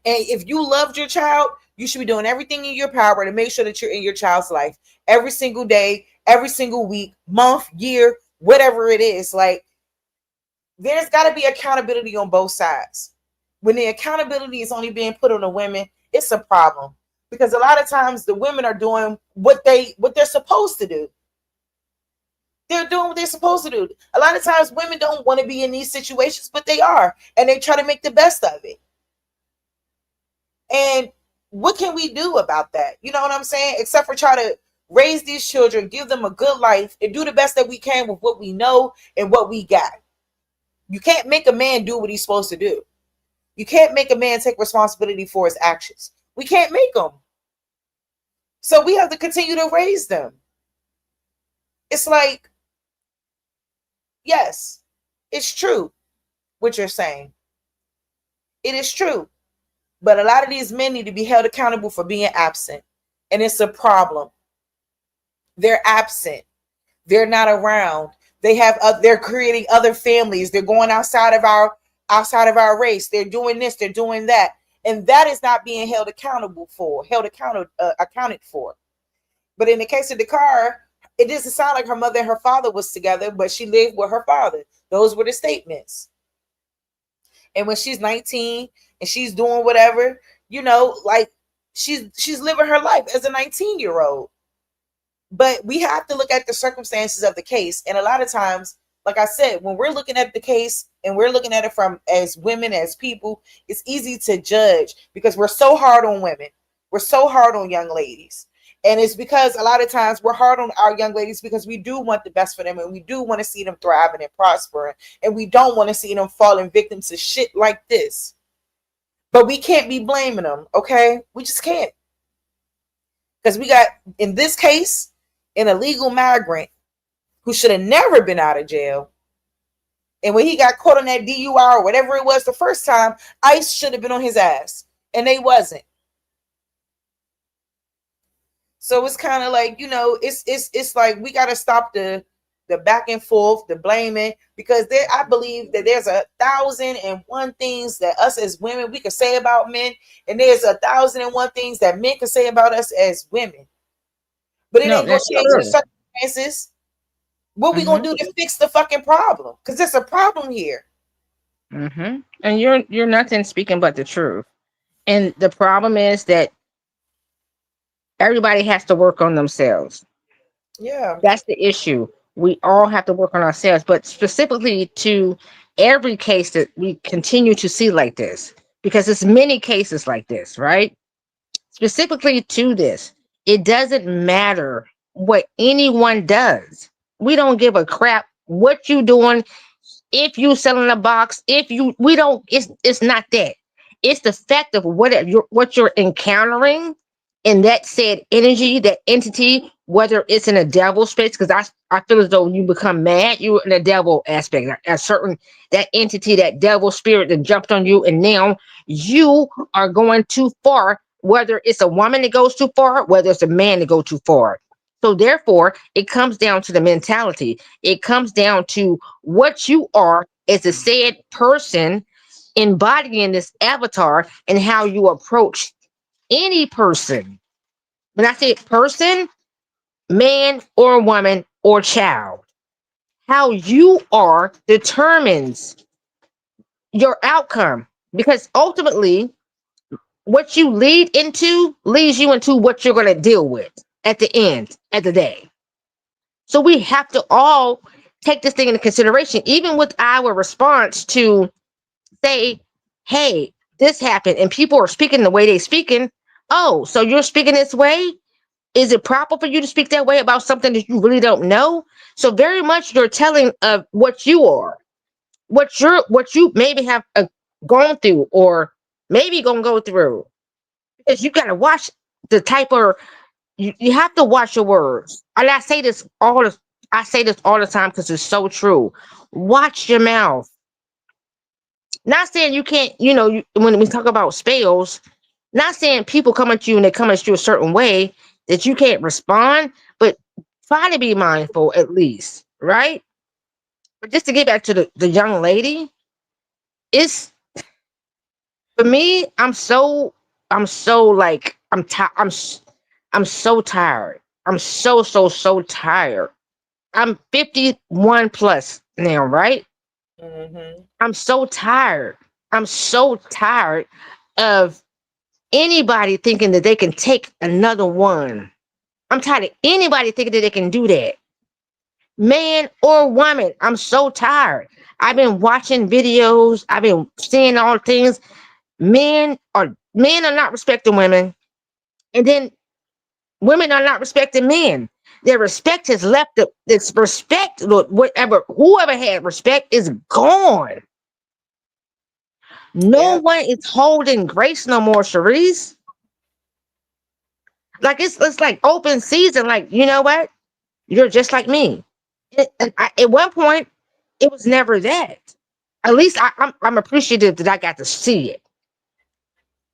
And if you loved your child, you should be doing everything in your power to make sure that you're in your child's life every single day, every single week, month, year, whatever it is. Like, there's got to be accountability on both sides. When the accountability is only being put on the women, it's a problem. Because a lot of times the women are doing what they're supposed to do. They're doing what they're supposed to do. A lot of times women don't want to be in these situations, but they are. And they try to make the best of it. And what can we do about that? You know what I'm saying? Except for try to raise these children, give them a good life, and do the best that we can with what we know and what we got. You can't make a man do what he's supposed to do. You can't make a man take responsibility for his actions. We can't make them. So we have to continue to raise them. It's like, yes, it's true what you're saying. It is true. But a lot of these men need to be held accountable for being absent. And it's a problem. They're absent. They're not around. They're creating other families. They're going outside of our race. They're doing this, they're doing that. And that is not being held accounted for. But in the case of Dacara, it doesn't sound like her mother and her father was together, but she lived with her father. Those were the statements. And when she's 19 and she's doing whatever, you know, like she's living her life as a 19-year-old. But we have to look at the circumstances of the case. And a lot of times, like I said, when we're looking at the case and we're looking at it from as women, as people, it's easy to judge because we're so hard on women. We're so hard on young ladies. And it's because a lot of times we're hard on our young ladies because we do want the best for them and we do want to see them thriving and prospering. And we don't want to see them falling victim to shit like this. But we can't be blaming them, okay? We just can't. Because we got, in this case, an illegal migrant who should have never been out of jail. And when he got caught on that DUI or whatever it was the first time, ICE should have been on his ass. And they wasn't. So it's kind of like, you know, it's like we got to stop the back and forth, the blaming, because I believe that there's 1,001 things that us as women we can say about men, and there's 1,001 things that men can say about us as women. But it ain't gonna change the circumstances. What we gonna do to fix the fucking problem? Because there's a problem here. And you're nothing speaking but the truth. And the problem is that everybody has to work on themselves. Yeah. That's the issue. We all have to work on ourselves, but specifically to every case that we continue to see like this, because there's many cases like this, right? Specifically to this, it doesn't matter what anyone does. We don't give a crap what you doing. If you selling a box, it's not that. It's the fact of what you're encountering in that said energy, that entity, whether it's in a devil space, because I feel as though when you become mad, you're in a devil aspect, a certain that entity, that devil spirit that jumped on you, and now you are going too far, whether it's a woman that goes too far, whether it's a man that goes too far. So therefore, it comes down to the mentality. It comes down to what you are as a said person embodying this avatar and how you approach any person. When I say person, man or woman or child, how you are determines your outcome. Because ultimately, what you lead into leads you into what you're going to deal with at the end of the day. So we have to all take this thing into consideration, even with our response to say, hey, this happened, and people are speaking the way they're speaking. Oh, so you're speaking this way? Is it proper for you to speak that way about something that you really don't know? So very much you're telling of what you are, what you maybe have gone through, or maybe gonna go through. Because you gotta watch the type of you have to watch your words. And I say this all the time because it's so true. Watch your mouth. Not saying you can't, when we talk about spells, not saying people come at you and they come at you a certain way that you can't respond, but try to be mindful at least, right? But just to get back to the young lady, it's for me, I'm so like, I'm so tired. I'm so tired. I'm 51 plus now, right? Mm-hmm. I'm so tired. I'm so tired of anybody thinking that they can take another one. I'm tired of anybody thinking that they can do that. Man or woman, I'm so tired. I've been watching videos, I've been seeing all things. Men are not respecting women, and then women are not respecting men. Their respect has left this respect, whatever, whoever had respect is gone. No Yep. one is holding grace no more, Sharice. Like it's like open season. Like, you know what? You're just like me. At one point, it was never that. At least I'm appreciative that I got to see it.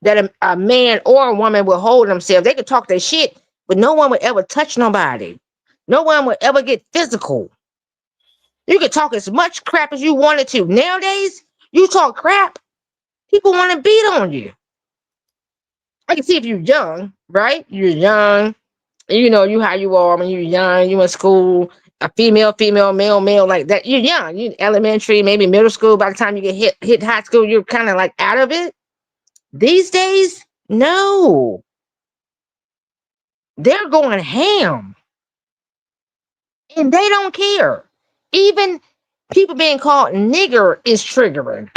That a man or a woman will hold themselves. They could talk their shit, but no one would ever touch nobody. No one would ever get physical. You could talk as much crap as you wanted to. Nowadays, you talk crap, people want to beat on you. I can see if you're young, right? You're young. You how you are when you're young. You in school, a female, male, like that. You're young. You elementary, maybe middle school. By the time you get hit high school, you're kind of like out of it. These days, no, they're going ham, and they don't care. Even people being called nigger is triggering.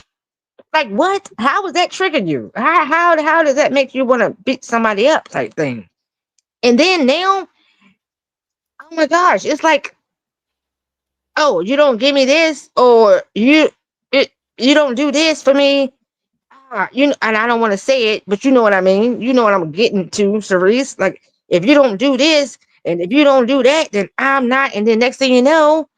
Like what? How was that triggering you? How does that make you want to beat somebody up type thing? And then now, oh my gosh, it's like, oh, you don't give me this, or you don't do this for me. And I don't want to say it, but you know what I mean. You know what I'm getting to, Cerise. Like, if you don't do this and if you don't do that, then I'm not. And then next thing you know,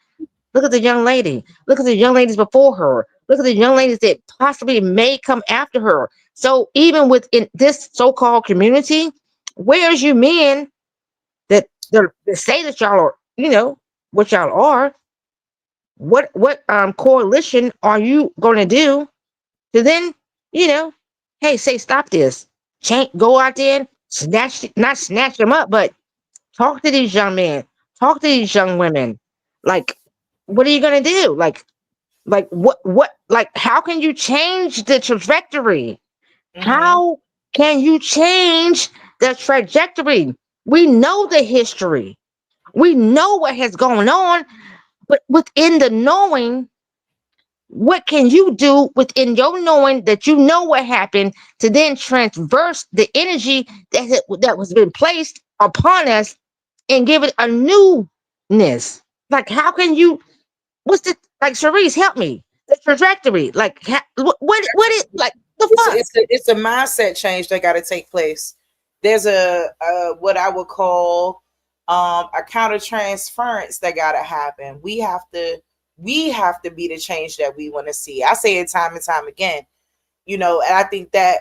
look at the young lady. Look at the young ladies before her. Look at the young ladies that possibly may come after her. So even within this so-called community, where's you men that say that y'all are, what y'all are? What coalition are you going to do to then, you know, hey, say stop this. Go out there and not snatch them up, but talk to these young men, talk to these young women. Like, what are you gonna do? Like like how can you change the trajectory? Mm-hmm. How can you change the trajectory? We know the history. We know what has gone on, but within the knowing, what can you do within your knowing that you know what happened to then transverse the energy that was been placed upon us and give it a newness? Like, how can you? What's the like, Cherise? Help me. The trajectory. Like, what is like the fuck? It's a mindset change that got to take place. there's a what I would call a counter transference that gotta happen. We have to be the change that we want to see. I say it time and time again, and I think that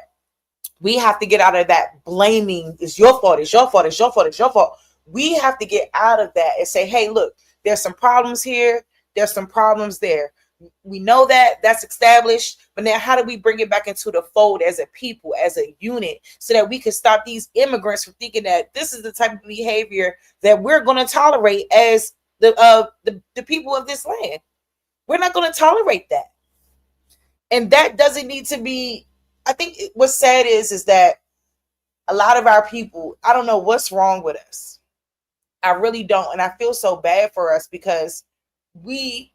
we have to get out of that blaming. It's your fault. It's your fault. It's your fault. It's your fault. We have to get out of that and say, hey, look, there's some problems here. There's some problems there. We know that's established, but now how do we bring it back into the fold as a people, as a unit, so that we can stop these immigrants from thinking that this is the type of behavior that we're going to tolerate as the people of this land. We're not going to tolerate that. And that doesn't need to be, I think what's sad is that a lot of our people, I don't know what's wrong with us. I really don't. And I feel so bad for us because we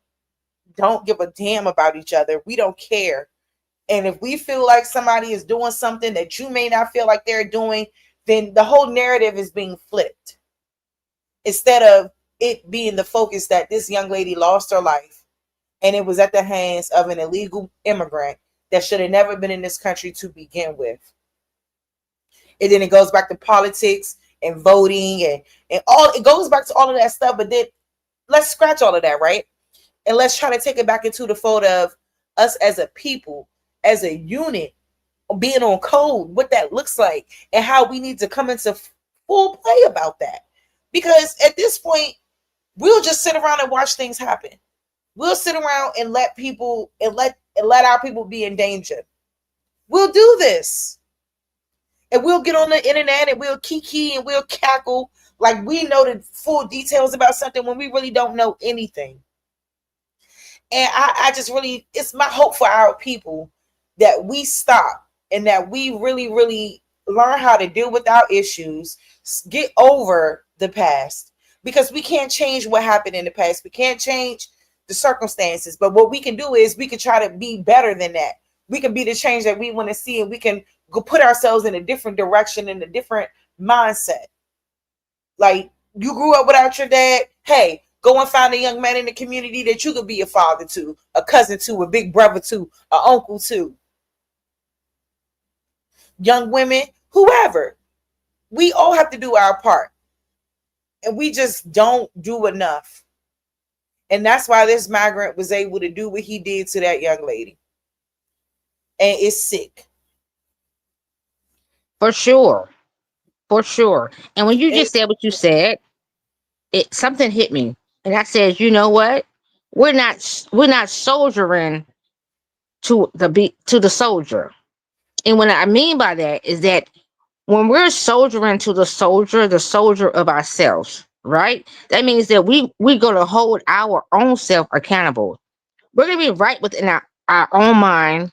don't give a damn about each other. We don't care. And if we feel like somebody is doing something that you may not feel like they're doing, then the whole narrative is being flipped. Instead of it being the focus that this young lady lost her life and it was at the hands of an illegal immigrant that should have never been in this country to begin with. And then it goes back to politics and voting and all, it goes back to all of that stuff. But then let's scratch all of that, right? And let's try to take it back into the fold of us as a people, as a unit, being on code, what that looks like, and how we need to come into full play about that. Because at this point, we'll just sit around and watch things happen. We'll sit around and let people and let our people be in danger. We'll do this. And we'll get on the internet and we'll kiki and we'll cackle like we know the full details about something when we really don't know anything. And I just really, it's my hope for our people that we stop and that we really, really learn how to deal with our issues, get over the past, because we can't change what happened in the past. We can't change the circumstances, but what we can do is we can try to be better than that. We can be the change that we want to see, and we can go put ourselves in a different direction, in a different mindset. Like, you grew up without your dad. Hey, go and find a young man in the community that you could be a father to, a cousin to, a big brother to, an uncle to. Young women, whoever. We all have to do our part. And we just don't do enough. And that's why this migrant was able to do what he did to that young lady. And it's sick. For sure. For sure. And when you just said what you said, something hit me. And I said, you know what? We're not soldiering to the soldier. And what I mean by that is that when we're soldiering to the soldier of ourselves, right? That means that we're going to hold our own self accountable. We're going to be right within our own mind.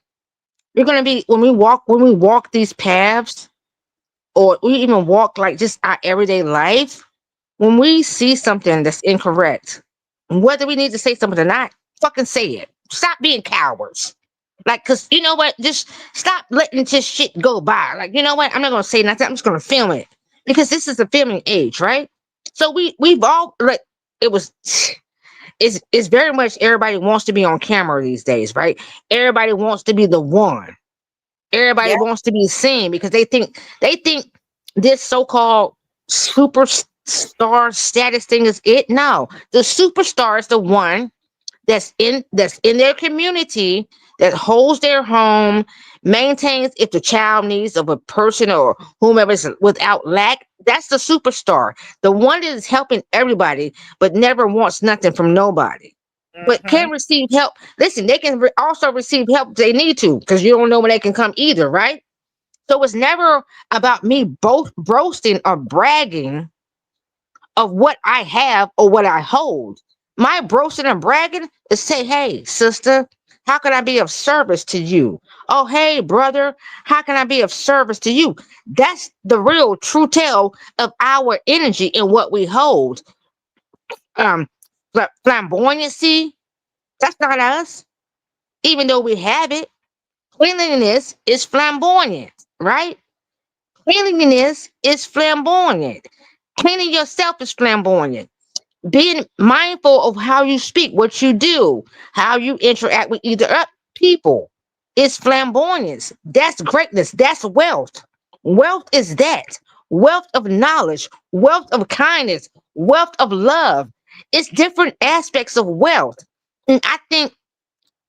We're going to be, when we walk these paths, or we even walk like just our everyday life, when we see something that's incorrect, whether we need to say something or not, fucking say it. Stop being cowards. Like, cause you know what? Just stop letting just shit go by. Like, you know what? I'm not gonna say nothing. I'm just gonna film it because this is a filming age, right? So we've all like it's very much everybody wants to be on camera these days, right? Everybody wants to be the one. Everybody wants to be seen because they think this so-called superstar status thing is it. No, the superstar is the one that's in their community, that holds their home, maintains if the child needs of a person or whomever is without lack. That's the superstar, the one that is helping everybody but never wants nothing from nobody, but can receive help. Listen, they can also receive help if they need to, because you don't know when they can come either, right? So it's never about me both boasting or bragging of what I have or what I hold. My boasting and bragging is say, hey, sister, how can I be of service to you? Oh, hey, brother, how can I be of service to you? That's the real true tale of our energy and what we hold. Flamboyancy, that's not us, even though we have it. Cleanliness is flamboyant, right? Cleanliness is flamboyant. Cleaning yourself is flamboyant. Being mindful of how you speak, what you do, how you interact with people is flamboyance. That's greatness. That's wealth. Wealth is that. wealth of knowledge, wealth of kindness, wealth of love. It's different aspects of wealth. And I think,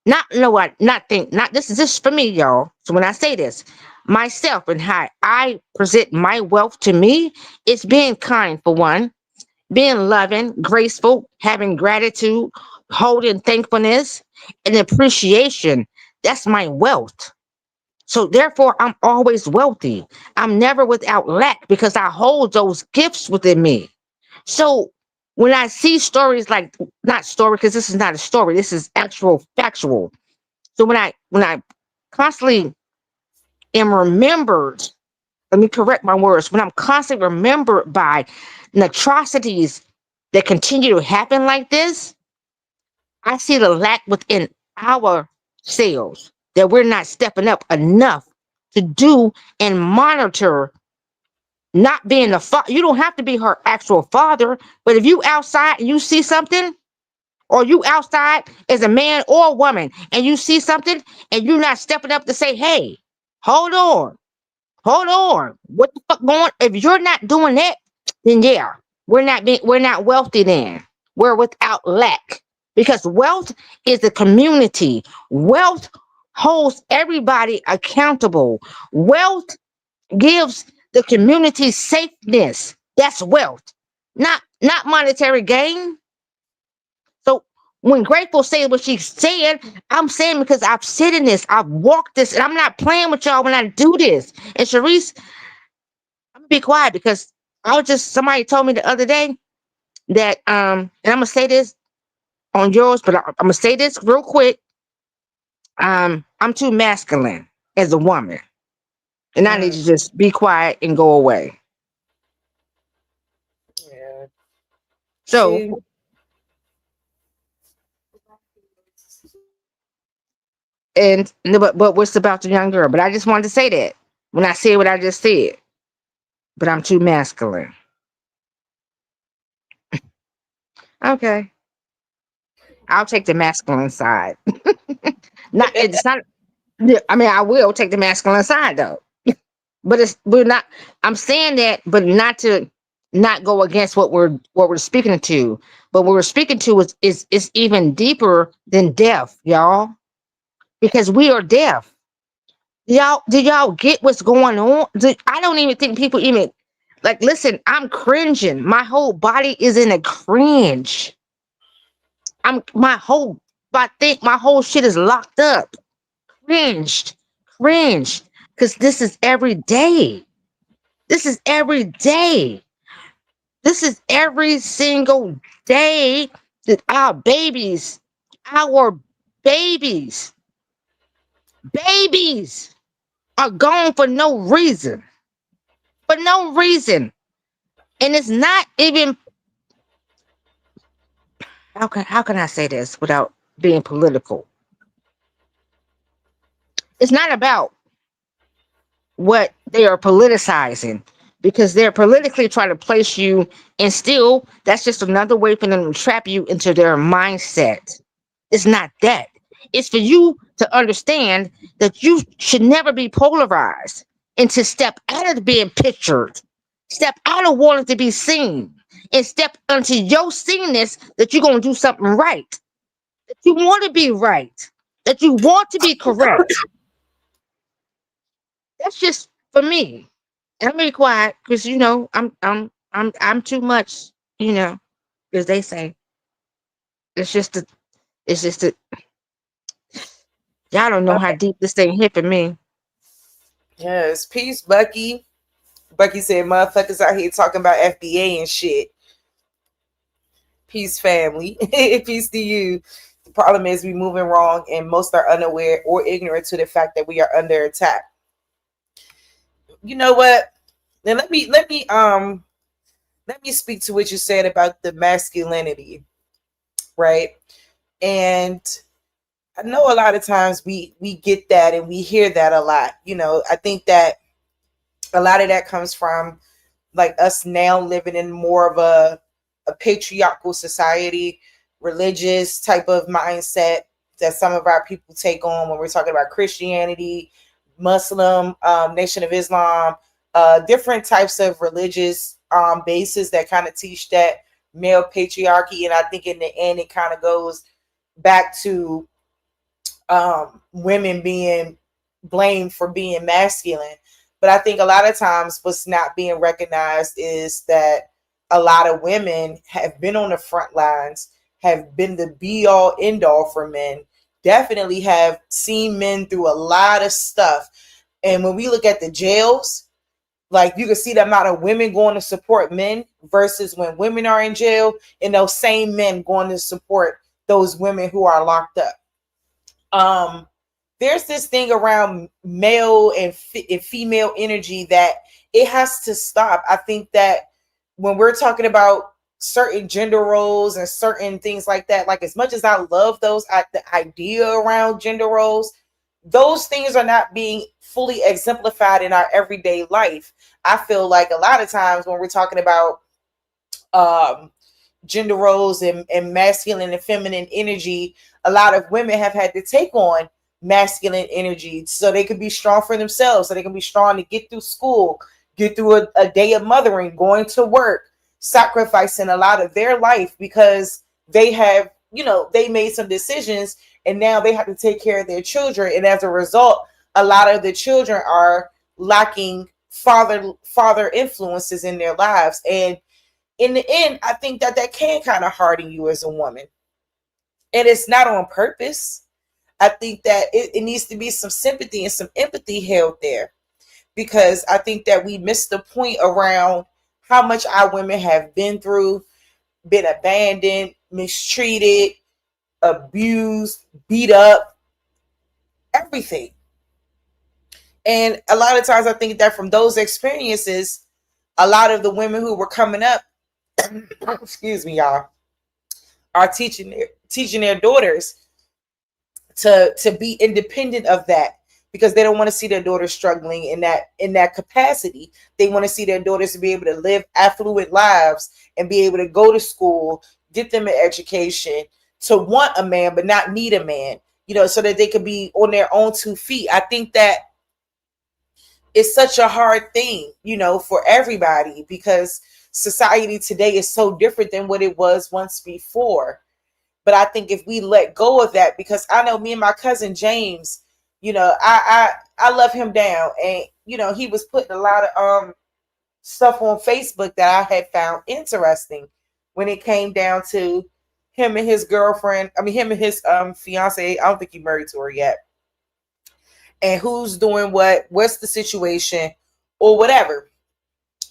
not, no, what, not think, not, this is just for me, y'all. So when I say this, myself and how I present my wealth to me, it's being kind, for one, being loving, graceful, having gratitude, holding thankfulness, and appreciation. That's my wealth. So therefore, I'm always wealthy. I'm never without lack because I hold those gifts within me. So when I see stories like, not story, because this is not a story, this is actual factual. So when I constantly am remembered, let me correct my words, when I'm constantly remembered by the atrocities that continue to happen like this, I see the lack within ourselves, that we're not stepping up enough to do and monitor not being the father. You don't have to be her actual father, but if you outside and you see something, or you outside as a man or a woman and you see something and you're not stepping up to say, hey, hold on, hold on, what the fuck going? If you're not doing that, then yeah, we're not wealthy then. We're without lack. Because wealth is a community. Wealth holds everybody accountable. Wealth gives the community safeness. That's wealth. Not monetary gain. So when Grateful said what she said, I'm saying because I've sit in this, I've walked this, and I'm not playing with y'all when I do this. And Sharice, I'm gonna be quiet because somebody told me the other day that and I'm gonna say this on yours, but I'm gonna say this real quick. I'm too masculine as a woman, and I need to just be quiet and go away. Yeah. So, See, and no, but what's about the young girl? But I just wanted to say that when I said what I just said. But I'm too masculine. Okay, I'll take the masculine side. Not it's not. Yeah, I mean, I will take the masculine side though. But we're not. I'm saying that, but not to not go against what we're speaking to. But what we're speaking to is even deeper than deaf, y'all, because we are deaf. Did y'all get what's going on? I don't even think people even like. Listen, I'm cringing. My whole body is in a cringe. I'm my whole. I think my whole shit is locked up. Cringed, cringed, because this is every day. This is every day. This is every single day that our babies, babies are gone for no reason. For no reason. And it's not even, how can I say this without being political? It's not about what they are politicizing, because they're politically trying to place you, and still that's just another way for them to trap you into their mindset. It's not that. It's for you to understand that you should never be polarized, and to step out of being pictured, step out of wanting to be seen, and step into your seenness, that you're going to do something right, that you want to be right, that you want to be correct. That's just for me. And I'm gonna be quiet because I'm too much, as they say. It's just the y'all don't know how deep this thing hit for me. yes, peace, Bucky. Bucky said, "Motherfuckers out here talking about FBA and shit." Peace, family. Peace to you. The problem is we moving wrong, and most are unaware or ignorant to the fact that we are under attack. You know what? Now let me speak to what you said about the masculinity, right? And I know a lot of times we get that and we hear that a lot. I think that a lot of that comes from like us now living in more of a patriarchal society, religious type of mindset that some of our people take on when we're talking about Christianity, Muslim, Nation of Islam, different types of religious bases that kind of teach that male patriarchy. And I think in the end, it kind of goes back to women being blamed for being masculine. But I think a lot of times what's not being recognized is that a lot of women have been on the front lines, have been the be all end all for men, definitely have seen men through a lot of stuff. And when we look at the jails, like you can see the amount of women going to support men versus when women are in jail, and those same men going to support those women who are locked up. There's this thing around male and female energy that it has to stop. I think that when we're talking about certain gender roles and certain things like that, like as much as I love those, the idea around gender roles, those things are not being fully exemplified in our everyday life. I feel like a lot of times when we're talking about gender roles and masculine and feminine energy, a lot of women have had to take on masculine energy so they can be strong for themselves, so they can be strong to get through school, get through a day of mothering, going to work, sacrificing a lot of their life because they have, they made some decisions and now they have to take care of their children. And as a result, a lot of the children are lacking father influences in their lives. And in the end, I think that can kind of harden you as a woman. And it's not on purpose. I think that it needs to be some sympathy and some empathy held there, because I think that we missed the point around how much our women have been through, been abandoned, mistreated, abused, beat up, everything. And a lot of times I think that from those experiences, a lot of the women who were coming up, excuse me, y'all, are teaching their daughters to be independent of that, because they don't want to see their daughters struggling in that capacity. They want to see their daughters to be able to live affluent lives and be able to go to school, get them an education, to want a man but not need a man, so that they can be on their own 2 feet. I think that it's such a hard thing, for everybody, because society today is so different than what it was once before. But I think if we let go of that, because I know me and my cousin James, I love him down, and he was putting a lot of stuff on Facebook that I had found interesting when it came down to him and his girlfriend. I mean, him and his fiance. I don't think he's married to her yet. And who's doing what's the situation or whatever.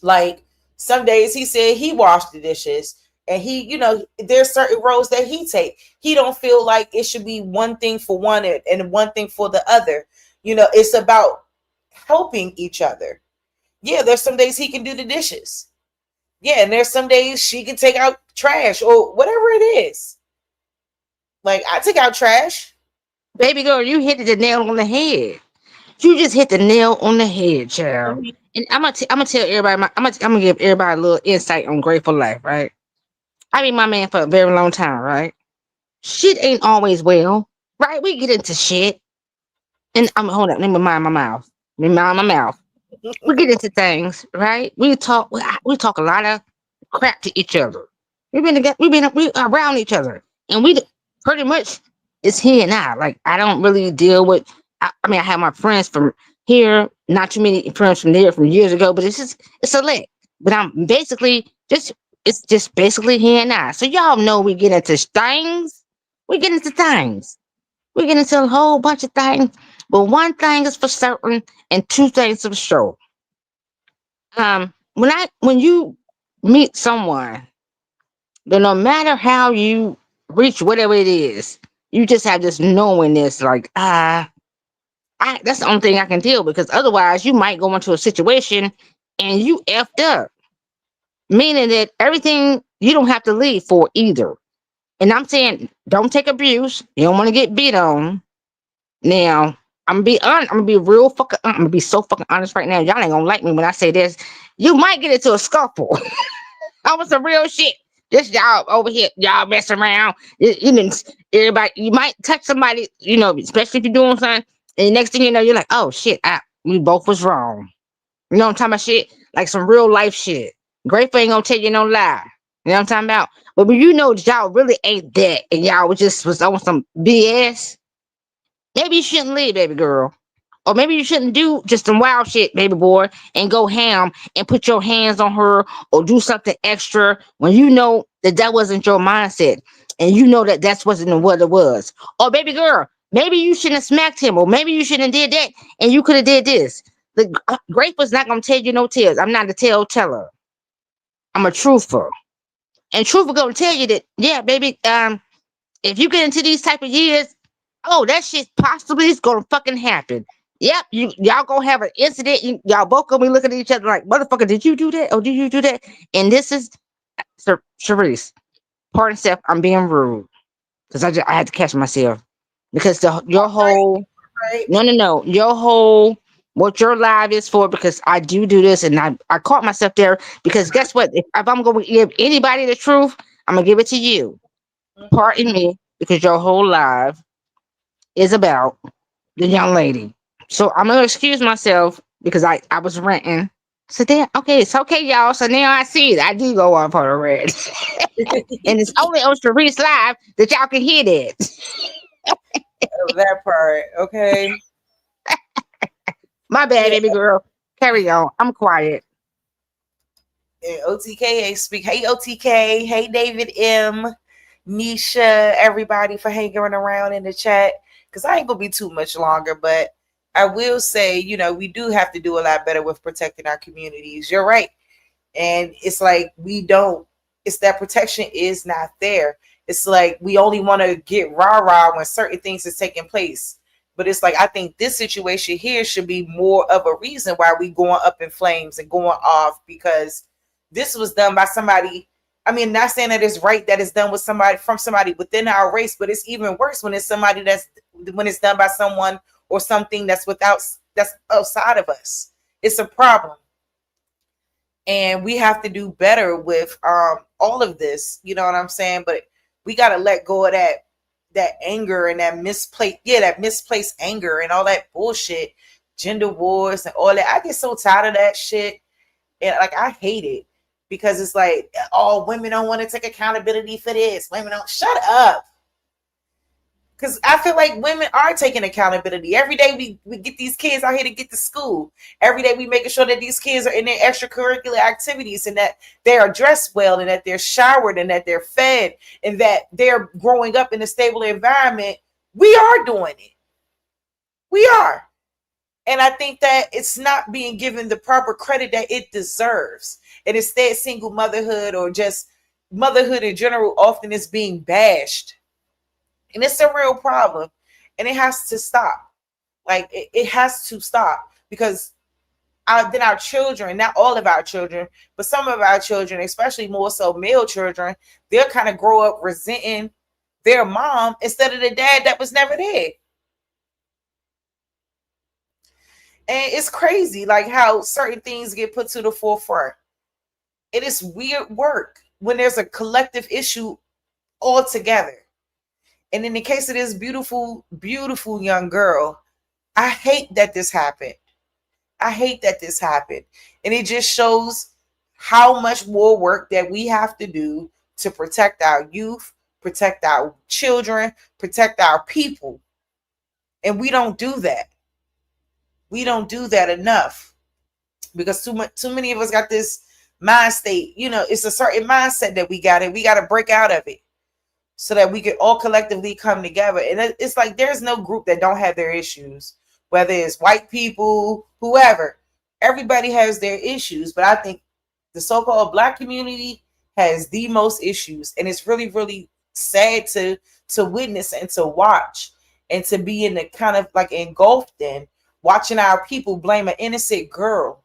Like some days he said he washed the dishes. And he, there's certain roles that he take. He don't feel like it should be one thing for one and one thing for the other. It's about helping each other. Yeah, there's some days he can do the dishes. Yeah, and there's some days she can take out trash or whatever it is. Like, I take out trash. Baby girl, you hit the nail on the head. You just hit the nail on the head, child. Mm-hmm. And I'm gonna tell everybody, I'm gonna give everybody a little insight on Grateful Life, right? I been my man for a very long time, right? Shit ain't always well, right? We get into shit. And hold up, let me mind my mouth. Let me mind my mouth. We get into things, right? We talk a lot of crap to each other. We around each other. And we pretty much it's he and I. Like, I don't really deal with I have my friends from here, not too many friends from there from years ago, but it's select. But I'm basically it's just basically he and I. So y'all know we get into things. We get into things. We get into a whole bunch of things. But one thing is for certain and 2 things for sure. When you meet someone, then no matter how you reach whatever it is, you just have this knowingness like, that's the only thing I can deal with, because otherwise you might go into a situation and you effed up. Meaning that everything you don't have to leave for either. And I'm saying, don't take abuse. You don't want to get beat on. Now, I'm gonna be honest. I'm gonna be real fucking. I'm gonna be so fucking honest right now. Y'all ain't gonna like me when I say this. You might get into a scuffle. I was some real shit. This y'all over here, y'all mess around. Everybody, you might touch somebody, especially if you're doing something. And the next thing you know, you're like, oh shit, we both was wrong. You know what I'm talking about? Shit, like some real life shit. Grateful ain't gonna tell you no lie. You know what I'm talking about? But when you know that y'all really ain't that, and y'all was on some BS, maybe you shouldn't live, baby girl. Or maybe you shouldn't do just some wild shit, baby boy, and go ham and put your hands on her or do something extra when you know that that wasn't your mindset and you know that that's wasn't what it was. Or baby girl, maybe you shouldn't have smacked him, or maybe you shouldn't have did that and you could have did this. The grape was not gonna tell you no tales. I'm not a tale teller. I'm a truther, and truther gonna tell you that yeah, baby. If you get into these type of years, oh, that shit possibly is gonna fucking happen. Yep, y'all gonna have an incident. Y'all both gonna be looking at each other like, motherfucker, did you do that? Or did you do that? And this is, Sir Sharice, pardon self, I'm being rude because I had to catch myself because your whole Right. no, your whole what your live is for, because I do this and I caught myself there because guess what? If I'm gonna give anybody the truth, I'm gonna give it to you. Pardon me, because your whole live is about the young lady. So I'm gonna excuse myself because I was ranting. So then, okay, it's okay, y'all. So now I see it. I do go off on a rant, and it's only on Sharice Live that y'all can hear that. That part, okay. My bad, Yeah. baby girl. Carry on. I'm quiet. And OTK speak. Hey OTK. Hey David M. Nisha. Everybody for hanging around in the chat. Because I ain't gonna be too much longer, but I will say, you know, we do have to do a lot better with protecting our communities. You're right. And it's like it's that protection is not there. It's like we only want to get rah-rah when certain things is taking place. But it's like I think this situation here should be more of a reason why we going up in flames and going off, because this was done by somebody. I mean, not saying that it's right that it's done with somebody from somebody within our race, but it's even worse when it's somebody when it's done by someone or something that's outside of us. It's a problem. And we have to do better with all of this, you know what I'm saying? But we got to let go of that anger and that misplaced anger and all that bullshit, gender wars and all that. I get so tired of that shit, and like I hate it because it's like, oh, women don't want to take accountability for this. Women don't. Shut up. Because I feel like women are taking accountability. Every day we get these kids out here to get to school. Every day we making sure that these kids are in their extracurricular activities and that they are dressed well and that they're showered and that they're fed and that they're growing up in a stable environment. We are doing it. We are. And I think that it's not being given the proper credit that it deserves. And instead, single motherhood or just motherhood in general often is being bashed. And it's a real problem. And it has to stop. Like, it has to stop. Because then our children, not all of our children, but some of our children, especially more so male children, they'll kind of grow up resenting their mom instead of the dad that was never there. And it's crazy, like how certain things get put to the forefront. It is weird work when there's a collective issue altogether. And in the case of this beautiful, beautiful young girl, I hate that this happened. I hate that this happened. And it just shows how much more work that we have to do to protect our youth, protect our children, protect our people. And we don't do that. We don't do that enough because too many of us got this mind state. You know, it's a certain mindset that we got, and we got to break out of it so that we can all collectively come together. And it's like there's no group that don't have their issues, whether it's white people, whoever. Everybody has their issues, but I think the so-called Black community has the most issues, and it's really, really sad to witness and to watch and to be in the kind of like engulfed in watching our people blame an innocent girl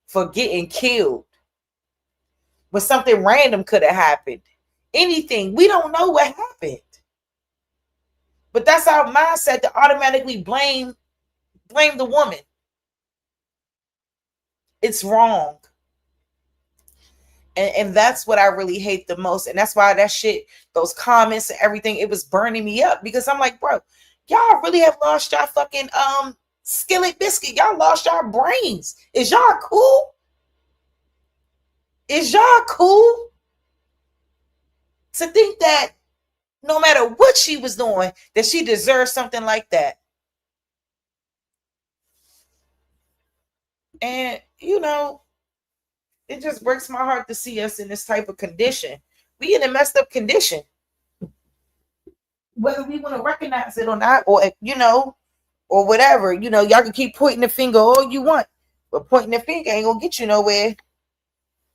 for getting killed when something random could have happened. Anything. We don't know what happened. But that's our mindset to automatically blame the woman. It's wrong. And that's what I really hate the most. And that's why that shit, those comments and everything, it was burning me up because I'm like, bro, y'all really have lost y'all fucking Skillet biscuit, y'all lost your brains. Is y'all cool? Is y'all cool? To think that no matter what she was doing, that she deserves something like that. And, you know, it just breaks my heart to see us in this type of condition. We in a messed up condition. Whether we want to recognize it or not, or, you know, or whatever, you know, y'all can keep pointing the finger all you want, but pointing the finger ain't gonna get you nowhere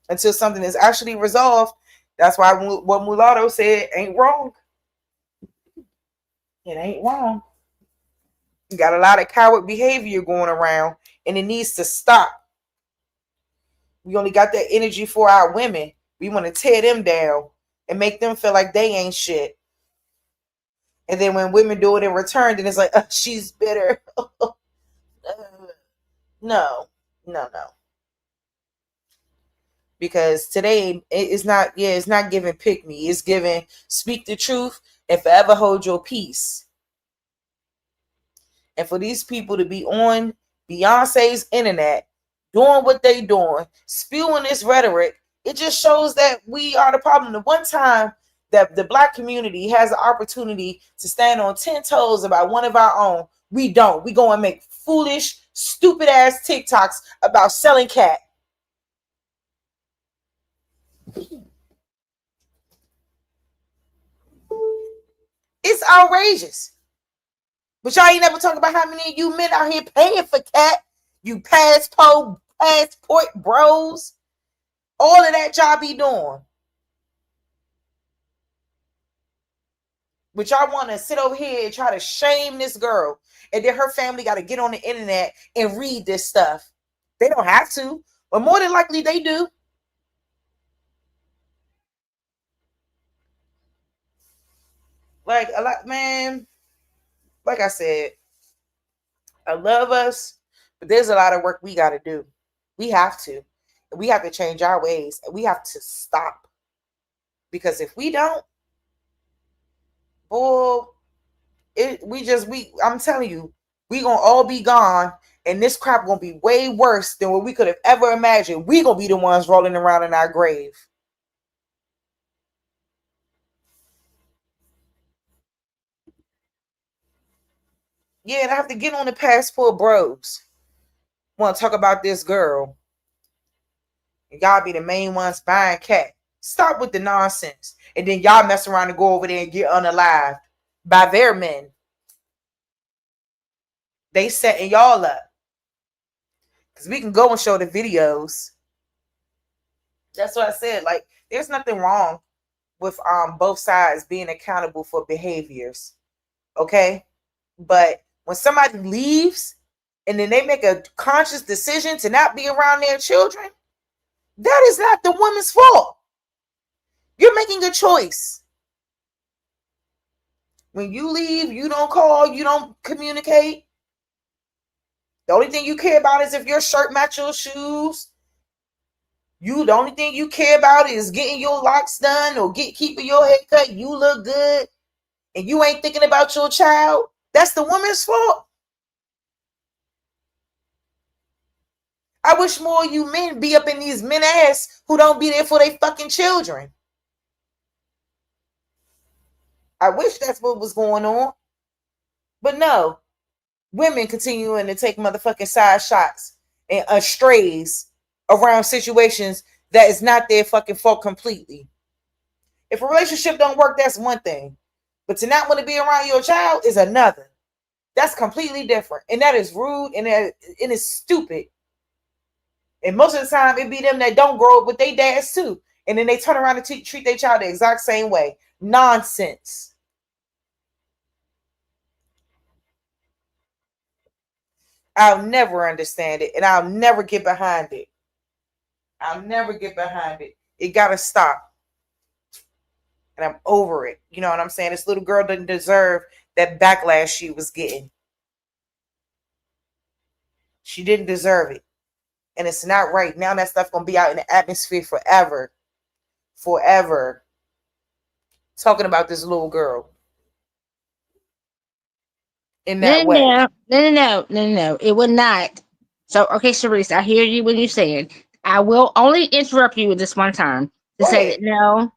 until something is actually resolved. That's why what Mulatto said ain't wrong. It ain't wrong. You got a lot of coward behavior going around, and it needs to stop. We only got that energy for our women. We want to tear them down and make them feel like they ain't shit. And then when women do it in return, then it's like, she's bitter. No. Because today it's not giving pick me. It's giving speak the truth and forever hold your peace. And for these people to be on Beyonce's internet, doing what they doing, spewing this rhetoric, it just shows that we are the problem. The one time that the Black community has the opportunity to stand on 10 toes about one of our own, we don't. We go and make foolish, stupid ass TikToks about selling cat. It's outrageous. But y'all ain't never talk about how many of you men out here paying for cat. You passport bros. All of that y'all be doing. But y'all want to sit over here and try to shame this girl. And then her family got to get on the internet and read this stuff. They don't have to. But more than likely they do. Like, a lot, man. Like I said, I love us, but there's a lot of work we got to do. We have to. We have to change our ways. And we have to stop. Because if we don't, boy, I'm telling you, we gonna all be gone, and this crap gonna be way worse than what we could have ever imagined. We gonna be the ones rolling around in our grave. Yeah, and I have to get on the passport bros. Want to talk about this girl. And y'all be the main ones buying cat. Stop with the nonsense. And then y'all mess around and go over there and get unalived by their men. They setting y'all up. Because we can go and show the videos. That's what I said. Like, there's nothing wrong with both sides being accountable for behaviors. Okay? But when somebody leaves and then they make a conscious decision to not be around their children, that is not the woman's fault. You're making a choice. When you leave, you don't call, you don't communicate. The only thing you care about is if your shirt match your shoes. The only thing you care about is getting your locks done or keeping your hair cut. You look good. And you ain't thinking about your child. That's the woman's fault. I wish more of you men be up in these men ass who don't be there for their fucking children. I wish that's what was going on. But no. Women continuing to take motherfucking side shots and strays around situations that is not their fucking fault completely. If a relationship don't work, that's one thing. But to not want to be around your child is another. That's completely different. And that is rude and it is stupid. And most of the time, it be them that don't grow up with their dads too. And then they turn around and treat their child the exact same way. Nonsense. I'll never understand it. And I'll never get behind it. I'll never get behind it. It got to stop. And I'm over it. You know what I'm saying? This little girl didn't deserve that backlash she was getting. She didn't deserve it. And it's not right. Now that stuff going to be out in the atmosphere forever. Forever. Talking about this little girl. in No, that way. no. It would not. So, okay, Sharice, I hear you when you say it. I will only interrupt you this one time to Go say ahead. that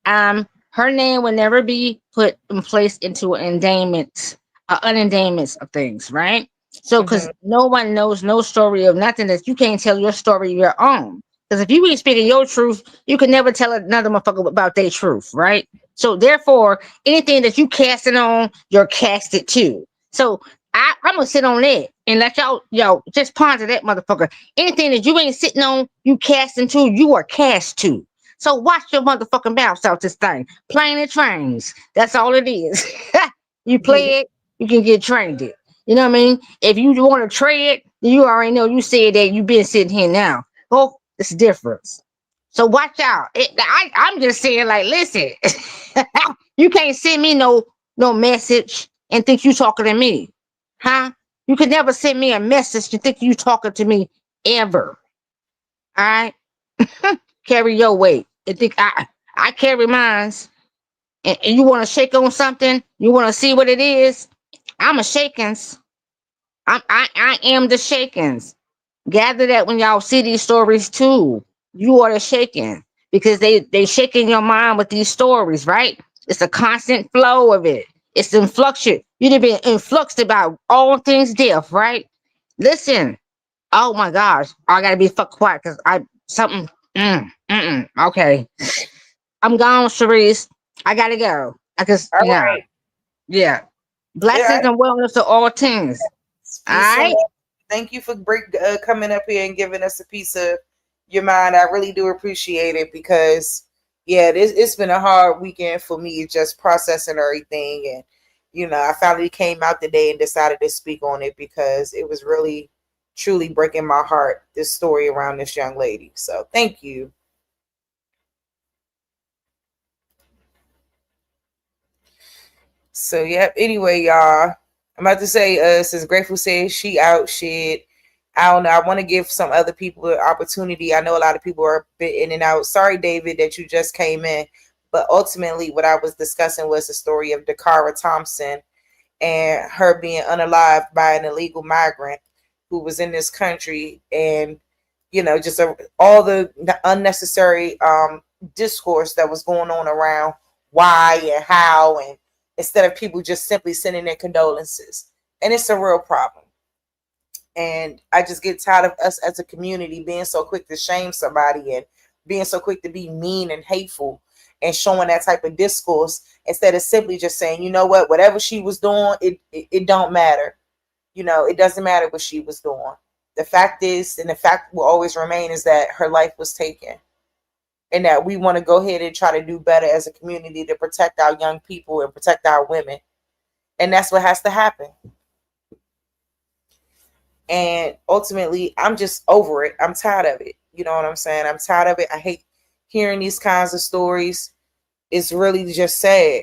no, her name will never be put in place into an unendainments of things, right? So, because Mhm. no one knows no story of nothing, that you can't tell your story your own. Because if you ain't speaking your truth, you can never tell another motherfucker about their truth, right? So, therefore, anything that you casting on, you're casted to. So, I'm gonna sit on that and let y'all just ponder that motherfucker. Anything that you ain't sitting on, you casting to, you are cast to. So watch your motherfucking mouth out this thing. Plain and trains. That's all it is. You play it, you can get trained it. You know what I mean? If you want to trade, you already know you said that you've been sitting here now. Oh, it's difference. So watch out. I'm just saying, like, listen, you can't send me no message and think you talking to me. Huh? You could never send me a message and think you talking to me ever. All right? Carry your weight. And think I carry mines. And you want to shake on something? You want to see what it is? I'm a shakens. I am the shakens. Gather that when y'all see these stories too. You are the shaken because they shaking your mind with these stories, right? It's a constant flow of it. It's influxed. You've been influxed about all things death, right? Listen. Oh my gosh, I gotta be fuck quiet because I something. Okay, I'm gone, Sharice. I gotta go. I just All yeah, right. yeah. Yeah. Blessings and wellness to all things. All Peace and right. love. Thank you for coming up here and giving us a piece of your mind. I really do appreciate it because, yeah, it's been a hard weekend for me just processing everything. And, I finally came out today and decided to speak on it because it was really, truly breaking my heart, this story around this young lady. So thank you. So, yep. Anyway, y'all, I'm about to say, since Grateful says she out, shit. I don't know. I want to give some other people an opportunity. I know a lot of people are a bit in and out. Sorry, David, that you just came in. But ultimately, what I was discussing was the story of Dacara Thompson and her being unalived by an illegal migrant who was in this country. And, just all the unnecessary discourse that was going on around why and how, and instead of people just simply sending their condolences. And it's a real problem. And I just get tired of us as a community being so quick to shame somebody and being so quick to be mean and hateful and showing that type of discourse instead of simply just saying, you know what, whatever she was doing, it don't matter. It doesn't matter what she was doing. The fact is, and the fact will always remain, is that her life was taken. And that we want to go ahead and try to do better as a community to protect our young people and protect our women. And that's what has to happen. And ultimately, I'm just over it. I'm tired of it. You know what I'm saying? I'm tired of it. I hate hearing these kinds of stories. It's really just sad.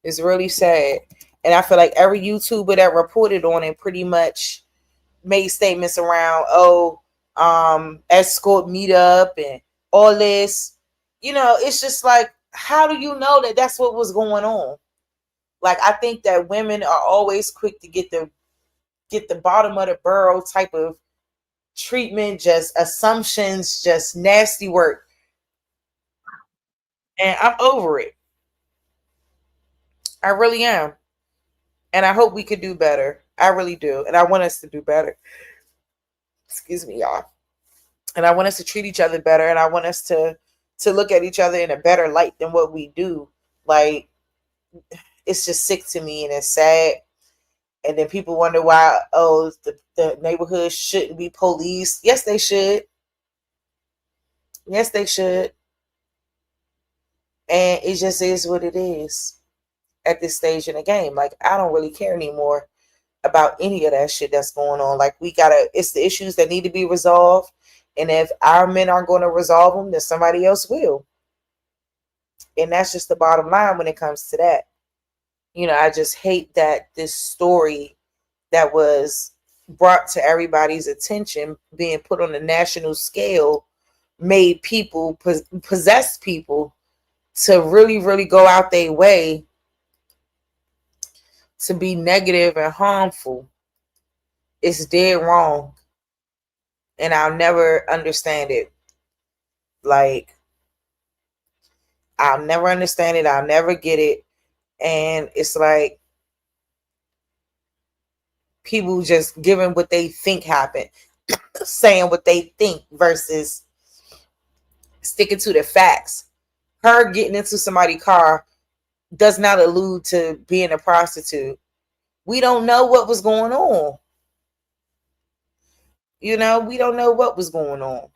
It's really sad. And I feel like every YouTuber that reported on it pretty much made statements around, escort meetup and all this. It's just like, how do you know that that's what was going on? Like, I think that women are always quick to get the bottom of the barrel type of treatment, just assumptions, just nasty work. And I'm over it. I really am. And I hope we could do better. I really do. And I want us to do better. Excuse me, y'all. And I want us to treat each other better. And I want us to look at each other in a better light than what we do. Like, it's just sick to me and it's sad. And then people wonder why, the neighborhood shouldn't be policed. Yes, they should. Yes, they should. And it just is what it is at this stage in the game. Like, I don't really care anymore about any of that shit that's going on. Like, it's the issues that need to be resolved. And if our men aren't going to resolve them, then somebody else will. And that's just the bottom line when it comes to that. I just hate that this story that was brought to everybody's attention, being put on a national scale, made people, possess people to really, really go out their way to be negative and harmful is dead wrong. And I'll never understand it. Like, I'll never understand it. I'll never get it. And it's like people just giving what they think happened, saying what they think versus sticking to the facts. Her getting into somebody's car does not allude to being a prostitute. We don't know what was going on. You know, we don't know what was going on.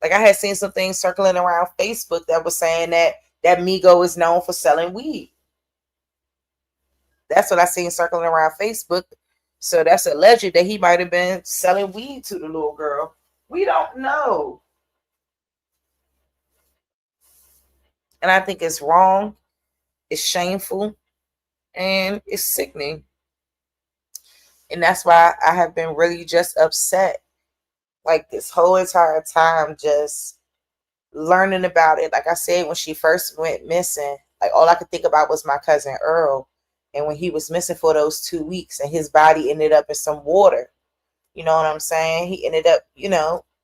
Like, I had seen some things circling around Facebook that was saying that Migo is known for selling weed. That's what I seen circling around Facebook. So that's alleged that he might have been selling weed to the little girl. We don't know. And I think it's wrong. It's shameful. And it's sickening. And that's why I have been really just upset. Like, this whole entire time, just learning about it. Like I said, when she first went missing, like, all I could think about was my cousin Earl. And when he was missing for those 2 weeks and his body ended up in some water, you know what I'm saying? He ended up,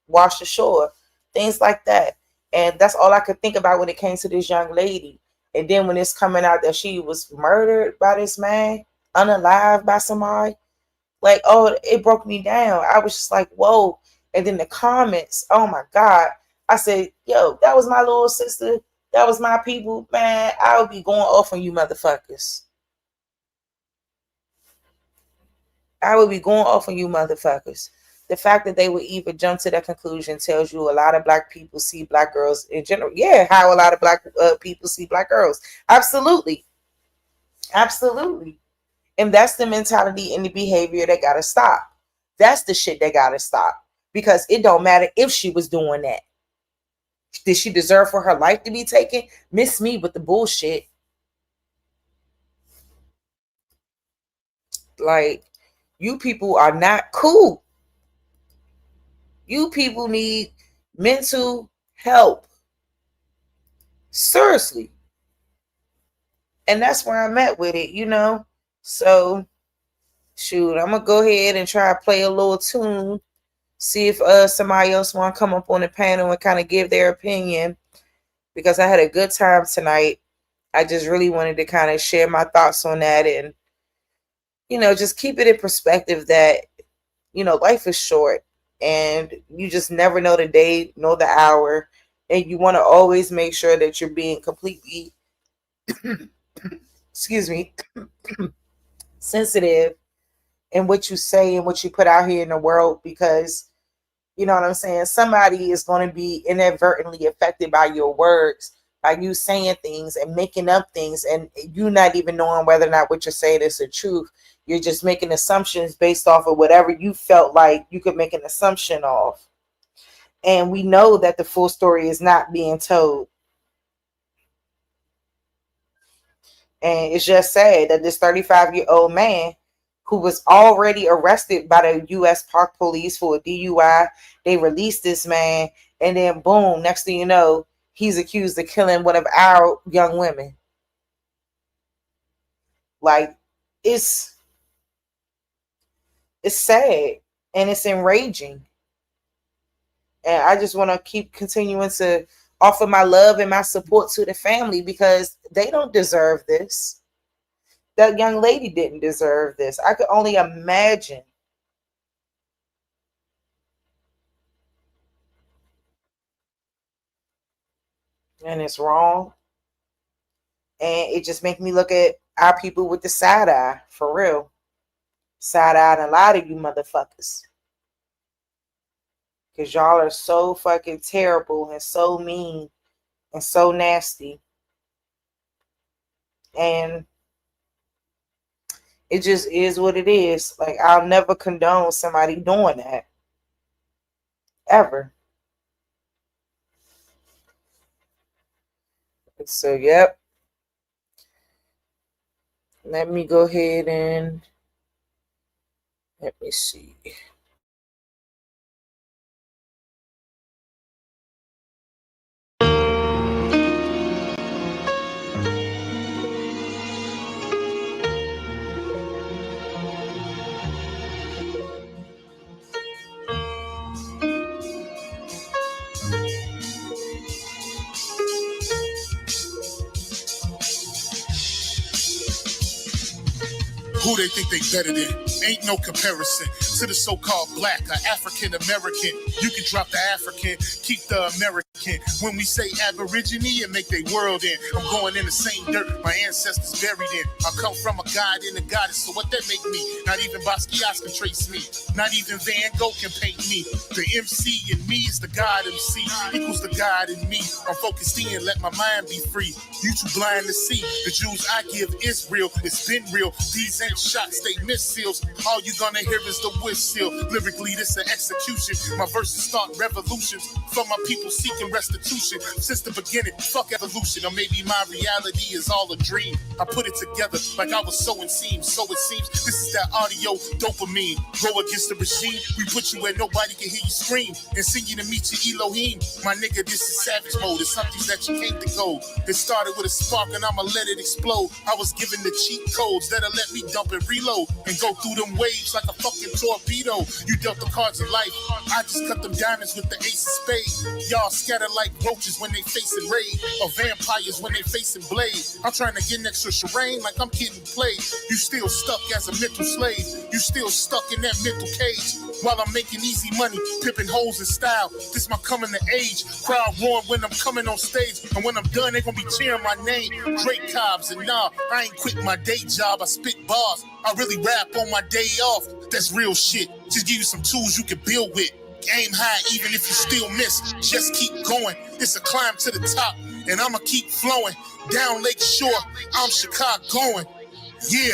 washed ashore, things like that. And that's all I could think about when it came to this young lady. And then when it's coming out that she was murdered by this man, unalived by somebody, like, oh, it broke me down. I was just like, whoa. And then the comments, oh my God. I said, yo, that was my little sister. That was my people. Man, I would be going off on you motherfuckers. I would be going off on you motherfuckers. The fact that they would even jump to that conclusion tells you a lot of black people see black girls in general. Yeah, how a lot of black people see black girls. Absolutely. Absolutely. And that's the mentality and the behavior that gotta stop. That's the shit that gotta stop. Because it don't matter if she was doing that. Did she deserve for her life to be taken? Miss me with the bullshit. Like, you people are not cool. You people need mental help. Seriously. And that's where I'm at with it, So, shoot, I'm going to go ahead and try to play a little tune. See if somebody else want to come up on the panel and kind of give their opinion. Because I had a good time tonight. I just really wanted to kind of share my thoughts on that and, just keep it in perspective that, life is short and you just never know the day nor the hour. And you want to always make sure that you're being completely, excuse me, sensitive in what you say and what you put out here in the world, because, you know what I'm saying? Somebody is going to be inadvertently affected by your words, by you saying things and making up things, and you not even knowing whether or not what you're saying is the truth. You're just making assumptions based off of whatever you felt like you could make an assumption of. And we know that the full story is not being told. And it's just sad that this 35-year-old man who was already arrested by the U.S. Park Police for a DUI, they released this man, and then boom, next thing you know, he's accused of killing one of our young women. Like, it's sad and it's enraging. And I just want to keep continuing to offer my love and my support to the family, because they don't deserve this. That young lady didn't deserve this. I could only imagine. And it's wrong. And it just makes me look at our people with the side eye, for real. Side eye and a lot of you motherfuckers. Because y'all are so fucking terrible and so mean and so nasty. And it just is what it is. Like, I'll never condone somebody doing that. Ever. So, yep. Let me go ahead and let me see. Who they think they better than? Ain't no comparison to the so-called black or African American. You can drop the African, keep the American. When we say Aborigine, it make they world in. I'm going in the same dirt my ancestors buried in. I come from a god and a goddess, so what that make me? Not even Basquiat can trace me. Not even Van Gogh can paint me. The MC in me is the God MC, equals the God in me. I'm focused in, let my mind be free. You too blind to see. The Jews I give is real, it's been real. These ain't shots, they missiles. All you gonna hear is the whistle. Lyrically, this an execution. My verses start revolutions for my people seeking restitution. Since the beginning, fuck evolution. Or maybe my reality is all a dream. I put it together like I was sewing seams. So it seems this is that audio dopamine. Go against the regime, we put you where nobody can hear you scream. And sing you to meet your Elohim. My nigga, this is savage mode. It's something that you can't decode. It started with a spark and I'ma let it explode. I was given the cheat codes that'll let me dump and reload and go through them waves like a fucking torpedo. You dealt the cards of life, I just cut them diamonds with the ace of spades. Y'all scatter like roaches when they facing raid, or vampires when they facing blade. I'm trying to get next to Shireen like I'm getting played. You still stuck as a mental slave. You still stuck in that mental cage. While I'm making easy money, pipping hoes in style. This my coming to age. Crowd roaring when I'm coming on stage. And when I'm done, they gonna be cheering my name. Drake Cobbs, and nah, I ain't quit my day job. I spit bars. I really rap on my day off. That's real shit. Just give you some tools you can build with. Aim high even if you still miss. Just keep going. It's a climb to the top. And I'ma keep flowing. Down Lake Shore, I'm Chicagoan. Yeah.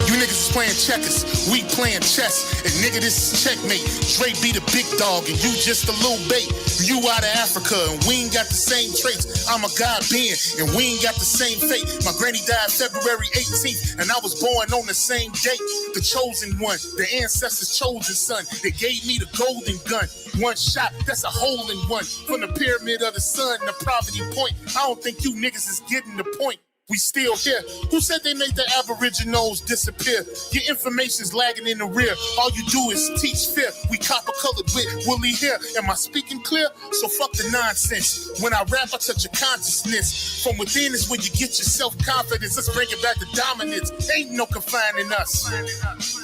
You niggas is playing checkers, we playing chess. And nigga, this is checkmate. Dre be the big dog and you just a little bait. You out of Africa and we ain't got the same traits. I'm a God being and we ain't got the same fate. My granny died February 18th and I was born on the same date. The chosen one, the ancestors' chosen son. They gave me the golden gun. One shot, that's a hole in one. From the pyramid of the sun, the poverty point. I don't think you niggas is getting the point. We still here. Who said they made the Aboriginals disappear? Your information's lagging in the rear. All you do is teach fear. We copper colored with woolly hair. Am I speaking clear? So fuck the nonsense. When I rap, I touch your consciousness. From within is where you get your self-confidence. Let's bring it back to dominance. Ain't no confining us.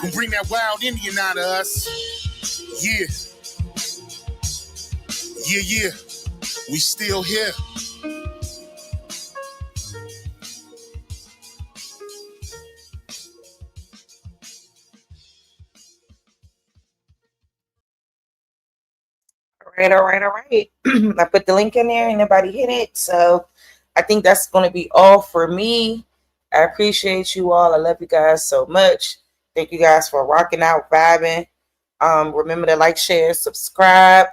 Gonna bring that wild Indian out of us. Yeah. Yeah, yeah. We still here. All right. I put the link in there and nobody hit it. So I think that's going to be all for me. I appreciate you all. I love you guys so much. Thank you guys for rocking out, vibing. Remember to like, share, subscribe.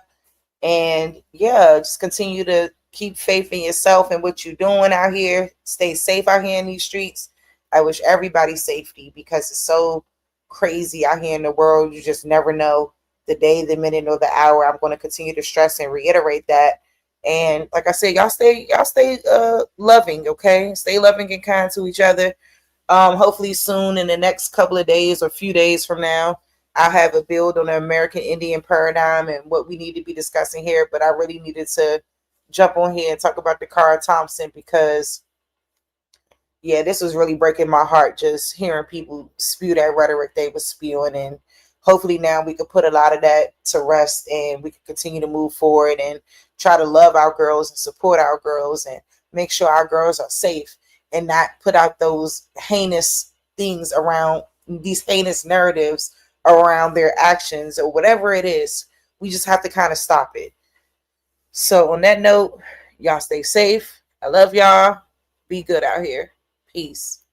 And yeah, just continue to keep faith in yourself and what you're doing out here. Stay safe out here in these streets. I wish everybody safety because it's so crazy out here in the world. You just never know the day, the minute, or the hour. I'm going to continue to stress and reiterate that. And like I said, y'all stay loving, okay? Stay loving and kind to each other. Hopefully soon in the next couple of days or few days from now, I'll have a build on the American Indian paradigm and what we need to be discussing here. But I really needed to jump on here and talk about Dacara Thompson because, yeah, this was really breaking my heart just hearing people spew that rhetoric they were spewing. And hopefully now we can put a lot of that to rest and we can continue to move forward and try to love our girls and support our girls and make sure our girls are safe and not put out those heinous things around these heinous narratives around their actions or whatever it is. We just have to kind of stop it. So on that note, y'all stay safe. I love y'all. Be good out here. Peace.